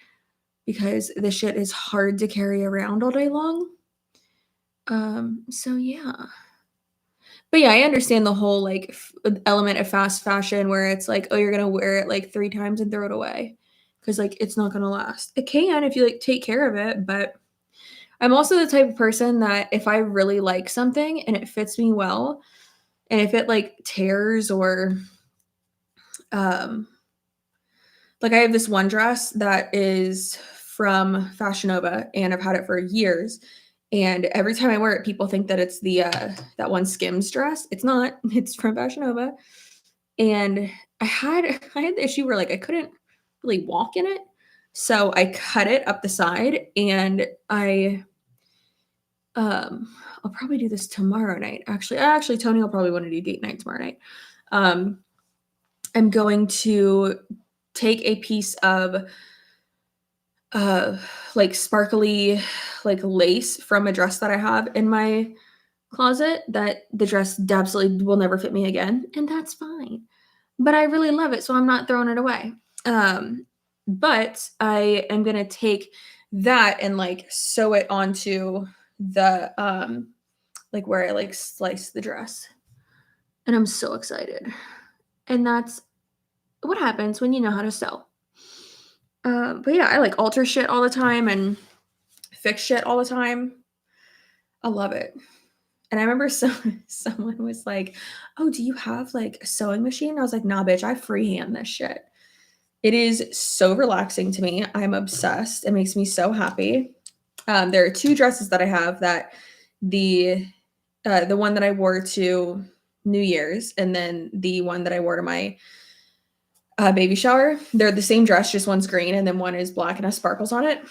because this shit is hard to carry around all day long. So yeah. But yeah, I understand the whole like element of fast fashion where it's like, oh, you're gonna wear it like 3 times and throw it away because like it's not gonna last. It can if you like take care of it, but I'm also the type of person that if I really like something and it fits me well, and if it like tears or like I have this one dress that is from Fashion Nova and I've had it for years, And every time I wear it, people think that it's the that one Skims dress. It's not. It's from Fashion Nova. And I had the issue where like I couldn't really walk in it. So I cut it up the side, and I'll probably do this tomorrow night. Actually Tony will probably want to do date night tomorrow night. I'm going to take a piece of like sparkly like lace from a dress that I have in my closet that the dress absolutely will never fit me again, and that's fine. But I really love it, so I'm not throwing it away. But I am gonna take that and like sew it onto the like where I like slice the dress. And I'm so excited. And that's what happens when you know how to sew. But yeah, I like alter shit all the time and fix shit all the time. I love it. And I remember someone was like, "Oh, do you have like a sewing machine?" I was like, "Nah, bitch, I freehand this shit." It is so relaxing to me. I'm obsessed. It makes me so happy. There are two dresses that I have that the one that I wore to New Year's, and then the one that I wore to my baby shower. They're the same dress, just one's green and then one is black and has sparkles on it.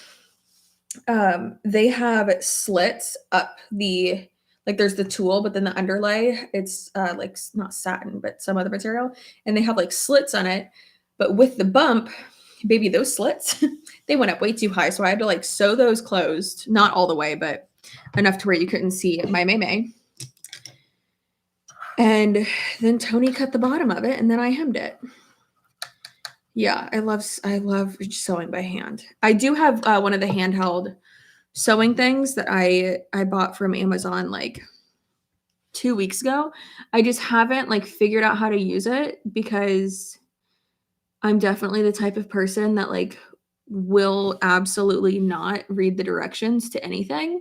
They have slits up the like there's the tulle, but then the underlay, it's like not satin, but some other material, and they have like slits on it. But with the bump, baby, those slits, they went up way too high. So I had to like sew those closed, not all the way, but enough to where you couldn't see my meme. And then Tony cut the bottom of it, and then I hemmed it. Yeah, I love sewing by hand. I do have one of the handheld sewing things that I bought from Amazon like 2 weeks ago. I just haven't like figured out how to use it because I'm definitely the type of person that like will absolutely not read the directions to anything.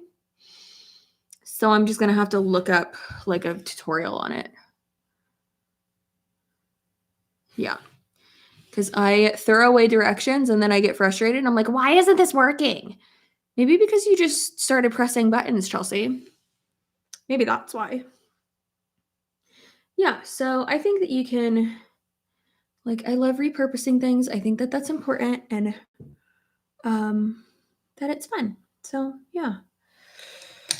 So I'm just going to have to look up like a tutorial on it. Yeah. Because I throw away directions and then I get frustrated. And I'm like, why isn't this working? Maybe because you just started pressing buttons, Chelsea. Maybe that's why. Yeah, so I think that you can, like, I love repurposing things. I think that that's important and that it's fun. So, yeah.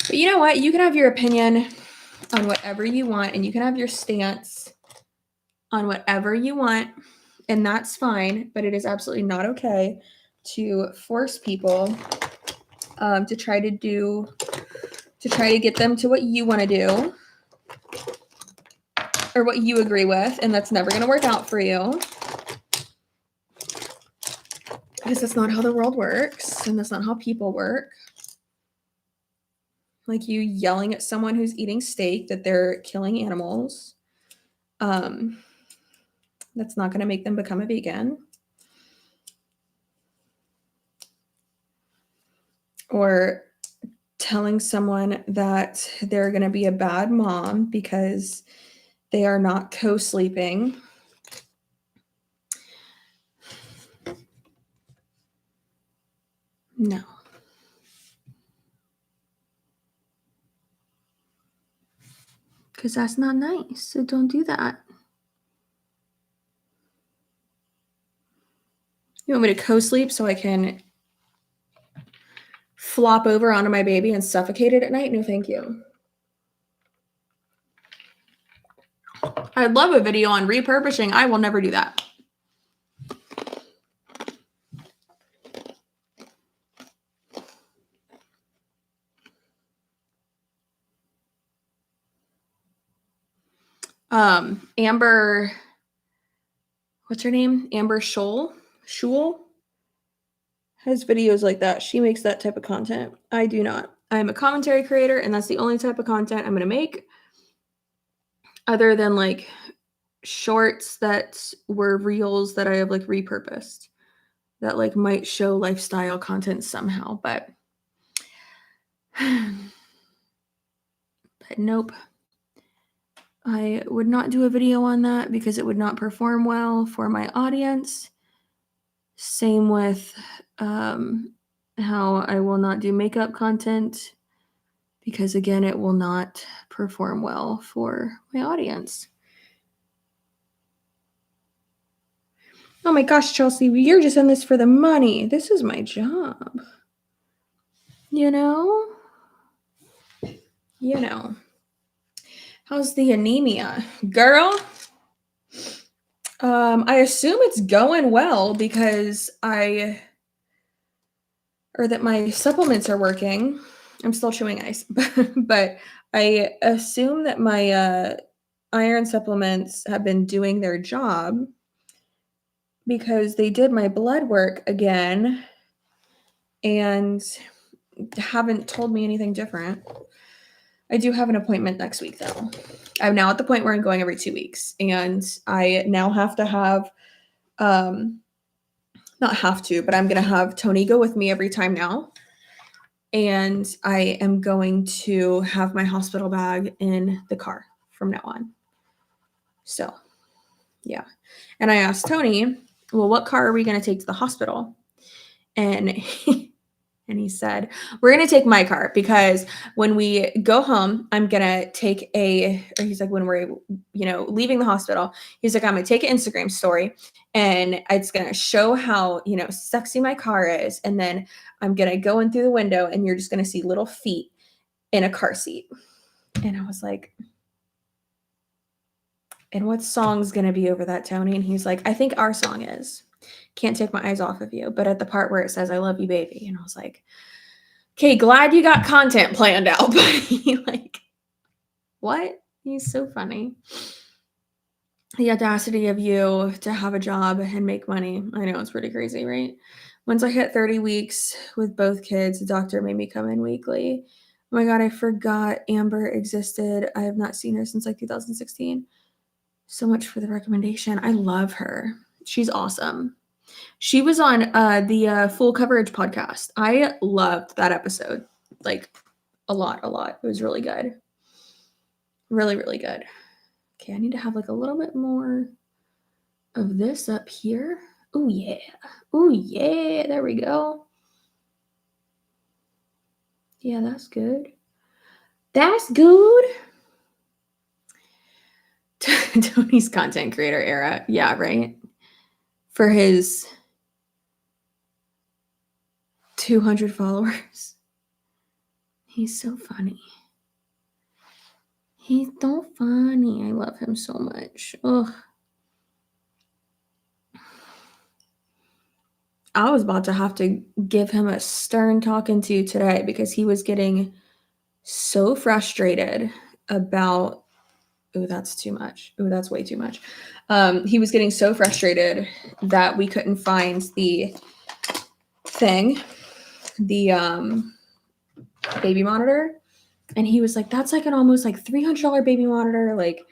But you know what? You can have your opinion on whatever you want, and you can have your stance on whatever you want, and that's fine. But it is absolutely not okay to force people to try to get them to what you want to do or what you agree with, and that's never going to work out for you because that's not how the world works, and that's not how people work. Like you yelling at someone who's eating steak that they're killing animals, that's not going to make them become a vegan. Or telling someone that they're going to be a bad mom because they are not co-sleeping. No. Because that's not nice. So don't do that. You want me to co-sleep so I can flop over onto my baby and suffocate it at night? No, thank you. I'd love a video on repurposing. I will never do that. Amber, what's her name? Amber Shule has videos like that. She makes that type of content. I do not. I'm a commentary creator, and that's the only type of content I'm going to make other than like shorts that were reels that I have like repurposed that like might show lifestyle content somehow, but nope. I would not do a video on that because it would not perform well for my audience. Same with how I will not do makeup content because again, it will not perform well for my audience. Oh my gosh, Chelsea, you're just in this for the money. This is my job. You know? How's the anemia? Girl, I assume it's going well because that my supplements are working. I'm still chewing ice, but I assume that my iron supplements have been doing their job because they did my blood work again and haven't told me anything different. I do have an appointment next week, though. I'm now at the point where I'm going every 2 weeks, and I now have to have, not have to, but I'm going to have Tony go with me every time now. And I am going to have my hospital bag in the car from now on. So, yeah. And I asked Tony, well, what car are we going to take to the hospital? And he said, we're going to take my car because when we go home, I'm going to take he's like, when we're, leaving the hospital, he's like, I'm going to take an Instagram story and it's going to show how, sexy my car is. And then I'm going to go in through the window and you're just going to see little feet in a car seat. And I was like, and what song's going to be over that, Tony? And he's like, I think our song is Can't Take My Eyes Off of You. But at the part where it says, I love you, baby. And I was like, okay, glad you got content planned out. But like, what? He's so funny. The audacity of you to have a job and make money. I know, it's pretty crazy, right? Once I hit 30 weeks with both kids, the doctor made me come in weekly. Oh my God, I forgot Amber existed. I have not seen her since like 2016. So much for the recommendation. I love her. She's awesome. She was on the Full Coverage podcast. I loved that episode. Like a lot. It was really good. Really, really good. Okay, I need to have like a little bit more of this up here. Oh yeah. There we go. Yeah, that's good. Tony's content creator era. Yeah, right. For his 200 followers. He's so funny. He's so funny. I love him so much. Ugh. I was about to have to give him a stern talking to today because he was getting so frustrated about, that's too much. That's way too much. He was getting so frustrated that we couldn't find the thing, the baby monitor. And he was like, that's like an almost like $300 baby monitor. Like,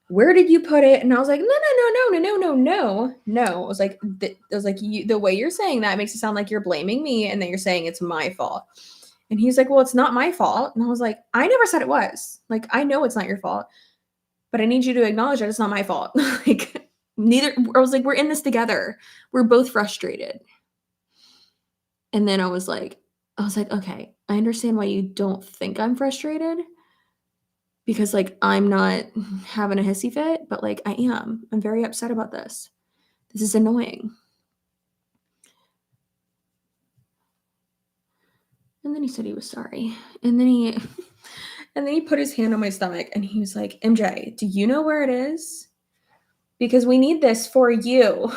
where did you put it? And I was like, no. I was like, the way you're saying that makes it sound like you're blaming me and that you're saying it's my fault. And he's like, well, it's not my fault. And I was like, I never said it was. Like, I know it's not your fault, but I need you to acknowledge that it's not my fault. Like, I was like, we're in this together. We're both frustrated. And then I was like, okay, I understand why you don't think I'm frustrated. Because, like, I'm not having a hissy fit, but, like, I am. I'm very upset about this. This is annoying. And then he said he was sorry. And then he put his hand on my stomach and he was like, MJ, do you know where it is? Because we need this for you.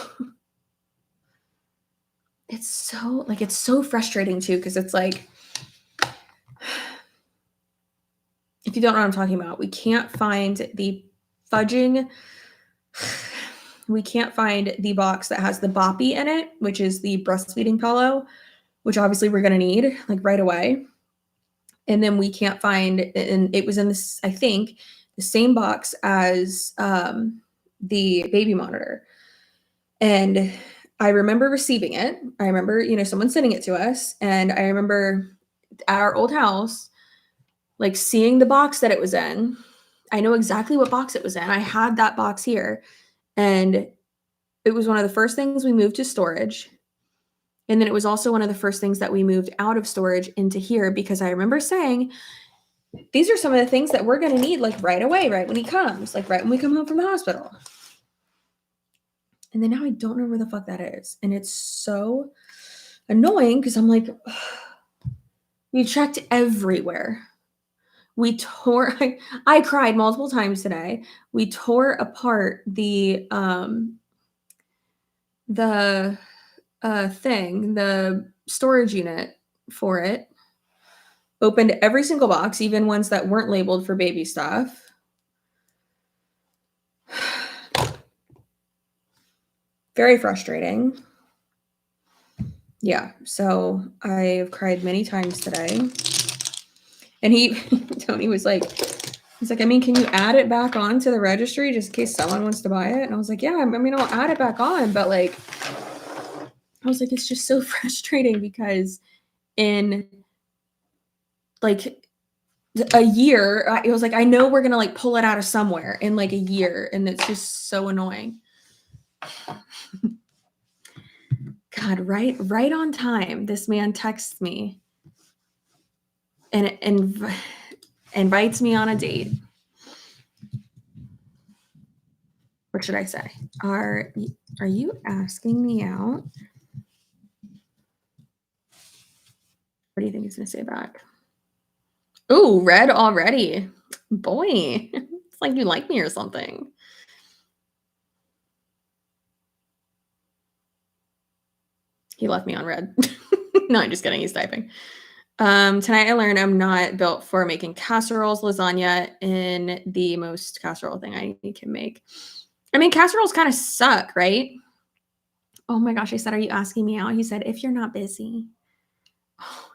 It's so frustrating too, because it's like, if you don't know what I'm talking about, we can't find the box that has the boppy in it, which is the breastfeeding pillow, which obviously we're going to need like right away. And then we can't find, and it was in this, I think, the same box as the baby monitor. And I remember receiving it. I remember, someone sending it to us. And I remember at our old house, like seeing the box that it was in. I know exactly what box it was in. I had that box here. And it was one of the first things we moved to storage. And then it was also one of the first things that we moved out of storage into here, because I remember saying, these are some of the things that we're going to need like right away, right when he comes, like right when we come home from the hospital. And then now I don't know where the fuck that is. And it's so annoying because I'm like, we checked everywhere. We tore, I cried multiple times today. We tore apart the storage unit for it. Opened every single box, even ones that weren't labeled for baby stuff. Very frustrating. Yeah, so I've cried many times today. And Tony was like, he's like, I mean, can you add it back on to the registry just in case someone wants to buy it? And I was like, yeah, I mean, I'll add it back on. But like, I was like, it's just so frustrating because in like a year, it was like, I know we're going to like pull it out of somewhere in like a year. And it's just so annoying. God, right on time. This man texts me and invites me on a date. What should I say? Are you asking me out? What do you think he's going to say back? Ooh, red already. Boy, it's like you like me or something. He left me on red. No, I'm just kidding. He's typing. Tonight I learned I'm not built for making casseroles, lasagna, in the most casserole thing I can make. I mean, casseroles kind of suck, right? Oh my gosh, I said, are you asking me out? He said, if you're not busy. Oh,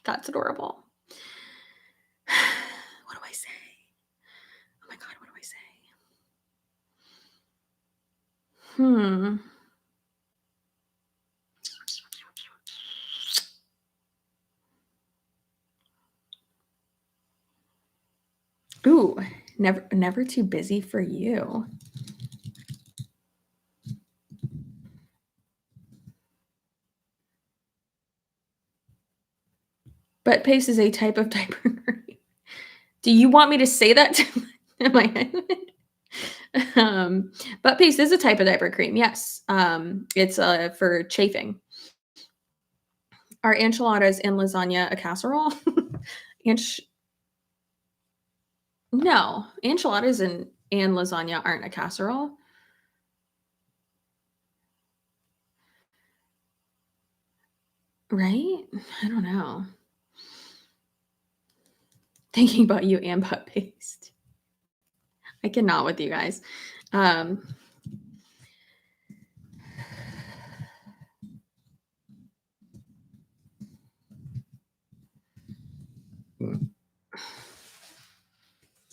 that's adorable. What do I say? Oh my God, what do I say? Ooh, never too busy for you. Butt paste is a type of diaper cream. Do you want me to say that to my husband? Butt paste is a type of diaper cream. Yes. It's for chafing. Are enchiladas and lasagna a casserole? No, enchiladas and lasagna aren't a casserole. Right? I don't know. Thinking about you and butt paste. I cannot with you guys.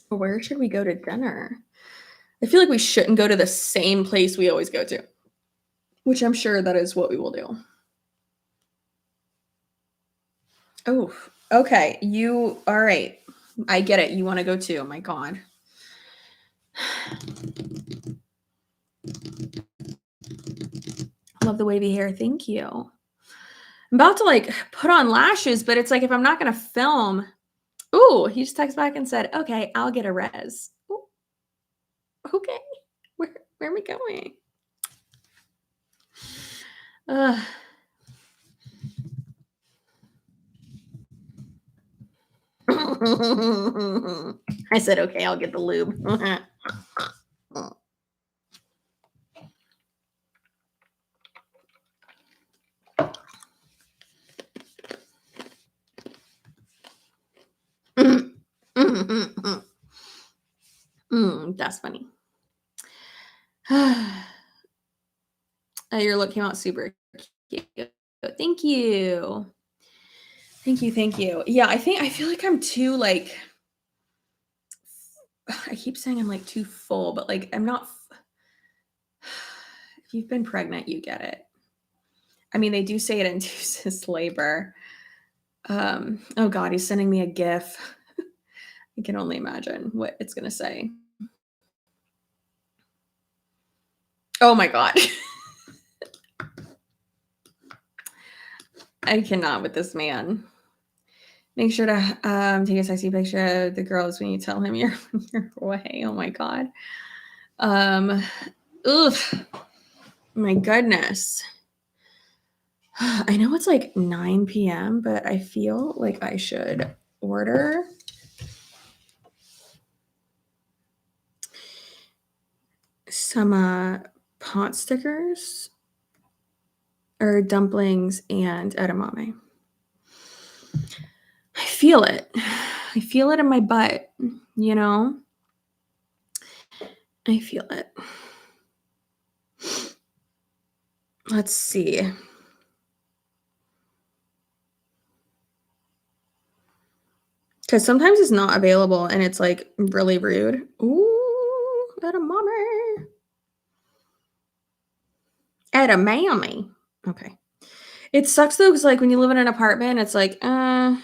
Where should we go to dinner? I feel like we shouldn't go to the same place we always go to, which I'm sure that is what we will do. Oh, okay. All right. I get it. You want to go too. Oh my God. Love the wavy hair. Thank you. I'm about to like put on lashes, but it's like if I'm not going to film. Ooh, he just texted back and said, okay, I'll get a res. Ooh, okay. Where are we going? I said, okay, I'll get the lube. That's funny. Your look came out super cute. Thank you. Thank you. Yeah, I feel like I'm too like, I keep saying I'm like too full, but like I'm not. If you've been pregnant, you get it. I mean, they do say it induces labor. Oh God, he's sending me a GIF. I can only imagine what it's gonna say. Oh my God. I cannot with this man. Make sure to take a sexy picture of the girls when you tell him you're on your way. Oh my God. Oof. My goodness. I know it's like 9 p.m., but I feel like I should order some pot stickers or dumplings and edamame. I feel it. I feel it in my butt, you know? I feel it. Let's see. Because sometimes it's not available and it's like really rude. Ooh, edamame. Edamame. Okay. It sucks though, because like when you live in an apartment, it's like, are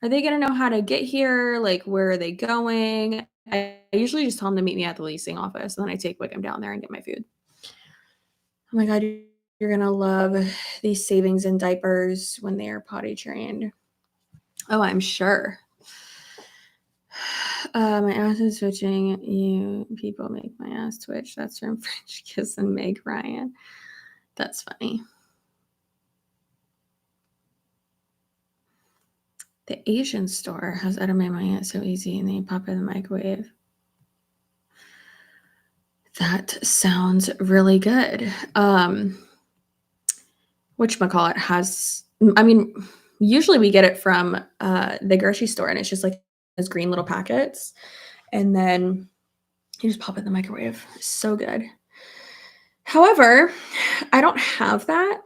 they gonna know how to get here? Like, where are they going? I usually just tell them to meet me at the leasing office, and then I take Wickham down there and get my food. Oh my God, you're gonna love these savings in diapers when they are potty trained. Oh, I'm sure. My ass is twitching. You people make my ass twitch. That's from French Kiss and Meg Ryan. That's funny. The Asian store has edamame. It's so easy, and then you pop it in the microwave. That sounds really good. Whatchamacallit has, I mean, usually we get it from the grocery store, and it's just like those green little packets, and then you just pop it in the microwave. It's so good. However, I don't have that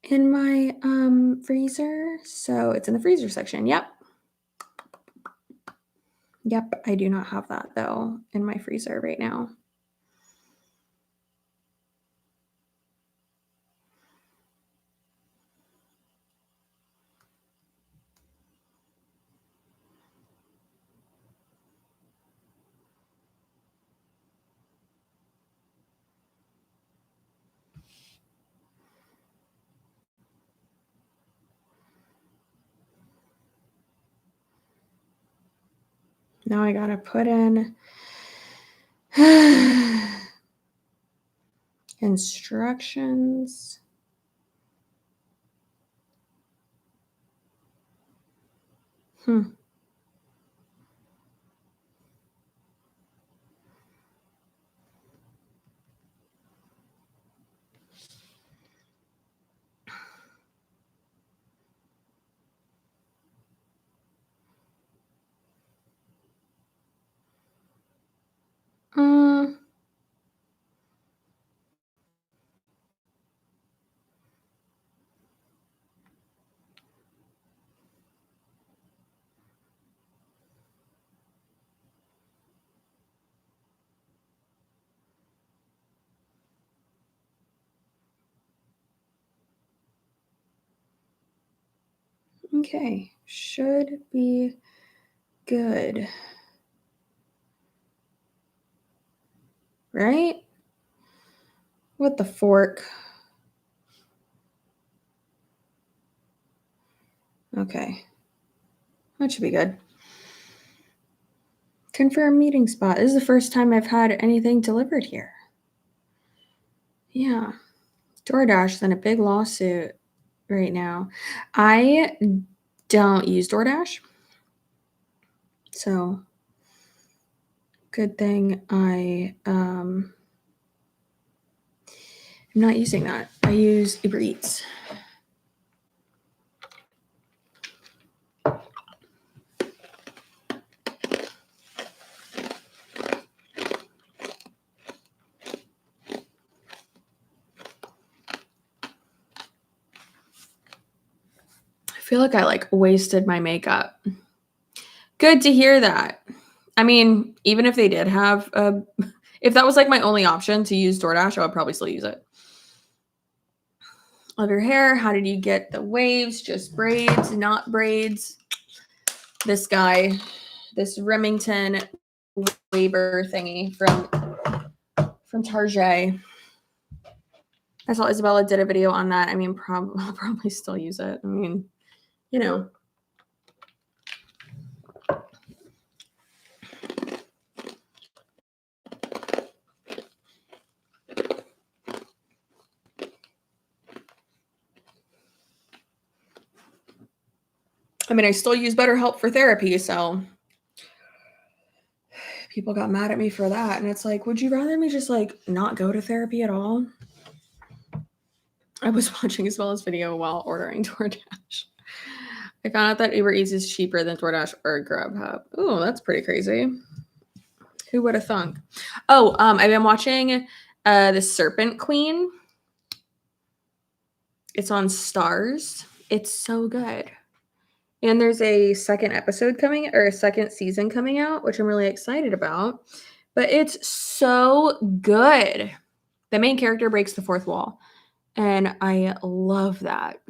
in my freezer, so it's in the freezer section. Yep, I do not have that though in my freezer right now. Now I gotta put in instructions. Okay, should be good. Right? With the fork. Okay. That should be good. Confirm meeting spot. This is the first time I've had anything delivered here. Yeah. DoorDash is in a big lawsuit right now. I don't use DoorDash. So good thing I am not using that. I use Uber Eats. I feel like I like wasted my makeup. Good to hear that. I mean, even if they did have if that was like my only option to use DoorDash, I would probably still use it. Love your hair. How did you get the waves? Just braids, not braids. This guy, this Remington Waver thingy from Target. I saw Isabella did a video on that. I mean, I'll probably still use it. I mean, you know. I mean, I still use BetterHelp for therapy, so people got mad at me for that. And it's like, would you rather me just like not go to therapy at all? I was watching Isabel's video while ordering DoorDash. I found out that Uber Eats is cheaper than DoorDash or Grubhub. Oh, that's pretty crazy. Who would have thunk? Oh, I've been watching The Serpent Queen. It's on Stars. It's so good. And there's a second season coming out, which I'm really excited about. But it's so good. The main character breaks the fourth wall. And I love that.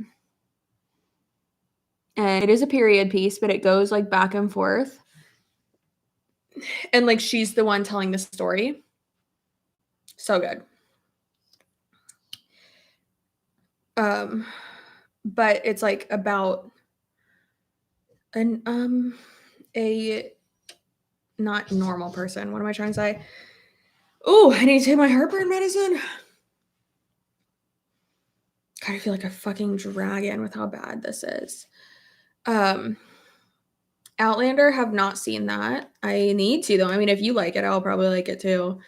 And it is a period piece, but it goes like back and forth. And like she's the one telling the story. So good. But it's like about a not normal person. What am I trying to say? Oh, I need to take my heartburn medicine. God, I feel like a fucking dragon with how bad this is. Outlander, have not seen that. I need to though. I mean, if you like it, I'll probably like it too.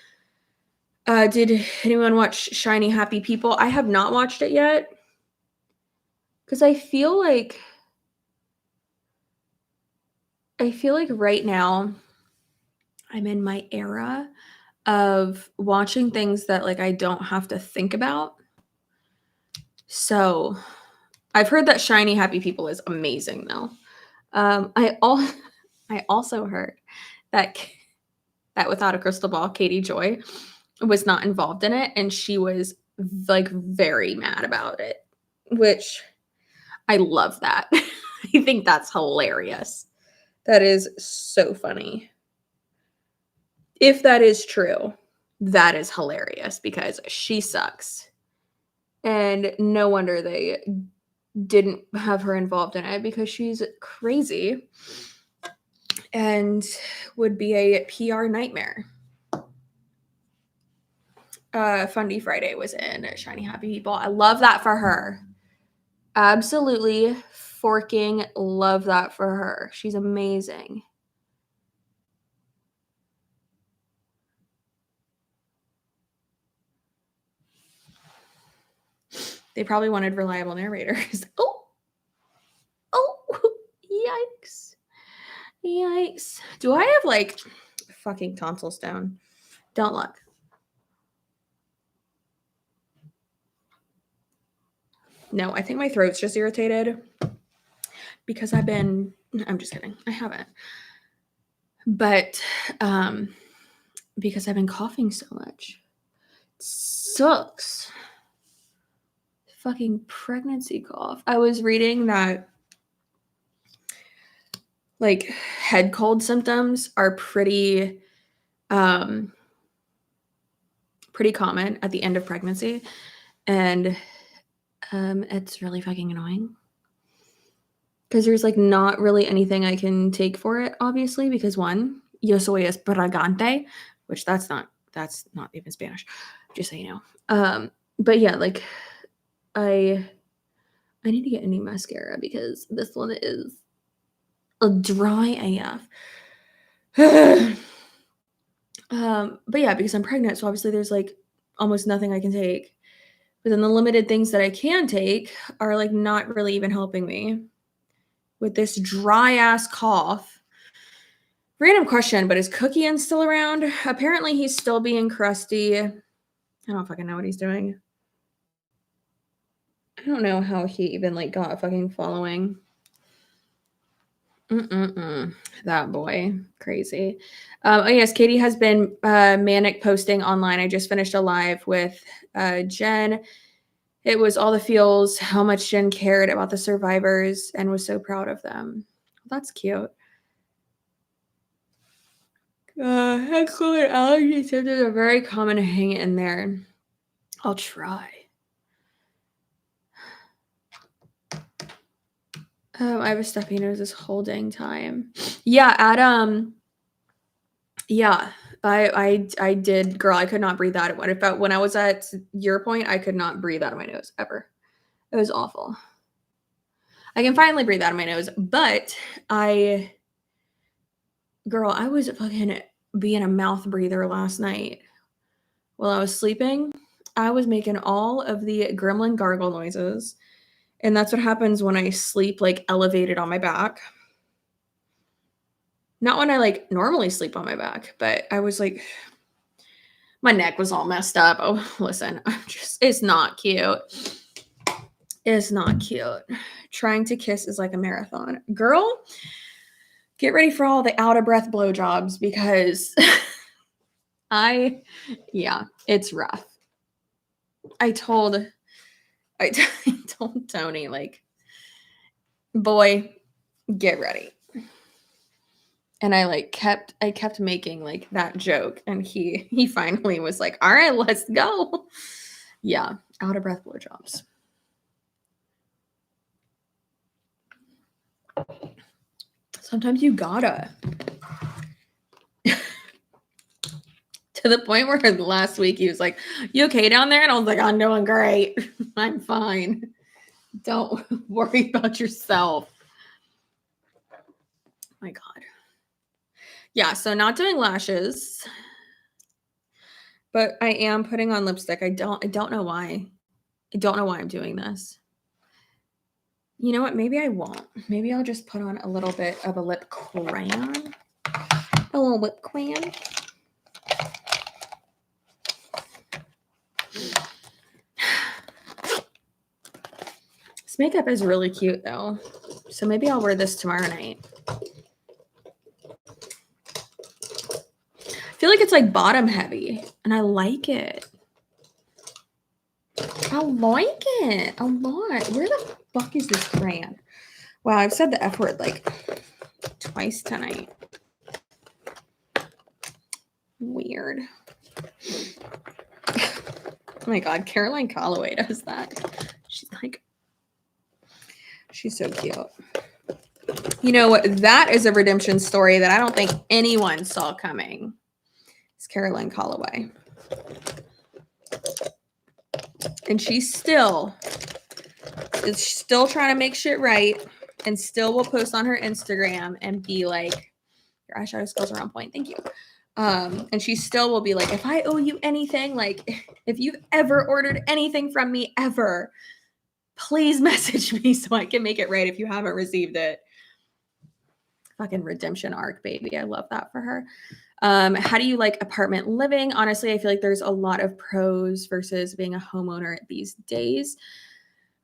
Did anyone watch Shiny Happy People? I have not watched it yet. Because I feel like right now I'm in my era of watching things that like I don't have to think about. So I've heard that Shiny Happy People is amazing though. I also heard that Without a Crystal Ball, Katie Joy was not involved in it, and she was like very mad about it, which I love that. I think that's hilarious. That is so funny. If that is true, that is hilarious because she sucks. And no wonder they didn't have her involved in it because she's crazy and would be a PR nightmare. Fundy Friday was in Shiny Happy People. I love that for her. Absolutely forking love that for her. She's amazing. They probably wanted reliable narrators. Oh, yikes. Yikes. Do I have like fucking tonsil stone? Don't look. No, I think my throat's just irritated because I'm just kidding. I haven't. But because I've been coughing so much. It sucks. Fucking pregnancy cough. I was reading that like head cold symptoms are pretty common at the end of pregnancy, and it's really fucking annoying because there's like not really anything I can take for it, obviously, because one, yo soy esparagante, which that's not even Spanish, just so you know. But yeah, like I need to get a new mascara because this one is a dry AF. But yeah, because I'm pregnant, so obviously there's like almost nothing I can take. But then the limited things that I can take are like not really even helping me with this dry ass cough. Random question, but is Cookie still around? Apparently he's still being crusty. I don't fucking know what he's doing. I don't know how he even like got a fucking following. That boy, crazy. Oh yes, Katie has been manic posting online. I just finished a live with Jen. It was all the feels, how much Jen cared about the survivors and was so proud of them. That's cute. Head cold and allergy symptoms are very common. Hang in there. I'll try. I have a stuffy nose this whole dang time. Yeah, yeah, I did, girl. I could not breathe out. When I was at your point, I could not breathe out of my nose ever. It was awful. I can finally breathe out of my nose, but girl, I was fucking being a mouth breather last night while I was sleeping. I was making all of the gremlin gargle noises, and that's what happens when I sleep like elevated on my back. Not when I like normally sleep on my back, but I was like, my neck was all messed up. Oh, listen, it's not cute. It's not cute. Trying to kiss is like a marathon. Girl, get ready for all the out of breath blowjobs because yeah, it's rough. I told Tony, like, boy, get ready. And I kept making like that joke, and he finally was like, all right, let's go. Yeah, out of breath blowjobs. Sometimes you gotta. To the point where last week he was like, you okay down there? And I was like, I'm doing great. I'm fine. Don't worry about yourself. My God. Yeah, so not doing lashes, but I am putting on lipstick. I don't know why. I don't know why I'm doing this. You know what? Maybe I won't. Maybe I'll just put on a little bit of a lip crayon. A little lip crayon. This makeup is really cute though. So maybe I'll wear this tomorrow night. I feel like it's like bottom heavy, and I like it. I like it a lot. Where the fuck is this crayon? Wow, I've said the F word like twice tonight. Weird. Oh my God, Caroline Calloway does that. She's so cute. You know what? That is a redemption story that I don't think anyone saw coming. It's Caroline Calloway. And she's still trying to make shit right, and still will post on her Instagram and be like, your eyeshadow skills are on point. Thank you. And she still will be like, if I owe you anything, like if you've ever ordered anything from me ever, please message me so I can make it right if you haven't received it. Fucking redemption arc, baby. I love that for her. How do you like apartment living? Honestly, I feel like there's a lot of pros versus being a homeowner these days.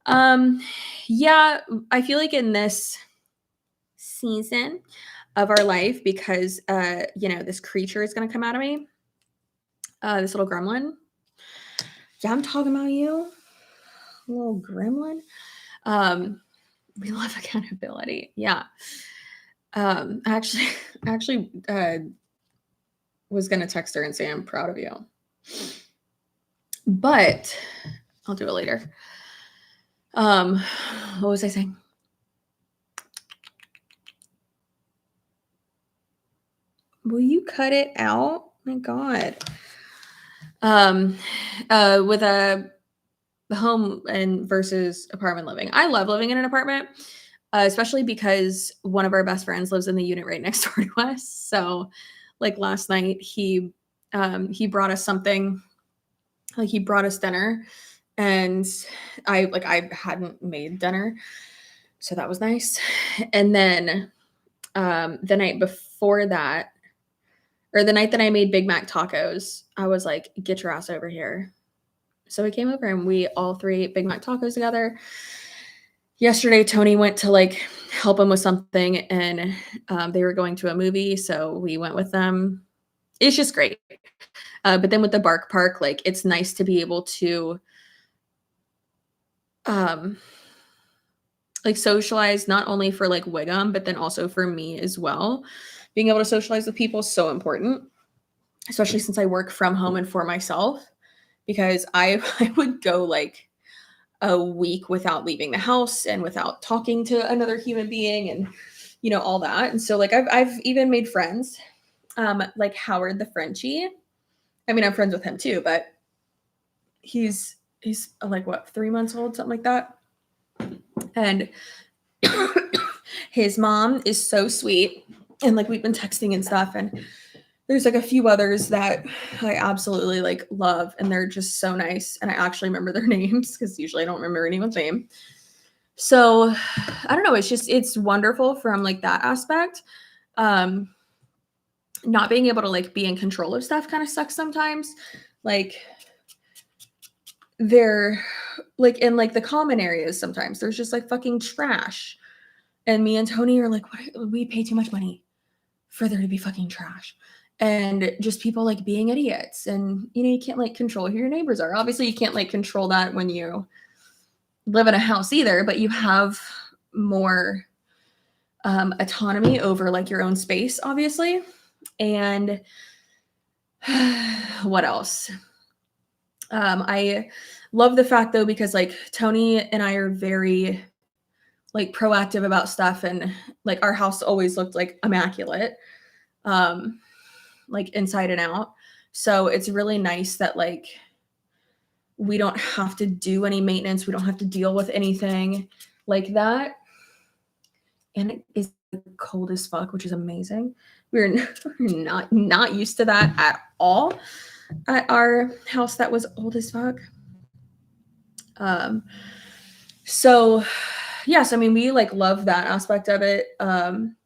Yeah, I feel like in this season of our life, because this creature is going to come out of me, this little gremlin. Yeah, I'm talking about you, little gremlin. We love accountability. Yeah. Actually was going to text her and say, I'm proud of you, but I'll do it later. What was I saying? Will you cut it out? Oh my God. With a home and versus apartment living. I love living in an apartment, especially because one of our best friends lives in the unit right next door to us. So like last night, he brought us something, like he brought us dinner, and I hadn't made dinner. So that was nice. And then the night before that, or the night that I made Big Mac tacos, I was like, get your ass over here. So he came over and we all three ate Big Mac tacos together. Yesterday, Tony went to like help him with something, and they were going to a movie. So we went with them. It's just great. But then with the Bark Park, like it's nice to be able to like socialize, not only for like Wiggum, but then also for me as well. Being able to socialize with people is so important, especially since I work from home and for myself, because I would go like a week without leaving the house and without talking to another human being and, all that. And so like, I've even made friends, like Howard the Frenchie. I mean, I'm friends with him too, but he's like what, 3 months old, something like that. And his mom is so sweet. And like, we've been texting and stuff, and there's like a few others that I absolutely like love, and they're just so nice. And I actually remember their names because usually I don't remember anyone's name. So I don't know. It's wonderful from like that aspect. Not being able to like be in control of stuff kind of sucks sometimes. Like they're like in like the common areas, sometimes there's just like fucking trash. And me and Tony are like, we pay too much money for there to be fucking trash. And just people like being idiots. And you can't like control who your neighbors are. Obviously you can't like control that when you live in a house either, but you have more autonomy over like your own space, obviously. And what else? I love the fact though, because like Tony and I are very like proactive about stuff, and like our house always looked like immaculate, like inside and out. So it's really nice that like we don't have to do any maintenance. We don't have to deal with anything like that. And it is cold as fuck, which is amazing. We're not used to that at all at our house that was old as fuck. So yes, I mean, we like love that aspect of it. And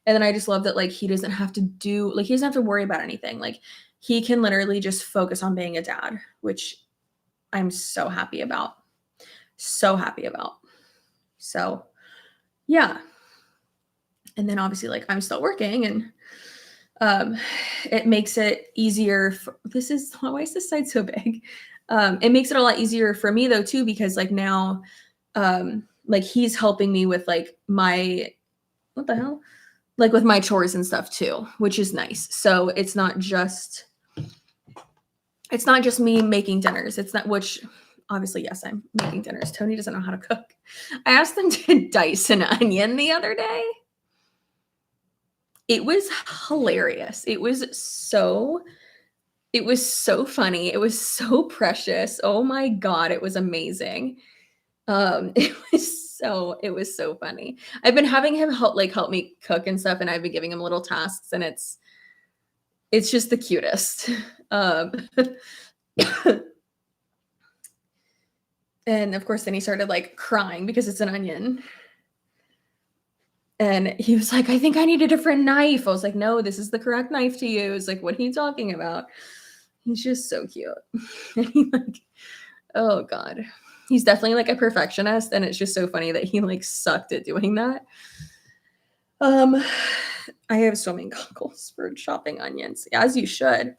then I just love that like he doesn't have to worry about anything. Like he can literally just focus on being a dad, which I'm so happy about. So happy about. So yeah. And then obviously like I'm still working, and it makes it easier. Why is this side so big? It makes it a lot easier for me though too, because like now, like he's helping me with like what the hell? Like with my chores and stuff too, which is nice. So it's not just me making dinners. Which obviously, yes, I'm making dinners. Tony doesn't know how to cook. I asked him to dice an onion the other day. It was hilarious. It was so funny. It was so precious. Oh my God, it was amazing. It was so funny. I've been having him help me cook and stuff, and I've been giving him little tasks, and it's just the cutest. And of course, then he started like crying because it's an onion. And he was like, I think I need a different knife. I was like, no, this is the correct knife to use. Like, what are you talking about? He's just so cute. And he like, oh God. He's definitely like a perfectionist, and it's just so funny that he like sucked at doing that. I have swimming goggles for chopping onions, as you should.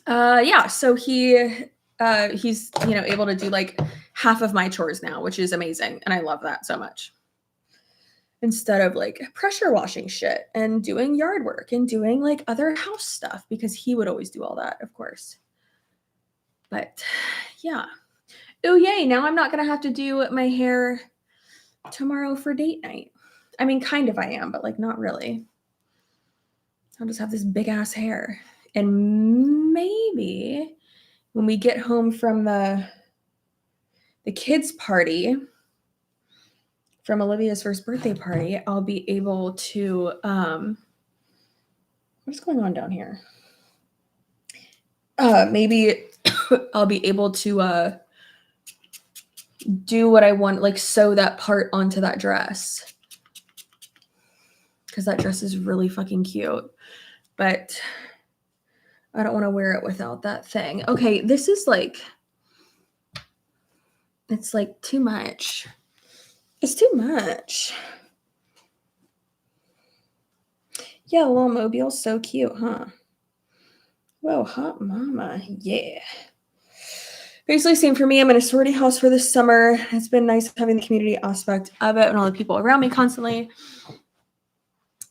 Yeah, so he's able to do like half of my chores now, which is amazing, and I love that so much. Instead of like pressure washing shit and doing yard work and doing like other house stuff, because he would always do all that, of course. But yeah. Oh yay, now I'm not gonna have to do my hair tomorrow for date night. I mean, kind of I am, but like not really. I'll just have this big ass hair. And maybe when we get home from the kids' party, from Olivia's first birthday party, I'll be able to what's going on down here? Maybe I'll be able to do what I want, like sew that part onto that dress, because that dress is really fucking cute, but I don't want to wear it without that thing. Okay, this is like, it's like too much. It's too much. Yeah, little mobile's so cute, huh? Whoa, hot mama, yeah. Basically, same for me. I'm in a sorority house for this summer. It's been nice having the community aspect of it and all the people around me constantly.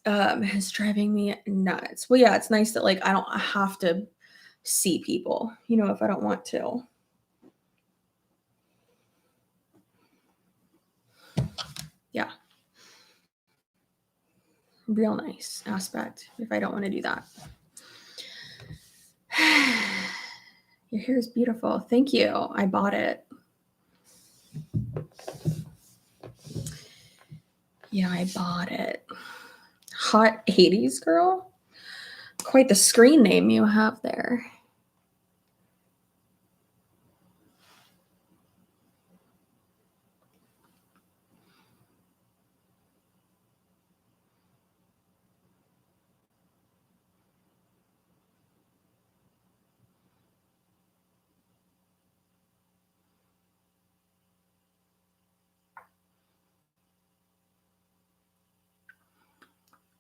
It's driving me nuts. Well, yeah, it's nice that like I don't have to see people, if I don't want to. real nice aspect if I don't want to do that. Your hair is beautiful. Thank you. I bought it. Yeah, I bought it. Hot 80s girl. Quite the screen name you have there.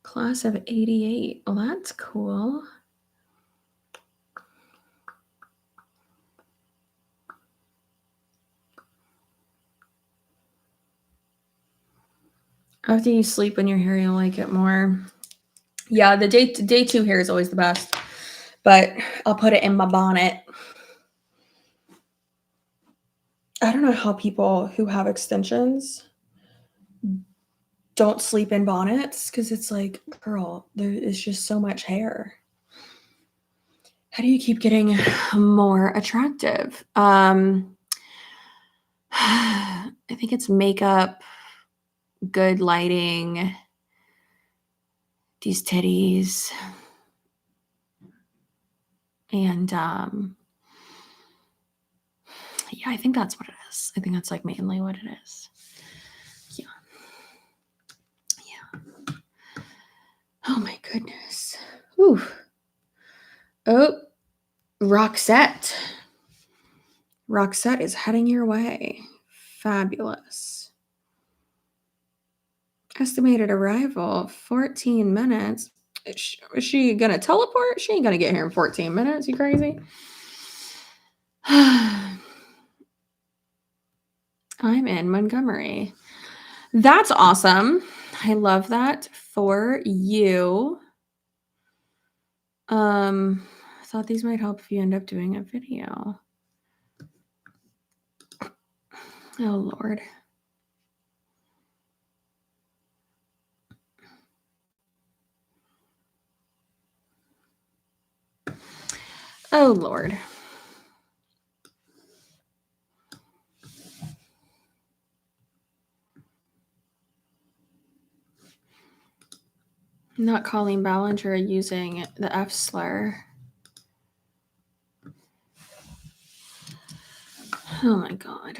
Class of 88. Well, that's cool. After you sleep in your hair, you'll like it more. Yeah, the day 2 hair is always the best. But I'll put it in my bonnet. I don't know how people who have extensions don't sleep in bonnets, because it's like, girl, there is just so much hair. How do you keep getting more attractive? I think it's makeup, good lighting, these titties, and yeah, I think that's what it is. I think that's like mainly what it is. Yeah. Oh my goodness. Ooh. Oh, Roxette. Roxette is heading your way. Fabulous. Estimated arrival, 14 minutes. Is she going to teleport? She ain't going to get here in 14 minutes. You crazy? I'm in Montgomery. That's awesome. I love that for you. I thought these might help if you end up doing a video. Oh, Lord. Oh, Lord. Not Colleen Ballinger using the F slur. Oh, my God.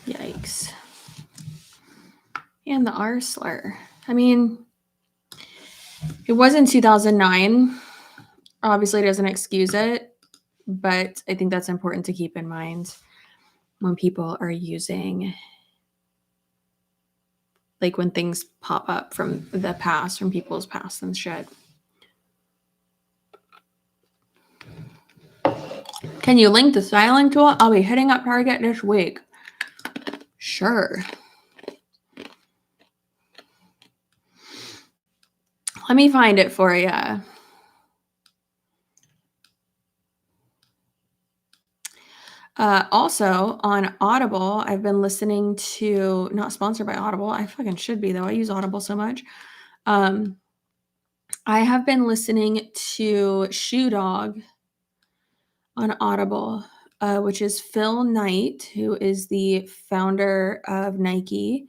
Yikes. And the R slur. I mean, it was in 2009. Obviously, it doesn't excuse it, but I think that's important to keep in mind when people are using, like when things pop up from the past, from people's past and shit. Can you link the styling tool? I'll be hitting up Target this week. Sure. Let me find it for you. Also on Audible, I've been listening to, not sponsored by Audible. I fucking should be though. I use Audible so much. I have been listening to Shoe Dog on Audible, which is Phil Knight, who is the founder of Nike.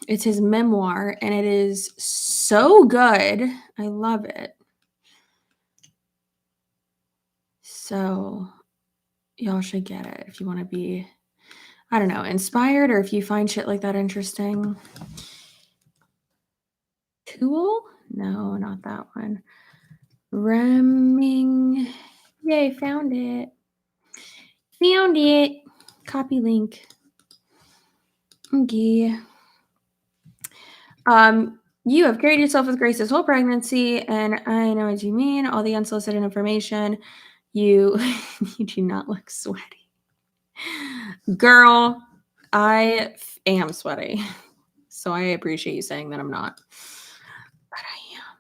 It's his memoir, and it is so good. I love it. So y'all should get it if you want to be, I don't know, inspired, or if you find shit like that interesting. Tool? No, not that one. Remming. Yay, found it. Found it. Copy link. Okay. You have carried yourself with grace this whole pregnancy, and I know what you mean. All the unsolicited information. You do not look sweaty. Girl, I am sweaty. So I appreciate you saying that I'm not. But I am.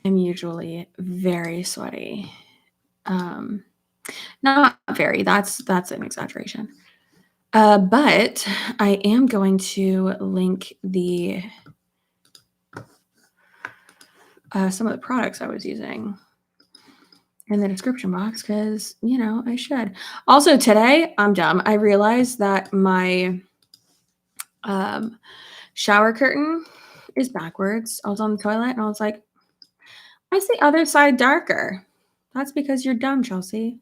I'm usually very sweaty. Not very, that's an exaggeration. But I am going to link the some of the products I was using in the description box because, you know, I should. Also today, I'm dumb. I realized that my shower curtain is backwards. I was on the toilet and I was like, why is the other side darker? That's because you're dumb, Chelsea.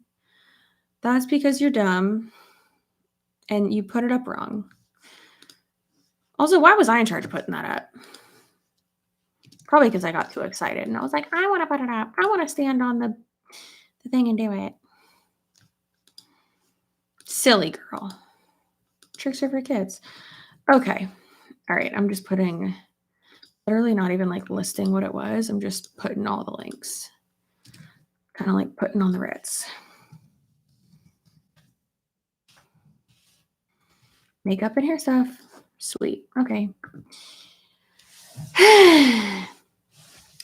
That's because you're dumb and you put it up wrong. Also, why was I in charge of putting that up? Probably because I got too excited and I was like, I want to put it up. I want to stand on the thing and do it. Silly girl. Tricks are for kids. Okay. All right. I'm just putting, literally not even like listing what it was. I'm just putting all the links. Kind of like putting on the Ritz. Makeup and hair stuff. Sweet. Okay.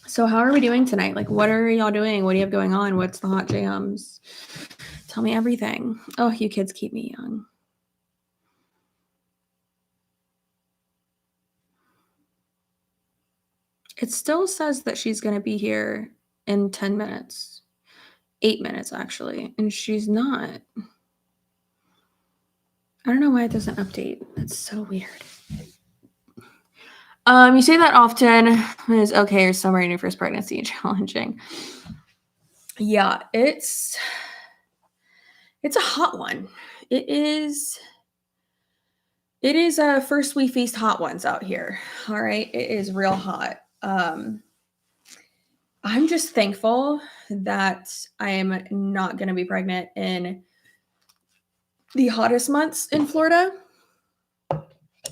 So how are we doing tonight? Like, what are y'all doing? What do you have going on? What's the hot jams? Tell me everything. Oh, you kids keep me young. It still says that she's going to be here in 10 minutes. 8 minutes, actually. And she's not. I don't know why it doesn't update. That's so weird. You say that often. Is okay or summer in your first pregnancy challenging? Yeah, it's a hot one. It is a first we feast hot ones out here. All right, it is real hot. I'm just thankful that I am not going to be pregnant in the hottest months in Florida,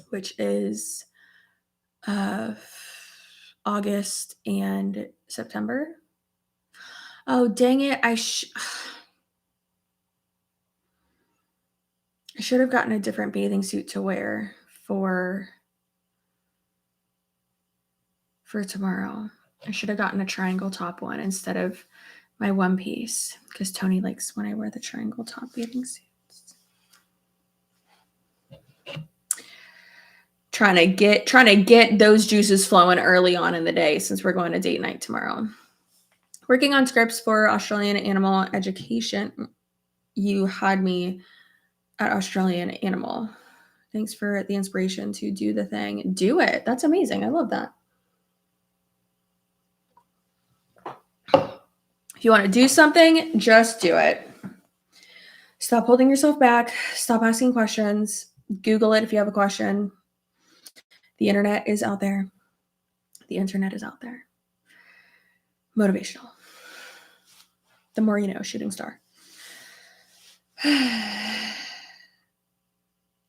which is August and September. Oh, dang it. I should have gotten a different bathing suit to wear for tomorrow. I should have gotten a triangle top one instead of my one piece because Tony likes when I wear the triangle top bathing suits. Trying to get those juices flowing early on in the day since we're going to date night tomorrow. Working on scripts for Australian animal education. You had me at Australian Animal. Thanks for the inspiration to do the thing. Do it. That's amazing. I love that. If you want to do something, just do it. Stop holding yourself back. Stop asking questions. Google it if you have a question. The internet is out there. The internet is out there. Motivational. The more you know, shooting star.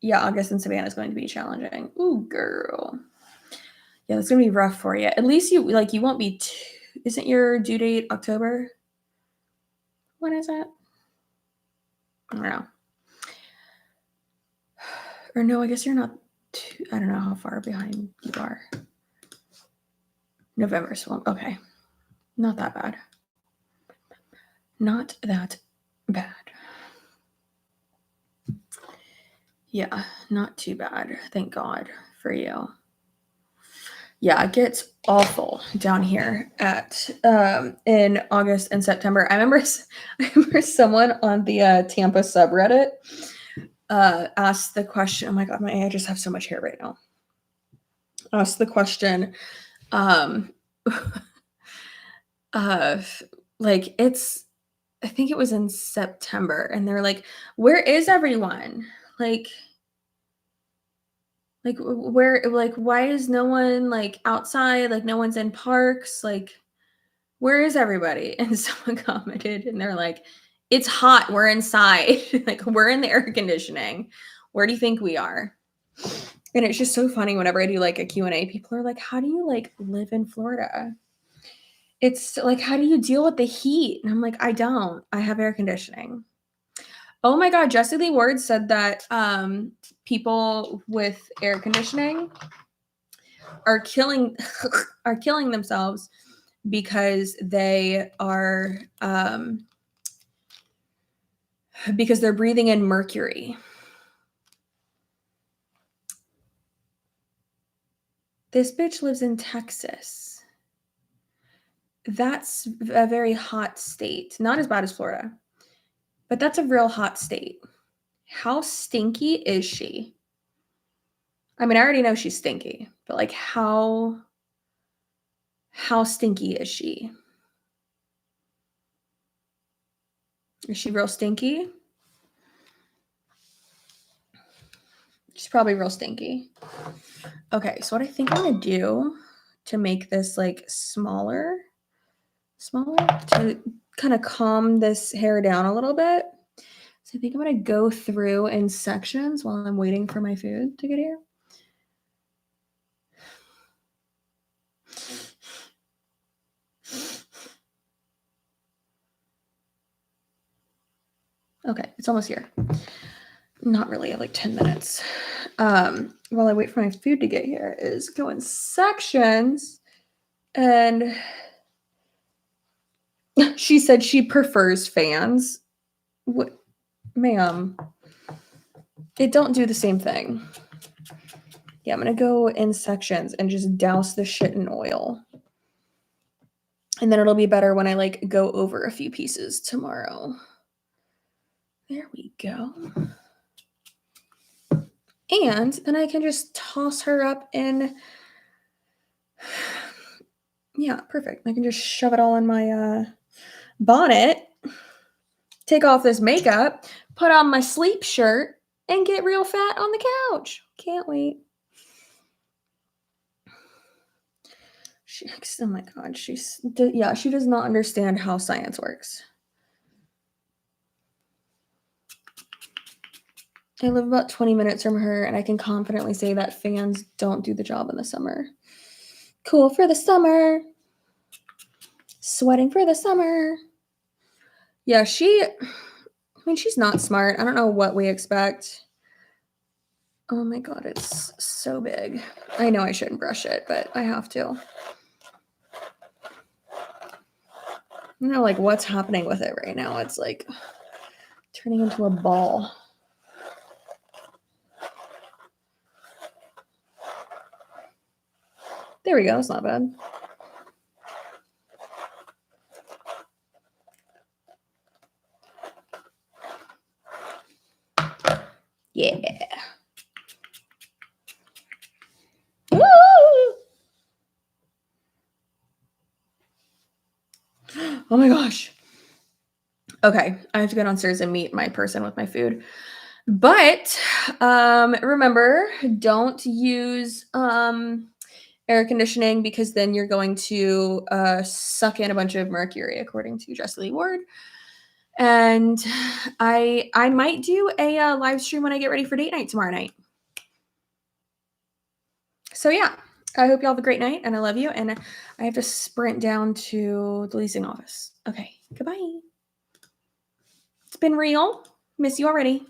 Yeah, August in Savannah is going to be challenging. Ooh, girl. Yeah, that's going to be rough for you. At least you won't be isn't your due date October? When is it? I don't know. Or no, I guess you're not I don't know how far behind you are. November, so okay. Not that bad. Not that bad. Yeah, not too bad. Thank God for you. Yeah, it gets awful down here at in August and September. I remember someone on the Tampa subreddit asked the question. Oh my God, I just have so much hair right now. Asked the question, like I think it was in September, and they're like, "Where is everyone? Like where? Like why is no one like outside? Like no one's in parks? Like where is everybody?" And someone commented, and they're like, "It's hot. We're inside. Like we're in the air conditioning. Where do you think we are?" And it's just so funny whenever I do like a Q&A, people are like, "How do you like live in Florida?" It's like, how do you deal with the heat? And I'm like, I don't. I have air conditioning. Oh my God, Jessie Lee Ward said that people with air conditioning are killing themselves because they are because they're breathing in mercury. This bitch lives in Texas. That's a very hot state. Not as bad as Florida, but that's a real hot state. How stinky is she? I mean, I already know she's stinky, but like how stinky is she? Is she real stinky? She's probably real stinky. Okay, so what I think I'm gonna do to make this like smaller to kind of calm this hair down a little bit. So I think I'm gonna go through in sections while I'm waiting for my food to get here. Okay, it's almost here. Not really, I have like 10 minutes. While I wait for my food to get here is go in sections. And she said she prefers fans. What, ma'am? It don't do the same thing. Yeah, I'm gonna go in sections and just douse the shit in oil. And then it'll be better when I like go over a few pieces tomorrow. There we go. And then I can just toss her up in. Yeah, perfect. I can just shove it all in my bonnet, take off this makeup, put on my sleep shirt, and get real fat on the couch. Can't wait. Oh my God, she does not understand how science works. I live about 20 minutes from her, and I can confidently say that fans don't do the job in the summer. Cool for the summer. Sweating for the summer. Yeah, she's not smart. I don't know what we expect. Oh my God, it's so big. I know I shouldn't brush it, but I have to. I don't know, like, what's happening with it right now. It's like turning into a ball. There we go. It's not bad. Yeah. Woo! Oh my gosh. Okay, I have to go downstairs and meet my person with my food. But remember, don't use air conditioning because then you're going to suck in a bunch of mercury, according to Jesse Lee Ward. And I might do a live stream when I get ready for date night tomorrow night. So yeah, I hope you all have a great night, and I love you. And I have to sprint down to the leasing office. Okay, goodbye. It's been real. Miss you already.